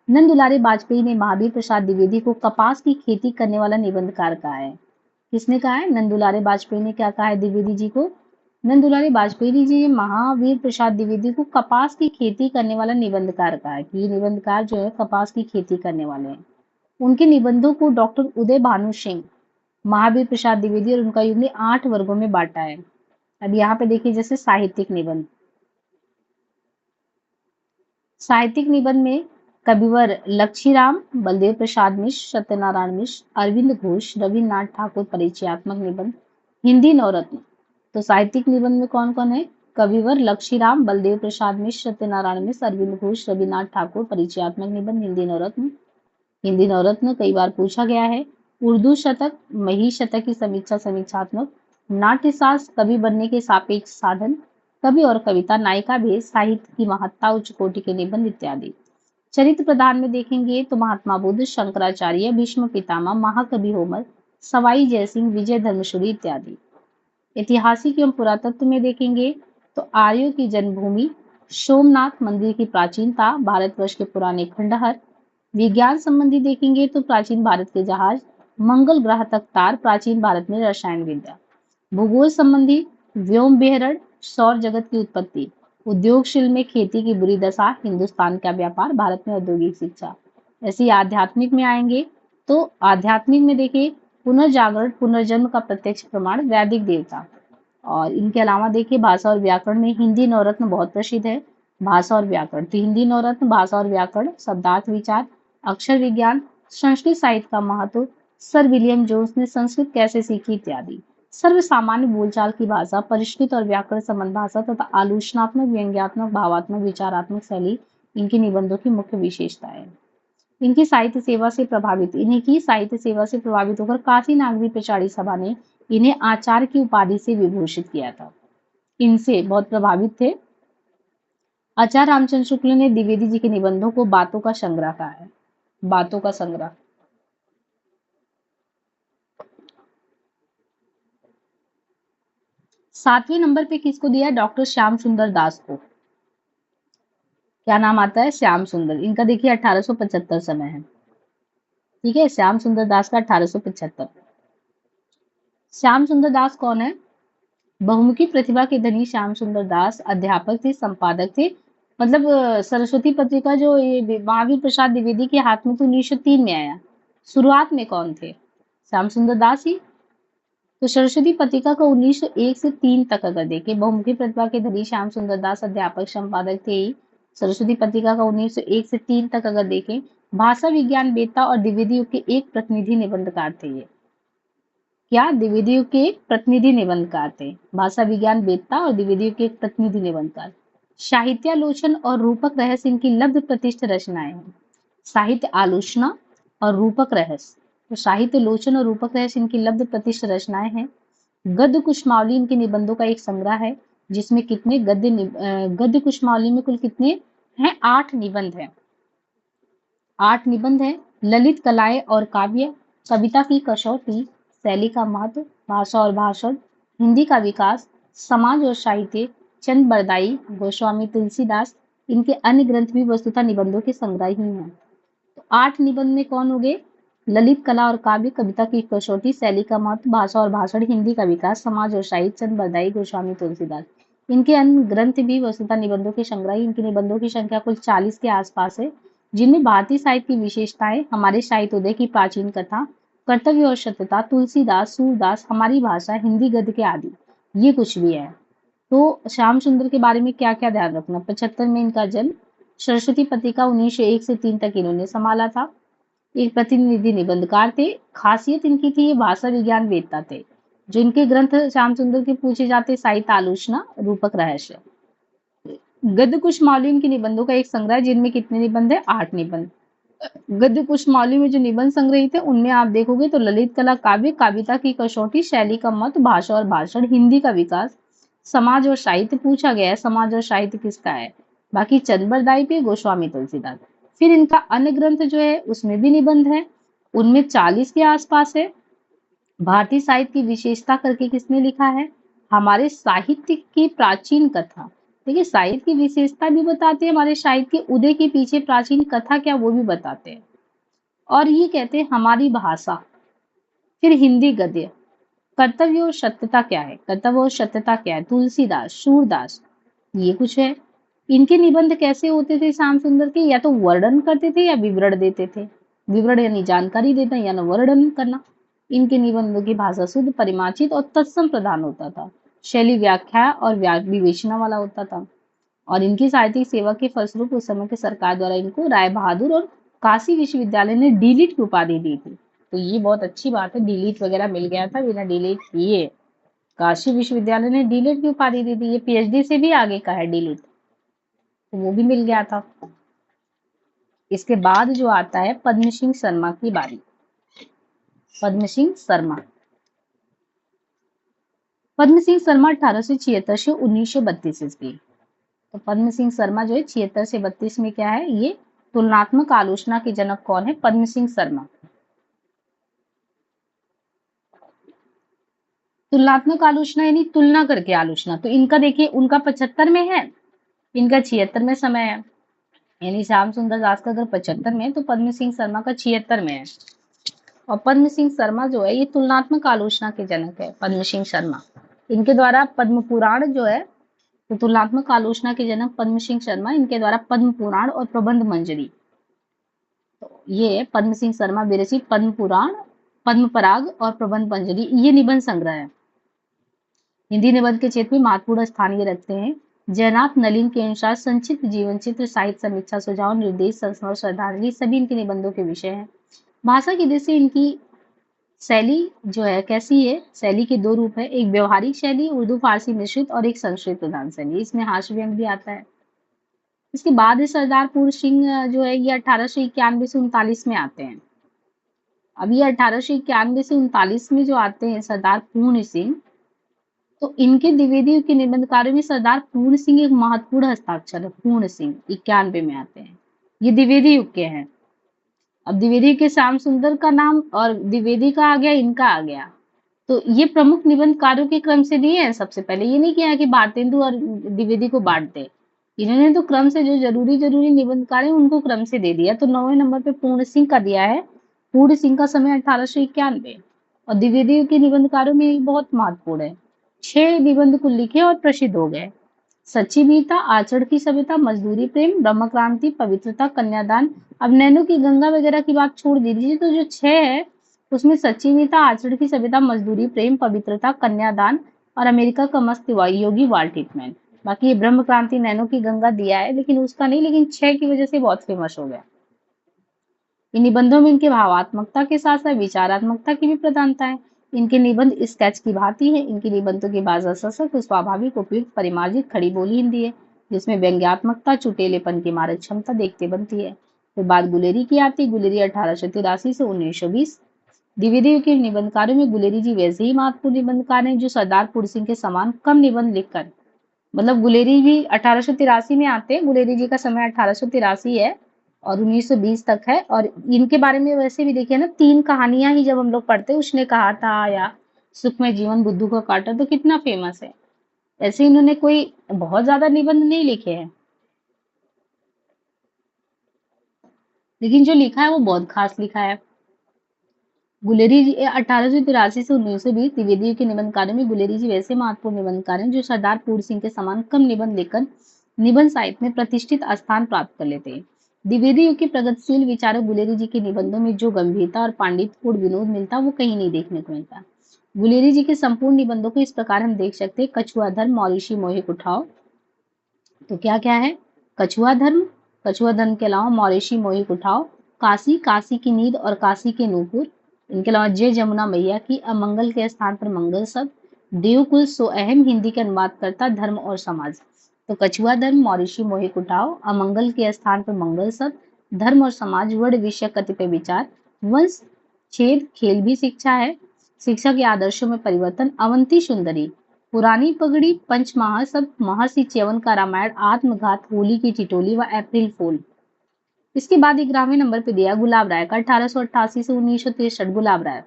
नंद दुलारे वाजपेयी ने महावीर प्रसाद द्विवेदी को कपास की खेती करने वाला निबंधकार कहा है। किसने कहा है? नंद दुलारे वाजपेयी ने क्या कहा है द्विवेदी जी को? नंद दुलारे वाजपेयी जी महावीर प्रसाद द्विवेदी को कपास की खेती करने वाला निबंधकार कहा है, कि ये निबंधकार जो है कपास की खेती करने वाले हैं। उनके निबंधों को डॉक्टर उदय भानु सिंह, महावीर प्रसाद द्विवेदी और उनका युग ने 8 वर्गों में बांटा है। अब यहाँ पे देखिए, जैसे साहित्यिक निबंध, साहित्यिक निबंध में कविवर लक्ष्मीराम, बलदेव प्रसाद मिश्र, सत्यनारायण मिश्र, अरविंद घोष, रविन्द्रनाथ ठाकुर परिचयात्मक निबंध, हिंदी नवरत्न। तो साहित्यिक निबंध में कौन कौन है? कविवर लक्ष्मीराम, बलदेव प्रसाद मिश्र, सत्यनारायण मिश्र, अरविंद घोष, रविन्द्रनाथ ठाकुर परिचयात्मक निबंध, हिंदी नवरत्न। हिंदी नवरत्न कई बार पूछा गया है। उर्दू शतक, मही शतक की समीक्षा समीक्षात्मक, नाट्यशास्त्र, कवि बनने के सापेक्ष साधन, कवि और कविता, नायिका भेद, साहित्य की महत्ता, उच्च कोटि के निबंध इत्यादि। चरित्र प्रधान में देखेंगे तो महात्मा बुद्ध, शंकराचार्य, भीष्म पितामह, महाकवि होमर, सवाई जयसिंह, विजय धर्मसूरी इत्यादि। ऐतिहासिक एवं पुरातत्व में देखेंगे तो आर्यों की जन्मभूमि, सोमनाथ मंदिर की प्राचीनता, भारतवर्ष के पुराने खंडहर। विज्ञान संबंधी देखेंगे तो प्राचीन भारत के जहाज, मंगल ग्रह तक तार, प्राचीन भारत में रसायन विद्या। भूगोल संबंधी व्योम बेहरण, सौर जगत की उत्पत्ति, उद्योगशील में खेती की बुरी दशा, हिंदुस्तान का व्यापार, भारत में औद्योगिक शिक्षा। ऐसे ही आध्यात्मिक में आएंगे तो आध्यात्मिक में देखिए पुनर्जागरण, पुनर्जन्म का प्रत्यक्ष प्रमाण, वैदिक देवता। और इनके अलावा देखिए भाषा और व्याकरण में हिंदी नवरत्न बहुत प्रसिद्ध है। भाषा और व्याकरण, तो हिंदी नवरत्न, भाषा और व्याकरण, शब्दार्थ विचार, अक्षर विज्ञान, संस्कृत साहित्य का महत्व, सर विलियम जोन्स ने संस्कृत कैसे सीखी इत्यादि। सर्व सामान्य बोलचाल की भाषा, परिष्कृत और व्याकरण संबंध भाषा तथा आलोचनात्मक, व्यंग्यात्मक, भावात्मक, विचारात्मक शैली इनके निबंधों की मुख्य विशेषता है। इनकी साहित्य सेवा से प्रभावित इन्हीं की साहित्य सेवा से प्रभावित होकर काशी नागरी प्रचारी सभा ने इन्हें आचार्य की उपाधि से विभूषित किया था। इनसे बहुत प्रभावित थे। आचार्य रामचंद्र शुक्ल ने द्विवेदी जी के निबंधों को बातों का संग्रह कहा है। बातों का संग्रह। सातवें नंबर पे किसको दिया? डॉक्टर श्याम सुंदर दास को। क्या नाम आता है? श्याम सुंदर। इनका देखिए 1875 समय है। ठीक है, श्याम सुंदर दास का 1875। श्याम सुंदर दास कौन है? बहुमुखी प्रतिभा के धनी श्याम सुंदर दास अध्यापक थे, संपादक थे। मतलब सरस्वती पत्रिका जो ये महावीर प्रसाद द्विवेदी के हाथ में तो 1903 में आया। शुरुआत में कौन थे? श्याम सुंदर दास ही। तो सरस्वती पत्रिका को 1901 से 3 तक अगर देखें, बहुमुखी प्रतिभा के धनी श्याम सुंदर दास अध्यापक संपादक थे ही। सरस्वती पत्रिका का 1901 से 3 तक अगर देखें, भाषा विज्ञान वेत्ता और द्विवेदी युग के एक प्रतिनिधि निबंधकार थे ये। क्या? द्विवेदी युग के प्रतिनिधि निबंधकार थे। भाषा विज्ञान वेत्ता और द्विवेदी युग के एक प्रतिनिधि निबंधकार। साहित्यालोचन और रूपक रहस्य इनकी लब्ध प्रतिष्ठ रचनाएं हैं। साहित्य आलोचना और रूपक रहस्य, तो साहित्य लोचन और रूपक रहस्य इनकी लब्ध प्रतिष्ठ रचनाएं हैं। गद्य कुसमावली इनके निबंधों का एक संग्रह है, जिसमें कितने गद्य कुसमावली में कुल कितने हैं? 8 निबंध हैं। 8 निबंध हैं। ललित कलाएं और काव्य, कविता की कसौटी, शैली का महत्व, भाषा और भाषण, हिंदी का विकास, समाज और साहित्य, चंद बरदाई, गोस्वामी तुलसीदास। इनके अन्य ग्रंथ भी वस्तुतः निबंधों के संग्रह ही हैं। तो 8 निबंध में कौन हो गए? ललित कला और काव्य, कविता की कसौटी, शैली का महत्व, भाषा और भाषण, हिंदी का विकास, समाज और साहित्य, चंद बरदाई, गोस्वामी तुलसीदास। इनके अन्य ग्रंथ भी वस्तुतः निबंधों के संग्रह। इनके निबंधों की संख्या कुल 40 के आसपास है, जिनमें भारतीय साहित्य की विशेषताएं, हमारे साहित्योदय की प्राचीन कथा, कर्तव्य और सत्यता, तुलसीदास, सूरदास, हमारी भाषा, हिंदी गद्य के आदि, ये कुछ भी है। तो श्याम सुंदर के बारे में क्या क्या ध्यान रखना। 75 में इनका जन्म, सरस्वती पत्रिका 1901 से 3 तक इन्होंने संभाला था। एक प्रतिनिधि निबंधकार थे। खासियत इनकी थी ये भाषा विज्ञान वेत्ता थे। जो इनके ग्रंथ श्याम सुंदर के पूछे जाते, साहित्य आलोचना, रूपक रहस्य, गद्य कुश मावली इनके निबंधों का एक संग्रह है, जिनमें कितने निबंध है, 8 निबंध। गद्य कुश मावली में जो निबंध संग्रहित है उनमें आप देखोगे तो ललित कला काव्य, कविता की कसौटी, शैली का मत, भाषा और भाषण, हिंदी का विकास, समाज और साहित्य पूछा गया है, समाज और साहित्य किसका है, बाकी चंद्रबरदाई पे, गोस्वामी तुलसीदास। फिर इनका अन्य ग्रंथ जो है उसमें भी निबंध है, उनमें 40 के आसपास है। भारतीय साहित्य की विशेषता करके किसने लिखा है, हमारे साहित्य की प्राचीन कथा। देखिए साहित्य की विशेषता भी बताते हैं, हमारे साहित्य के उदय के पीछे प्राचीन कथा क्या वो भी बताते हैं। और ये कहते हैं हमारी भाषा। फिर हिंदी गद्य, कर्तव्य और सत्यता क्या है, कर्तव्य और सत्यता क्या है, तुलसीदास, सूरदास, ये कुछ है। इनके निबंध कैसे होते थे श्याम सुंदर के, या तो वर्णन करते थे या विवरण देते थे। विवरण यानी जानकारी देना, या न वर्णन करना। इनके निबंधों की भाषा शुद्ध, परिमार्जित और तत्सम प्रधान होता था। शैली व्याख्या और विवेचना वाला होता था। और इनकी साहित्यिक सेवा के फलस्वरूप उस समय के सरकार द्वारा इनको राय बहादुर और काशी विश्वविद्यालय ने डीलिट की उपाधि दी थी। तो ये बहुत अच्छी बात है, डीलिट वगैरह मिल गया था बिना डीलिट किए। काशी विश्वविद्यालय ने डीलिट की उपाधि दी थी। ये पीएचडी से भी आगे का है डीलिट, तो वो भी मिल गया था। इसके बाद जो आता है पद्म सिंह शर्मा की बारी। पद्म सिंह शर्मा, पद्म सिंह शर्मा 1876 से 1932 ईस्वी। तो पद्म सिंह शर्मा जो है 76 से 32 में क्या है, ये तुलनात्मक आलोचना के जनक कौन है, पद्म सिंह शर्मा। तुलनात्मक आलोचना यानी तुलना करके आलोचना। तो इनका देखिए, उनका 75 में है, इनका 76 में समय है। यानी श्याम सुंदर दास का अगर 75 में है तो पद्म सिंह शर्मा का 76 में है। और पद्म सिंह शर्मा जो है ये तुलनात्मक आलोचना के जनक है, पद्म सिंह शर्मा। इनके द्वारा पद्म पुराण जो है, तो तुलनात्मक आलोचना के जनक पद्म सिंह शर्मा, इनके द्वारा पद्म पुराण और प्रबंध मंजरी, तो ये पद्म सिंह शर्मा विरचित पद्म पुराण, पद्म पराग और प्रबंध मंजरी, ये निबंध संग्रह है। हिंदी निबंध के क्षेत्र में महत्वपूर्ण स्थान ये रखते हैं। जयनाथ नलिन के अनुसार संक्षिप्त जीवन चित्र, साहित्य समीक्षा, सुझाव, निर्देश, संस्मरण, श्रद्धांजलि सभी इनके निबंधों के विषय हैं। भाषा की दृष्टि से इनकी शैली जो है कैसी है, शैली के दो रूप है, एक व्यवहारिक शैली उर्दू फारसी मिश्रित और एक संस्कृत प्रधान शैली, इसमें हास्य व्यंग भी आता है। इसके बाद है सरदार पूर्ण सिंह जो है ये 1891 से 39 में आते हैं। अब ये 1891 से 39 में जो आते हैं सरदार पूर्ण सिंह, तो इनके द्विवेदी युग के निबंध कार्यों में सरदार पूर्ण सिंह एक महत्वपूर्ण हस्ताक्षर है। पूर्ण सिंह 91 में आते हैं, ये द्विवेदी युग के हैं। अब द्विवेदी के श्याम सुंदर का नाम और द्विवेदी का आ गया, इनका आ गया, तो ये प्रमुख निबंध कार्यों के क्रम से दिए हैं। सबसे पहले ये नहीं किया कि भारतेंदु और द्विवेदी को बांट दे, इन्होंने तो क्रम से जो जरूरी जरूरी निबंध कार्य उनको क्रम से दे दिया। तो 9वें नंबर पे पूर्ण सिंह का दिया है। पूर्ण सिंह का समय 1891 और द्विवेदी के निबंध कार्यों में बहुत महत्वपूर्ण है। 6 निबंध को लिखे और प्रसिद्ध हो गए। सच्ची वीरता, आचरण की सभ्यता, मजदूरी प्रेम, ब्रह्म क्रांति, पवित्रता, कन्यादान। अब नैनो की गंगा वगैरह की बात छोड़ दीजिए, तो जो 6 है उसमें सच्ची वीरता, आचरण की सभ्यता, मजदूरी प्रेम, पवित्रता, कन्यादान और अमेरिका का मस्त योगी वाल्ट हिटमैन। बाकी ये ब्रह्म क्रांति, नैनो की गंगा दिया है लेकिन उसका नहीं, लेकिन 6 की वजह से बहुत फेमस हो गया। इन निबंधों में इनके भावात्मकता के साथ साथ विचारात्मकता की भी प्रधानता है। इनके निबंध स्केच की भांति है। इनके निबंधों की भाषा सशक्त, स्वाभाविक, उपयुक्त, परिमार्जित, खड़ी बोली हिंदी है, जिसमें व्यंग्यात्मकता, चुटेलेपन की मारक क्षमता देखते बनती है। फिर बात गुलेरी की आती है। गुलेरी 1883 से 1920। द्विवेदी के निबंधकारों में गुलेरी जी वैसे ही महत्वपूर्ण निबंधकार हैं जो सरदार पूर्ण सिंह के समान कम निबंध लिखकर, मतलब गुलेरी भी 1883 में आते हैं, गुलेरी जी का समय 1883 है और 1920 तक है। और इनके बारे में वैसे भी देखिए ना, 3 कहानियां ही जब हम लोग पढ़ते हैं, उसने कहा था या सुख में जीवन बुद्धू का काटा, तो कितना फेमस है। ऐसे इन्होंने कोई बहुत ज्यादा निबंध नहीं लिखे हैं, लेकिन जो लिखा है वो बहुत खास लिखा है। गुलेरी जी 1883 से 1920। द्विवेदी के निबंध कार्य में गुलेरी जी वैसे महत्वपूर्ण निबंधकार हैं जो सरदार पूर्ण सिंह के समान कम निबंध लेकर निबंध साहित्य में प्रतिष्ठित स्थान प्राप्त कर लेते हैं। द्विवेदी युग के प्रगतिशील विचारक गुलेरी जी के निबंधों में जो गंभीरता और पांडित्यपूर्ण विनोद मिलता वो कहीं नहीं देखने को मिलता। गुलेरी जी के संपूर्ण निबंधों को इस प्रकार हम देख सकते हैं। कछुआ धर्म, मौरिशी मोहिक उठाओ, तो क्या क्या है? कछुआ धर्म, कछुआ धर्म के अलावा मौरिशी मोहिक उठाओ, काशी, काशी की नींद और काशी के नूपुर, इनके अलावा जय जमुना मैया की, अमंगल के स्थान पर मंगल शब्द, देवकुल सो अहम, हिंदी के अनुवाद करता धर्म और समाज। तो कछुआ धर्म, मौरिशी मोहिक उठाओ, अमंगल के स्थान पर मंगल शब्द, धर्म और समाज, वर्ण विषय कतिपय विचार, वंश छेद, खेल भी शिक्षा है, शिक्षा के आदर्शों में परिवर्तन, अवंती सुंदरी, पुरानी पगड़ी, पंच महासब, महर्षि च्यवन का रामायण, आत्मघात, होली की टिटोली व अप्रैल फूल। इसके बाद 11वें नंबर पे दिया गुलाब राय का 1888 से 1963। गुलाब राय,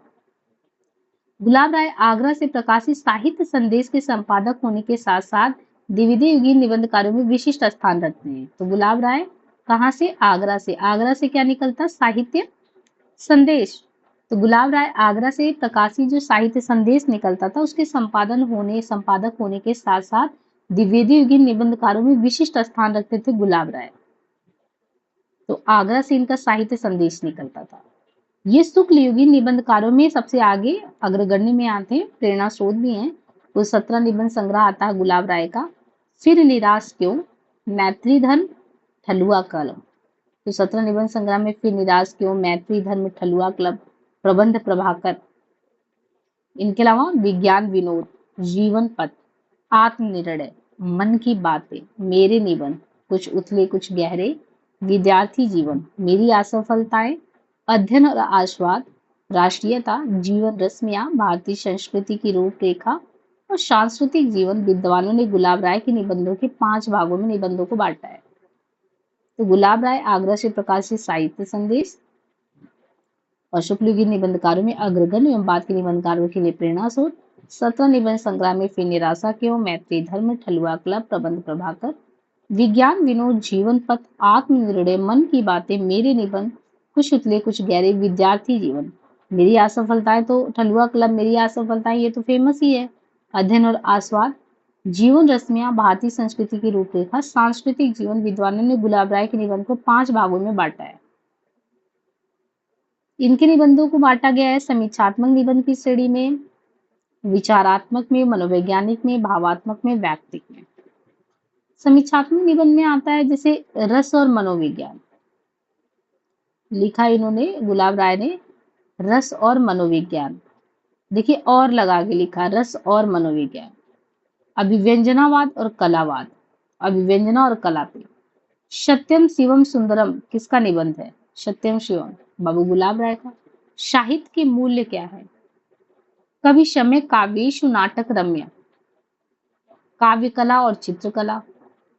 गुलाब राय आगरा से प्रकाशित साहित्य संदेश के संपादक होने के साथ साथ द्विविधीय युगीन निबंध कार्यों में विशिष्ट स्थान रखते हैं। तो गुलाब राय कहाँ से? आगरा से। आगरा से क्या निकलता? साहित्य संदेश। तो गुलाब राय आगरा से प्रकाशित जो साहित्य संदेश निकलता था उसके संपादक होने के साथ साथ द्विवेदी युगीन निबंधकारों में विशिष्ट स्थान रखते थे गुलाब राय। तो आगरा से इनका साहित्य संदेश निकलता था। ये शुक्ल युगीन निबंधकारों में सबसे आगे अग्रगण्य में आते हैं, प्रेरणा स्रोत भी हैं। कुल 17 निबंध संग्रह आता है गुलाब राय का। फिर निराश क्यों, मैत्री धर्म, ठलुआ कलम। तो 17 निबंध संग्रह में फिर निराश क्यों, मैत्री धर्म, ठलुआ क्लब, प्रबंध प्रभाकर। इनके अलावा विज्ञान विनोद, जीवन पथ, आत्मनिर्णय, मन की बातें, मेरे निबंध, कुछ उथले कुछ गहरे, विद्यार्थी जीवन, मेरी असफलताएं, अध्ययन और आस्वाद, राष्ट्रीयता, जीवन रश्मियां, भारतीय संस्कृति की रूपरेखा और सांस्कृतिक जीवन। विद्वानों ने गुलाब राय के निबंधों के 5 भागों में निबंधों को बांटा है। तो गुलाब राय आगरा से प्रकाशित साहित्य संदेश और शुक्ल युगीन निबंधकारों में अग्रगण्य एवं बाद के निबंधकारों के लिए प्रेरणा स्रोत। 17 निबंध संग्रह में फिर निराशा क्यों, मैत्री धर्म, ठलुआ क्लब, प्रबंध प्रभाकर, विज्ञान विनोद, जीवन पथ, आत्मनिर्णय, मन की बातें, मेरे निबंध, कुछ उतले कुछ गहरे, विद्यार्थी जीवन, मेरी असफलताएं। तो ठलुआ क्लब, मेरी असफलताएं, ये तो फेमस ही है। अध्ययन और आस्वाद, जीवन रश्मियां, भारतीय संस्कृति की रूपरेखा, सांस्कृतिक जीवन। विद्वानों ने गुलाब राय के निबंध को 5 भागों में बांटा है। इनके निबंधों को बांटा गया है समीक्षात्मक निबंध की श्रेणी में, विचारात्मक में, मनोवैज्ञानिक में, भावात्मक में, व्यक्तिक में। समीक्षात्मक निबंध में आता है जैसे रस और मनोविज्ञान, लिखा इन्होंने गुलाब राय ने रस और मनोविज्ञान। देखिए और लगा के लिखा रस और मनोविज्ञान। अभिव्यंजनावाद और कलावाद, अभिव्यंजना और कला पे। सत्यम शिवम सुंदरम किसका निबंध है? सत्यम शिवम बाबू गुलाब राय का। साहित्य के मूल्य क्या है? कवि शम्य, काव्येषु नाटक रम्य, काव्य कला और चित्रकला।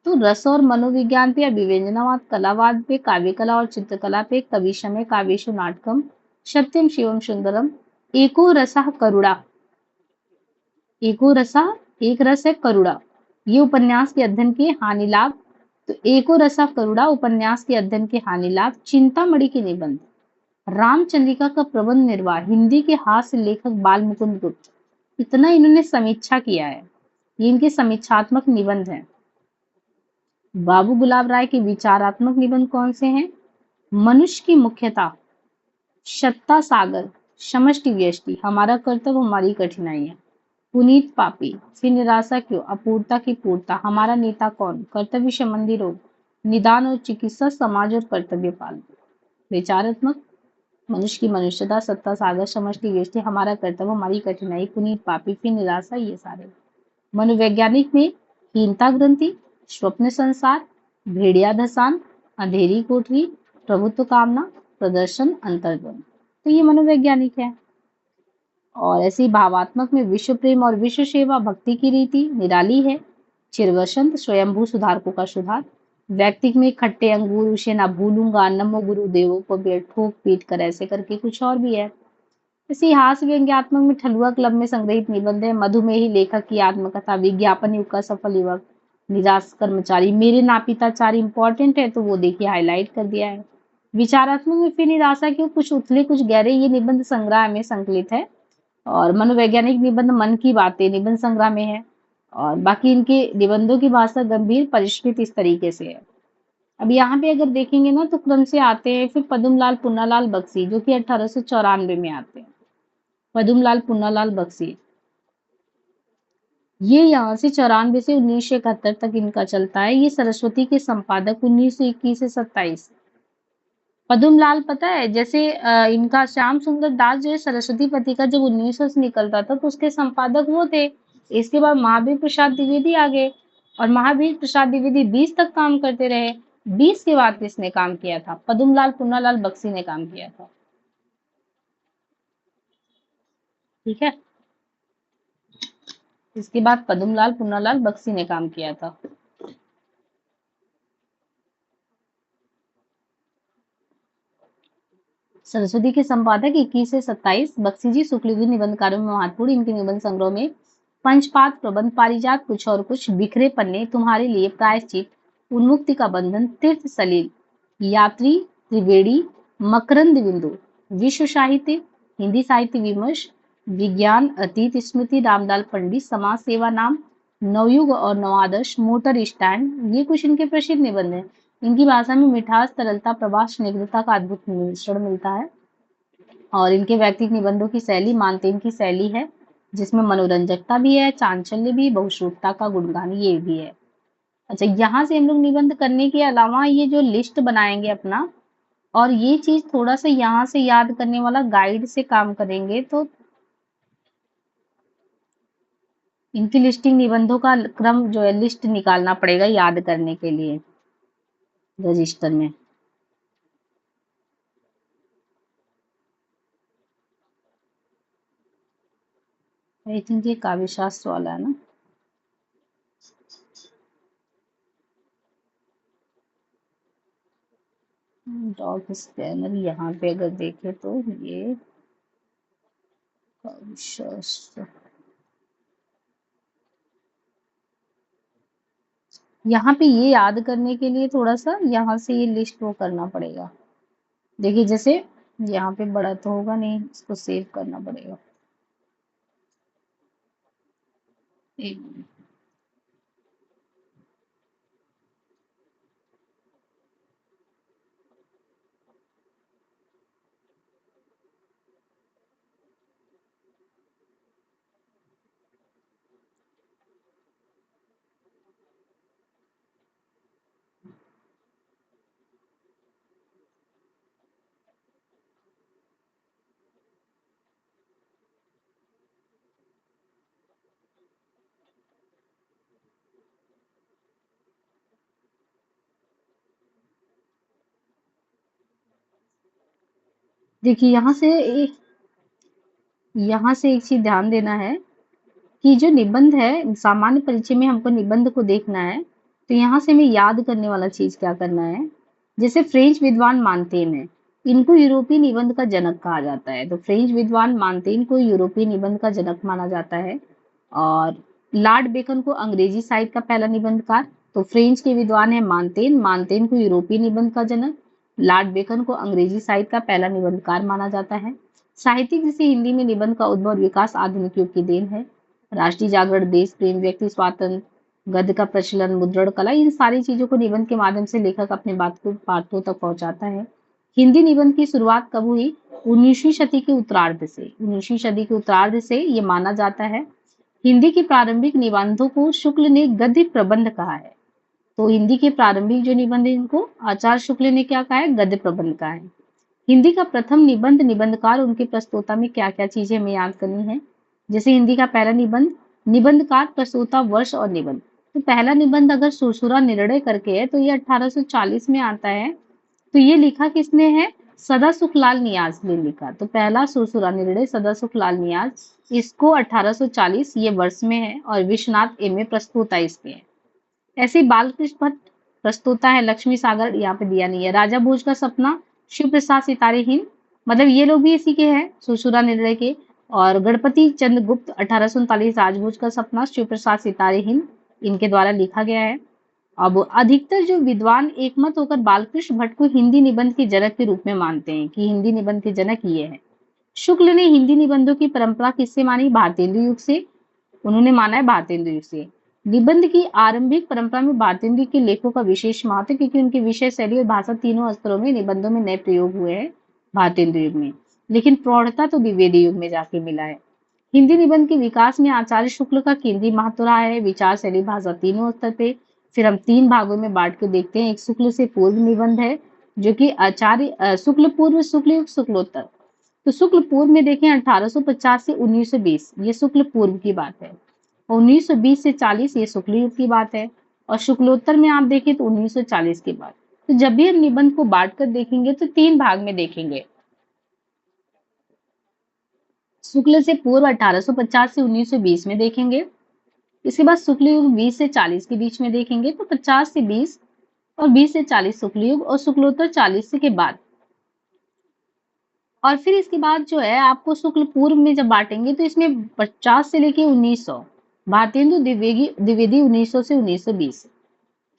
तो रस और मनोविज्ञान पे, अभिव्यंजनावाद, कलावाद पे, काव्य कला और चित्रकला पे, कवि शम्य, काव्येषु नाटकम, सत्यम शिवम सुंदरम, एको रसः करुणा, एको रसः, एक रस है करुणा, ये उपन्यास के अध्ययन के हानि लाभ। तो एको रसा करुणा उपन्यास के अध्ययन के हानि लाभ। चिंतामणि के निबंध, रामचंद्रिका का प्रबंध निर्वाह, हिंदी के हास्य लेखक बाल मुकुंद गुप्त। इतना इन्होंने समीक्षा किया है, ये इनके समीक्षात्मक निबंध हैं। बाबू गुलाब राय के विचारात्मक निबंध कौन से हैं? मनुष्य की मुख्यता, सत्ता सागर, समष्टि व्यष्टि, हमारा कर्तव्य हमारी कठिनाइयां, पुनीत पापी, फिर निराशा क्यों, अपूर्णता की पूर्णता, हमारा नेता कौन, कर्तव्य संबंधी रोग, निदान और चिकित्सा, समाज और कर्तव्य पालन। विचारात्मक, मनुष्य की मनुष्यता, सत्ता सागर, समष्टि व्यष्टि, हमारा कर्तव्य हमारी कठिनाई, पुनीत पापी, फिर निराशा, ये सारे। मनोवैज्ञानिक में हीनता ग्रंथि, स्वप्न संसार, भेड़िया धसान, अंधेरी कोठरी, प्रभुत्व कामना, प्रदर्शन, अंतर्द्वंद। तो ये मनोवैज्ञानिक है। और ऐसी भावात्मक में विश्व प्रेम और विश्व सेवा, भक्ति की रीति निराली है, चिरवसंत, स्वयंभू सुधारकों का सुधार। व्यक्तिक में खट्टे अंगूर, उसे ना भूलूंगा, नमो गुरुदेवों को बेट ठोक पीट कर, ऐसे करके कुछ और भी है। इसी हास्य व्यंग्यात्मक में ठलुआ क्लब में संग्रहित निबंध है, मधुमेही लेखक की आत्मकथा, विज्ञापन युग का सफल युवक, निराश कर्मचारी, मेरे नापिताचारी, इंपॉर्टेंट है तो वो देखिए हाईलाइट कर दिया है। विचारात्मक में फिर निराशा क्यों, कुछ उथले कुछ गहरे, ये निबंध संग्रह में संकलित है। और मनोवैज्ञानिक निबंध मन की बातें निबंध संग्रह में है। और बाकी इनके निबंधों की भाषा गंभीर परिष्कृत इस तरीके से है। अब यहाँ पे अगर देखेंगे ना तो क्रम से आते हैं फिर पद्मलाल पुन्नालाल बख्शी जो कि 1894 में आते हैं। पदुमलाल पुन्नालाल बख्शी, ये यहाँ से 94 से 1971 तक इनका चलता है। ये सरस्वती के संपादक 1921 से 27। पदुमलाल पता है जैसे इनका श्याम सुंदर दास जो है सरस्वती पति का जब 1900 से निकलता था तो उसके संपादक वो थे। इसके बाद महावीर प्रसाद द्विवेदी आ गए और महावीर प्रसाद द्विवेदी 20 तक काम करते रहे। 20 के बाद किसने काम किया था? पदुमलाल पुन्नालाल बख्शी ने काम किया था। ठीक है, इसके बाद पदुमलाल पुन्नालाल बख्शी ने काम किया था। सरस्वती के संपादक 21 से 27। बख्शी जी शुक्लयुगी निबंधकारों में महत्वपूर्ण। इनके निबंध संग्रह में पंचपात, प्रबंध, पारिजात, कुछ और कुछ, बिखरे पन्ने, तुम्हारे लिए, प्रायश्चित, उन्मुक्ति का बंधन, तीर्थ सलील, यात्री, त्रिवेणी, मकरंद बिंदु, विश्व साहित्य, हिंदी साहित्य विमर्श, विज्ञान, अतीत स्मृति, रामलाल पंडित, समाज सेवा नाम, नवयुग और नवादर्श, मोटर स्टैंड, ये कुछ इनके प्रसिद्ध निबंध हैं। इनकी भाषा में मिठास, तरलता, प्रवाह, स्निग्धता का अद्भुत मिश्रण मिलता है। और इनके व्यक्तिगत निबंधों की शैली मानतेन की शैली है, जिसमें मनोरंजकता भी है, चांचल्य भी, बहुश्रुतता का गुणगान ये भी है। अच्छा, यहाँ से हम लोग निबंध करने के अलावा ये जो लिस्ट बनाएंगे अपना, और ये चीज थोड़ा सा यहाँ से याद करने वाला गाइड से काम करेंगे तो इनकी लिस्टिंग निबंधों का क्रम जो है लिस्ट निकालना पड़ेगा याद करने के लिए रजिस्टर में। आई थिंक ये काव्य शास्त्र वाला है ना। डॉग स्कैनर यहाँ पे अगर देखे तो ये काव्य शास्त्र, यहाँ पे ये याद करने के लिए थोड़ा सा यहाँ से ये लिस्ट वो करना पड़ेगा। देखिए जैसे यहाँ पे बड़ा तो होगा नहीं, इसको सेव करना पड़ेगा। एक मिनट। देखिए यहाँ से एक चीज ध्यान देना है कि जो निबंध है सामान्य परिचय में हमको निबंध को देखना है, तो यहाँ से हमें याद करने वाला चीज क्या करना है। जैसे फ्रेंच विद्वान मानतेन है, इनको यूरोपीय निबंध का जनक कहा जाता है। तो फ्रेंच विद्वान मानतेन को यूरोपीय निबंध का जनक माना जाता है। और लॉर्ड बेकन को अंग्रेजी साहित्य का पहला निबंधकार। तो फ्रेंच के विद्वान है मानतेन, मानतेन को यूरोपीय निबंध का जनक, लॉर्ड बेकन को अंग्रेजी साहित्य का पहला निबंधकार माना जाता है। साहित्यिक जिसे हिंदी में निबंध का उद्भव और विकास आधुनिक युग की देन है। राष्ट्रीय जागरण, देश प्रेम, व्यक्ति स्वातंत्र, गद्य का प्रचलन, मुद्रण कला, इन सारी चीजों को निबंध के माध्यम से लेखक अपने बात को पाठकों तक पहुंचाता है। हिंदी निबंध की शुरुआत कब हुई? 19वीं सदी के उत्तरार्ध से। 19वीं सदी के उत्तरार्ध से ये माना जाता है। हिंदी के प्रारंभिक निबंधों को शुक्ल ने गद्य प्रबंध कहा है। तो हिंदी के प्रारंभिक जो निबंध है इनको आचार्य शुक्ल ने क्या कहा है? गद्य प्रबंध कहा है। हिंदी का प्रथम निबंध, निबंधकार, उनके प्रस्तोता में क्या क्या चीजें हमें याद करनी है। जैसे हिंदी का पहला निबंध, निबंधकार, प्रस्तोता, वर्ष और निबंध। तो पहला निबंध अगर सुरसुरा निर्णय करके है तो ये 1840 में आता है। तो ये लिखा किसने है? सदा सुखलाल नियाज ने लिखा। तो पहला सुरसुरा निर्णय सदा सुखलाल नियाज, इसको 1840 ये वर्ष में है। और विश्वनाथ एम.ए. प्रस्तोता इसके है। ऐसे बालकृष्ण भट्ट प्रस्तोता है। लक्ष्मी सागर यहाँ पे दिया नहीं है। राजा भोज का सपना, शिव प्रसाद सितारे हिंद, मतलब ये लोग भी इसी के हैं, सुरसुरा निर्णय के। और गणपति चंद्र गुप्त 1839 राजभोज का सपना, शिव प्रसाद सितारे हिंद, इनके द्वारा लिखा गया है। अब अधिकतर जो विद्वान एकमत होकर बालकृष्ण भट्ट को हिंदी निबंध के जनक के रूप में मानते हैं कि हिंदी निबंध के जनक ये है। शुक्ल ने हिंदी निबंधों की परंपरा किससे मानी? भारतेंदु युग से। उन्होंने माना है भारतेंदु युग से। निबंध की आरंभिक परंपरा में भारतेंदु के लेखों का विशेष महत्व, क्योंकि उनके विषय, शैली और भाषा तीनों स्तरों में निबंधों में नए प्रयोग हुए हैं भारतेंदु युग में। लेकिन प्रौढ़ता तो द्विवेदी युग में जाके मिला है। हिंदी निबंध के विकास में आचार्य शुक्ल का केंद्रीय महत्व रहा है। विचार, शैली, भाषा तीनों स्तर पे। फिर हम तीन भागों में बांट के देखते हैं। एक शुक्ल से पूर्व निबंध है, जो कि आचार्य शुक्ल पूर्व, शुक्ल युग, शुक्लोत्तर। तो शुक्ल पूर्व में देखें 1850 से 1920, ये शुक्ल पूर्व की बात है। 1920 से 40 ये शुक्ल युग की बात है। और शुक्लोत्तर में आप देखें तो 1940 की बात। तो जब भी हम निबंध को बांट कर देखेंगे तो तीन भाग में देखेंगे। शुक्ल से पूर्व 1850 से 1920 में देखेंगे। इसके बाद शुक्ल युग 20 से 40 के बीच में देखेंगे, तो 50 से 20 और 20 से 40 शुक्ल युग और शुक्लोत्तर 40 के बाद। और फिर इसके बाद जो है आपको शुक्ल पूर्व में जब बांटेंगे तो इसमें 50 से लेके 1900, भारतेंदु द्विवेदी 1900 से 1920।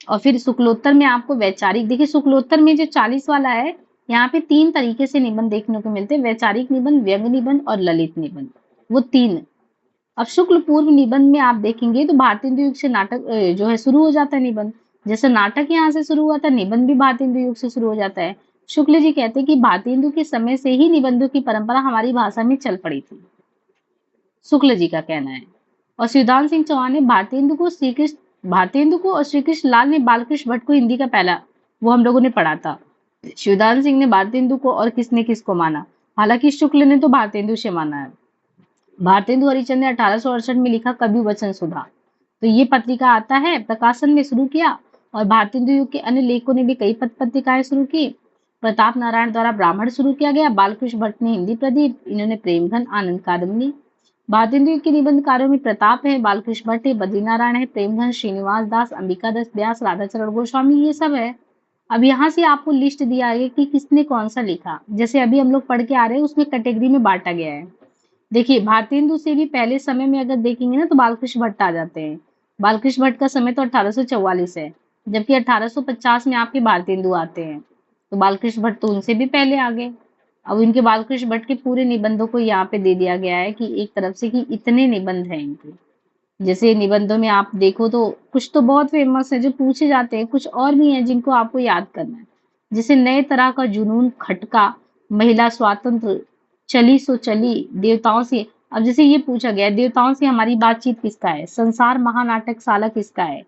और फिर शुक्लोत्तर में आपको वैचारिक, देखिए शुक्लोत्तर में जो 40 वाला है, यहाँ पे तीन तरीके से निबंध देखने को मिलते हैं: वैचारिक निबंध, व्यंग्य निबंध और ललित निबंध, वो तीन। अब शुक्ल पूर्व निबंध में आप देखेंगे तो भारतेंदु युग से नाटक जो है शुरू हो जाता है निबंध। जैसे नाटक यहाँ से शुरू हुआ था, निबंध भी भारतेंदु युग से शुरू हो जाता है। शुक्ल जी कहते हैं कि भारतेंदु के समय से ही निबंधों की परंपरा हमारी भाषा में चल पड़ी थी, शुक्ल जी का कहना है। और शिवदान सिंह चौहान ने भारतेंदु को और श्री कृष्ण लाल ने बालकृष्ण भट्ट को हिंदी का पहला, वो हम लोगों ने पढ़ा था। शिवदान सिंह ने भारतेंदु को और किसने किसको माना? हालांकि शुक्ल ने तो भारतेंदु से माना है। भारतेंदु हरिचंद ने 1868 में लिखा कवि वचन सुधा, तो ये पत्रिका आता है, प्रकाशन में शुरू किया। और भारतेंदु युग के अन्य लेखकों ने भी कई पत्रिकाएं शुरू की। प्रताप नारायण द्वारा ब्राह्मण शुरू किया गया, बालकृष्ण भट्ट ने हिंदी प्रदीप, इन्होंने प्रेमघन, आनंद कादम्बनी। भारतेंदु युग के निबंधकारों में प्रताप है, बालकृष्ण भट्ट है, बद्रीनारायण है, प्रेमघन, श्रीनिवास दास, अंबिका दास व्यास, राधाचरण गोस्वामी, ये सब है। अब यहाँ से आपको लिस्ट दिया है कि किसने कौन सा लिखा। जैसे अभी हम लोग पढ़ के आ रहे हैं, उसमें कैटेगरी में बांटा गया है। देखिए भारतेंदु से भी पहले समय में अगर देखेंगे ना तो बालकृष्ण भट्ट आ जाते हैं। बालकृष्ण भट्ट का समय तो 1844 है, जबकि 1850 में आपके भारतेंदु आते हैं। तो बालकृष्ण भट्ट तो उनसे भी पहले आ गए। अब इनके बालकृष्ण भट्ट के पूरे निबंधों को यहाँ पे दे दिया गया है कि एक तरफ से कि इतने निबंध हैं इनके। जैसे निबंधों में आप देखो तो कुछ तो बहुत फेमस है जो पूछे जाते हैं, कुछ और भी हैं जिनको आपको याद करना है। जैसे नए तरह का जुनून, खटका, महिला स्वातंत्र, चली सो चली, देवताओं से। अब जैसे ये पूछा गया देवताओं से हमारी बातचीत किसका है, संसार महानाटक साला किसका है,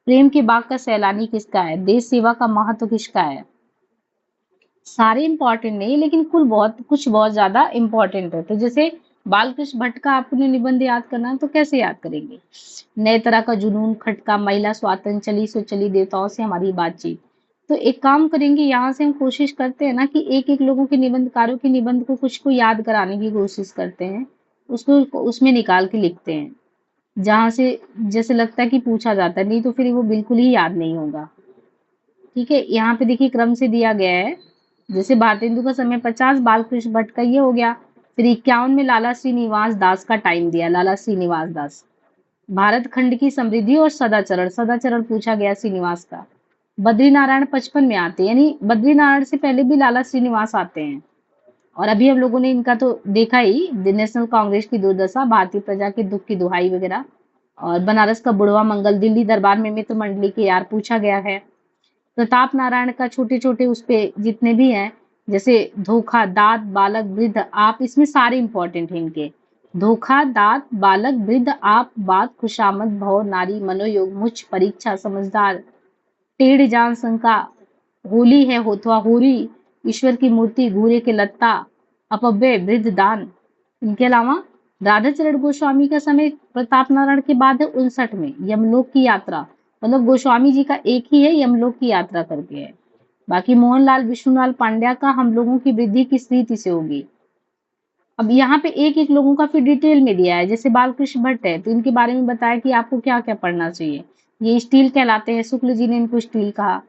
प्रेम के बाग का सैलानी किसका है, देश सेवा का महत्व किसका है। सारे इंपॉर्टेंट नहीं, लेकिन कुछ बहुत ज्यादा इंपॉर्टेंट है। तो जैसे बालकृष्ण भट्ट का आपने निबंध याद करना है तो कैसे याद करेंगे? नए तरह का जुनून, खटका, महिला स्वातंत्र, चली सो चली, देवताओं से हमारी बातचीत। तो एक काम करेंगे, यहाँ से हम कोशिश करते हैं ना कि एक एक लोगों के निबंधकारों के निबंध को कुछ को याद कराने की कोशिश करते हैं, उसको उसमें निकाल के लिखते हैं, जहां से जैसे लगता है कि पूछा जाता है, नहीं तो फिर वो बिल्कुल ही याद नहीं होगा। ठीक है, यहाँ पे देखिए क्रम से दिया गया है। जैसे भारतेंदु का समय 50, बालकृष्ण भट्ट का ये हो गया। फिर 51 में लाला श्रीनिवास दास का टाइम दिया, लाला श्रीनिवास दास। भारत खंड की समृद्धि और सदाचरण, सदाचरण पूछा गया श्रीनिवास का। बद्रीनारायण 55 में आते, यानी बद्रीनारायण से पहले भी लाला श्रीनिवास आते हैं। और अभी हम लोगों ने इनका तो देखा ही, नेशनल कांग्रेस की दुर्दशा, भारतीय प्रजा के दुख की दुहाई वगैरह, और बनारस का बुढ़वा मंगल, दिल्ली दरबार में मित्र मंडली के यार पूछा गया है। प्रताप नारायण का छोटे छोटे उस पे जितने भी हैं, जैसे धोखा, दात, बालक, वृद्ध, आप, इसमें सारे इंपॉर्टेंट हैं इनके। धोखा, दात, बालक, वृद्ध, आप, बात, खुशामद, भव, नारी, मनोयोग, मुझ, परीक्षा, समझदार, टेढ़ जान, शंका, होली है होथवा, होरी, ईश्वर की मूर्ति, घूरे के लत्ता, अपव्यय, वृद्ध, दान। इनके अलावा राधाचरण गोस्वामी का समय प्रताप नारायण के बाद है 59 में, यमलोक की यात्रा। मतलब गोस्वामी जी का एक ही है, यमलोक की यात्रा करके है। बाकी मोहनलाल विष्णुलाल पांड्या का हम लोगों की वृद्धि किस रीति से होगी। अब यहाँ पे एक एक लोगों का फिर डिटेल में दिया है। जैसे बालकृष्ण भट्ट है तो इनके बारे में बताया कि आपको क्या क्या पढ़ना चाहिए। ये स्टील कहलाते हैं, शुक्ल जी ने इनको स्टील कहा।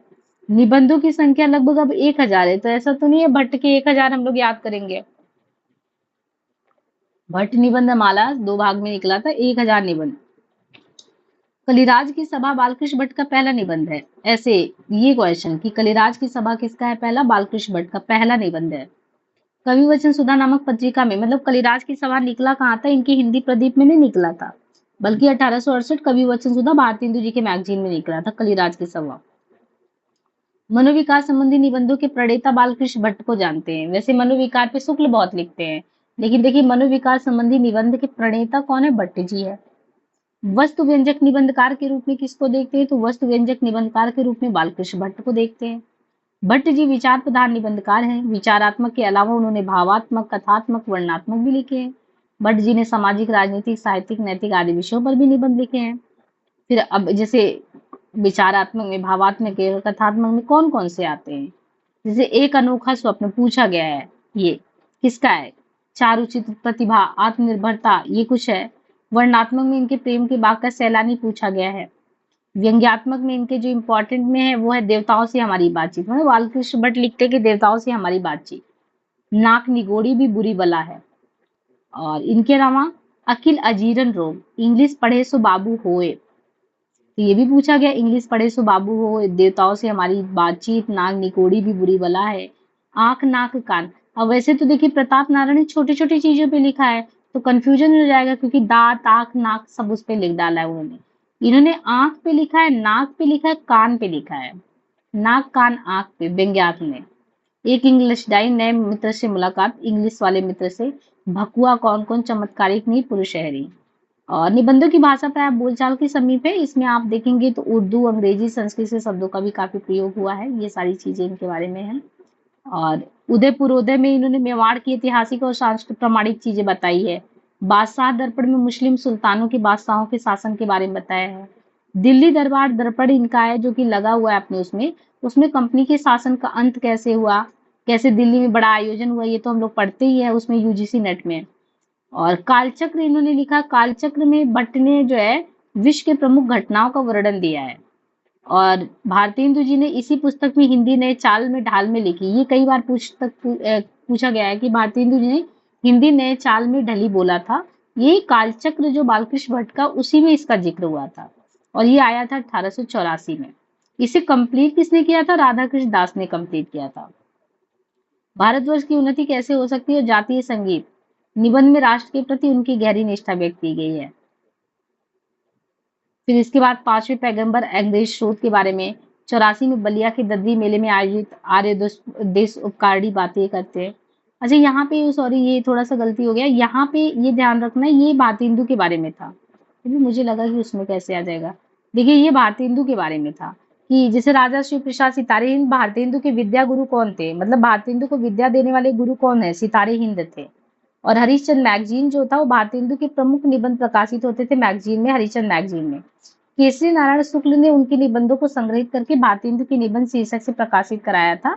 निबंधों की संख्या लगभग अब 1000 है, तो ऐसा तो नहीं है भट्ट के 1000 हम लोग याद करेंगे। भट्ट निबंध माला 2 भाग में निकला था, 1000 निबंध। कलिराज की सभा बालकृष्ण भट्ट का पहला निबंध है। ऐसे ये क्वेश्चन कि कलिराज की सभा किसका है पहला, बालकृष्ण भट्ट का पहला निबंध है। कवि वचन सुधा नामक पत्रिका में, मतलब कलिराज की सभा निकला कहाँ था, इनकी हिंदी प्रदीप में नहीं निकला था, बल्कि 1868 कवि वचन सुधा भारतेंदु जी के मैगजीन में निकला था कलिराज की सभा। मनोविकार संबंधी निबंधों के प्रणेता बालकृष्ण भट्ट को जानते हैं। वैसे मनोविकार पे शुक्ल बहुत लिखते हैं, लेकिन देखिए मनोविकार संबंधी निबंध के प्रणेता कौन है? भट्ट जी है। वस्तु व्यंजक निबंधकार के रूप में किसको देखते हैं? तो वस्तु व्यंजक निबंधकार के रूप में बालकृष्ण भट्ट को देखते हैं। भट्ट जी विचार प्रधान निबंधकार हैं। विचारात्मक के अलावा उन्होंने भावात्मक, कथात्मक, वर्णनात्मक भी लिखे हैं। भट्ट जी ने सामाजिक, राजनीतिक, साहित्यिक, नैतिक आदि विषयों पर भी निबंध लिखे हैं। फिर अब जैसे विचारात्मक में, भावात्मक में, कथात्मक में कौन कौन से आते हैं? जैसे एक अनोखा स्वप्न पूछा गया है, ये किसका है? चारुचित्र, प्रतिभा, आत्मनिर्भरता, ये कुछ है। वर्णात्मक में इनके प्रेम के बाग का सैलानी पूछा गया है। व्यंग्यात्मक में इनके जो इम्पोर्टेंट में है वो है देवताओं से हमारी बातचीत, मतलब बालकृष्ण भट्ट लिखते हैं कि देवताओं से हमारी बातचीत। नाक निगोड़ी भी बुरी बला है। और इनके अलावा अकिल अजीरन रोग, इंग्लिश पढ़े सो बाबू होए, तो ये भी पूछा गया, इंग्लिश पढ़े सो बाबू हो, देवताओं से हमारी बातचीत, नाक निकोड़ी भी बुरी बला है, आंख नाक कान। अब वैसे तो देखिए प्रताप नारायण ने छोटी छोटी चीजों पे लिखा है, तो कंफ्यूजन हो जाएगा क्योंकि दांत, आंख, नाक सब उस पे लिख डाला है उन्होंने। इन्होंने आंख पे लिखा है, नाक पे लिखा है, कान पे लिखा है। नाक कान आंख पे व्यंग्यात्मक में। एक इंग्लिश डाई, नए मित्र से मुलाकात, इंग्लिश वाले मित्र से, भकुआ कौन कौन, चमत्कारिक नहीं पुरुष शहरी। और निबंधों की भाषा प्राय बोलचाल के समीप है। इसमें आप देखेंगे तो उर्दू, अंग्रेजी, संस्कृत से शब्दों का भी काफी प्रयोग हुआ है। ये सारी चीजें इनके बारे में है। और उदयपुरोदय में इन्होंने मेवाड़ की ऐतिहासिक और सांस्कृतिक प्रमाणिक चीजें बताई है। बादशाह दर्पण में मुस्लिम सुल्तानों के बादशाहों के शासन के बारे में बताया है। दिल्ली दरबार दर्पण इनका है जो कि लगा हुआ है अपने उसमें। उसमें कंपनी के शासन का अंत कैसे हुआ, कैसे दिल्ली में बड़ा आयोजन हुआ, ये तो हम लोग पढ़ते ही है उसमें यूजीसी नेट में। और कालचक्र इन्होंने लिखा। कालचक्र में भट्ट ने जो है विश्व के प्रमुख घटनाओं का वर्णन दिया है। और भारतेंदु जी ने इसी पुस्तक में हिंदी नए चाल में ढाल में लिखी। ये कई बार पूछा गया है कि भारतेंदु जी ने हिंदी नए चाल में ढली बोला था। ये कालचक्र जो बालकृष्ण भट्ट का, उसी में इसका जिक्र हुआ था और ये आया था 1884 में। इसे कंप्लीट किसने किया था? राधा कृष्ण दास ने कंप्लीट किया था। भारतवर्ष की उन्नति कैसे हो सकती है? जातीय संगीत। निबंध में राष्ट्र के प्रति उनकी गहरी निष्ठा व्यक्त की गई है। फिर इसके बाद पांचवें पैगंबर अंग्रेज शोध के बारे में। 84 में बलिया के ददरी मेले में आयोजित आर्य देश उपकारणी बातें करते हैं। अच्छा यहाँ पे सॉरी, ये थोड़ा सा गलती हो गया, यहाँ पे ये ध्यान रखना ये भारतेंदु के बारे में था। अभी मुझे लगा कि उसमें कैसे आ जाएगा। देखिए ये भारतेंदु के बारे में था कि जैसे राजा शिव प्रसाद सितारे हिंद भारतेंदु के विद्या गुरु कौन थे, मतलब भारतेंदु को विद्या देने वाले गुरु कौन है? सितारे हिंद थे। और हरिश्चंद्र मैगजीन जो था वो भारतेंदु के प्रमुख निबंध प्रकाशित होते थे मैगजीन में, हरिश्चंद्र मैगजीन में। केसरी नारायण शुक्ल ने उनके निबंधों को संग्रहित करके भारतेंदु के निबंध शीर्षक से प्रकाशित कराया था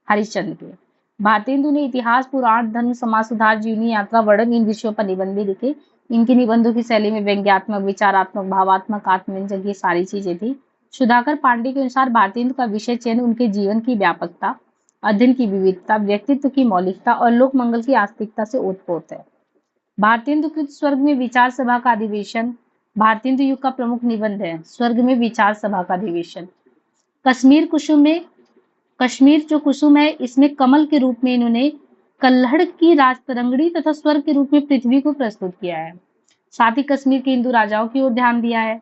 हरिश्चंद्र के। भारतेंदु ने इतिहास, पुराण, धर्म, समाज सुधार, जीवनी यात्रा, वर्णन, इन विषयों पर निबंध भी लिखे। इनके निबंधों की शैली में व्यंग्यात्मक, विचारात्मक, भावात्मक, आत्मव्यंजक, ये सारी चीजें थी। सुधाकर पांडे के अनुसार भारतेंदु का विषय चयन उनके जीवन की व्यापकता, अध्ययन की विविधता, व्यक्तित्व की मौलिकता और लोक मंगल की आस्तिकता से ओतप्रोत है। भारतेंदु कृत स्वर्ग में विचार सभा का अधिवेशन भारतेंदु युग का प्रमुख निबंध है। स्वर्ग में विचार सभा का अधिवेशन। कश्मीर कुसुम में, कश्मीर जो कुसुम है इसमें कमल के रूप में इन्होंने कल्हड़ की राजतरंगड़ी तथा स्वर्ग के रूप में पृथ्वी को प्रस्तुत किया है। साथ ही कश्मीर के हिंदू राजाओं की ओर ध्यान दिया है।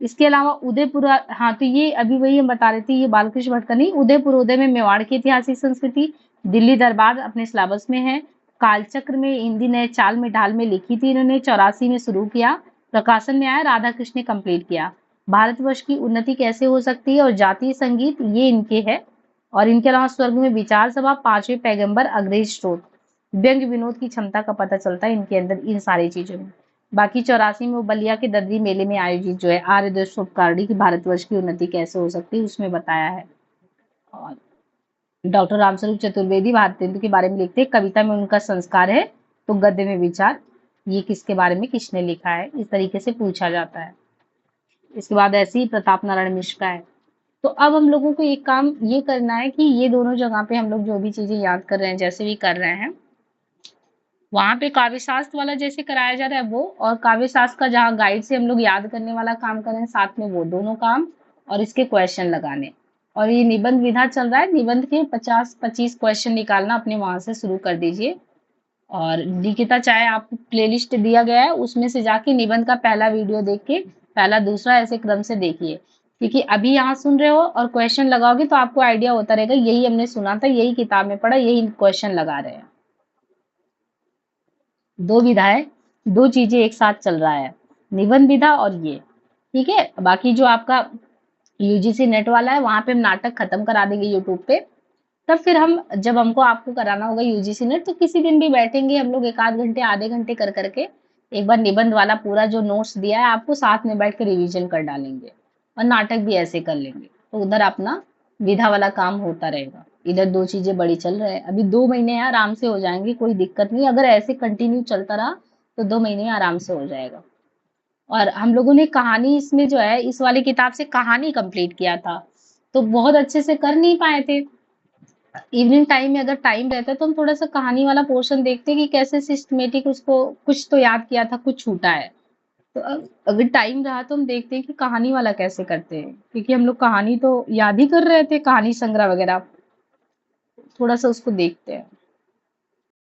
इसके अलावा उदयपुर, हाँ तो ये अभी वही हम बता रहे थे, ये बालकृष्ण भट्ट का नहीं। उदयपुरोदय में मेवाड़ की ऐतिहासिक संस्कृति, दिल्ली दरबार अपने सिलेबस में है। कालचक्र में हिंदी नए चाल में ढाल में लिखी थी इन्होंने, 84 में शुरू किया, प्रकाशन में आया, राधा कृष्ण ने कंप्लीट किया। भारतवर्ष की उन्नति कैसे हो सकती है और जातीय संगीत, ये इनके है। और इनके अलावा स्वर्ग में विचार सभा, पांचवें पैगंबर, अंग्रेज स्रोत, व्यंग विनोद की क्षमता का पता चलता है इनके अंदर इन सारी चीजों में। बाकी 84 में वो बलिया के ददरी मेले में आयोजित जो है आर्य देश उपकारणी की भारतवर्ष की उन्नति कैसे हो सकती है उसमें बताया है। और डॉक्टर रामस्वरूप चतुर्वेदी भारतेंदु के बारे में लिखते हैं, कविता में उनका संस्कार है तो गद्य में विचार, ये किसके बारे में किसने लिखा है, इस तरीके से पूछा जाता है। इसके बाद ऐसे ही प्रताप नारायण मिश्र का है। तो अब हम लोगों को एक काम ये करना है कि ये दोनों जगह पे हम लोग जो भी चीजें याद कर रहे हैं, जैसे भी कर रहे हैं, वहां पे काव्य शास्त्र वाला जैसे कराया जा रहा है वो, और काव्य शास्त्र का जहाँ गाइड से हम लोग याद करने वाला काम करें साथ में, वो दोनों काम, और इसके क्वेश्चन लगाने। और ये निबंध विधा चल रहा है, निबंध के 50-25 क्वेश्चन निकालना अपने वहां से शुरू कर दीजिए। और निकिता चाहे आपको प्लेलिस्ट दिया गया है उसमें से जाके निबंध का पहला वीडियो देख के, पहला दूसरा ऐसे क्रम से देखिए। क्योंकि अभी यहाँ सुन रहे हो और क्वेश्चन लगाओगे तो आपको आइडिया होता रहेगा, यही हमने सुना था, यही किताब में पढ़ा, यही क्वेश्चन लगा रहे हैं। दो विधाएं, दो चीजें एक साथ चल रहा है, निबंध विधा और ये। ठीक है, बाकी जो आपका यूजीसी नेट वाला है वहां पे हम नाटक खत्म करा देंगे यूट्यूब पे। तब फिर हम, जब हमको आपको कराना होगा यूजीसी नेट, तो किसी दिन भी बैठेंगे हम लोग, एक आध घंटे आधे घंटे कर करके एक बार निबंध वाला पूरा जो नोट्स दिया है आपको साथ में बैठ कर रिवीजन कर डालेंगे, और नाटक भी ऐसे कर लेंगे, तो उधर अपना विधा वाला काम होता रहेगा। इधर दो चीजें बड़ी चल रहे हैं, अभी 2 महीने हैं, आराम से हो जाएंगे, कोई दिक्कत नहीं, अगर ऐसे कंटिन्यू चलता रहा तो 2 महीने में आराम से हो जाएगा। और हम लोगों ने कहानी इसमें जो है, इस वाली किताब से कहानी कंप्लीट किया था, तो बहुत अच्छे से कर नहीं पाए थे। इवनिंग टाइम में अगर टाइम रहता तो हम थोड़ा सा कहानी वाला पोर्शन देखते कि कैसे सिस्टमेटिक उसको, कुछ तो याद किया था, कुछ छूटा है। तो अगर टाइम रहा तो हम देखते हैं कि कहानी वाला कैसे करते हैं, क्योंकि हम लोग कहानी तो याद ही कर रहे थे, कहानी संग्रह वगैरह, थोड़ा सा उसको देखते हैं।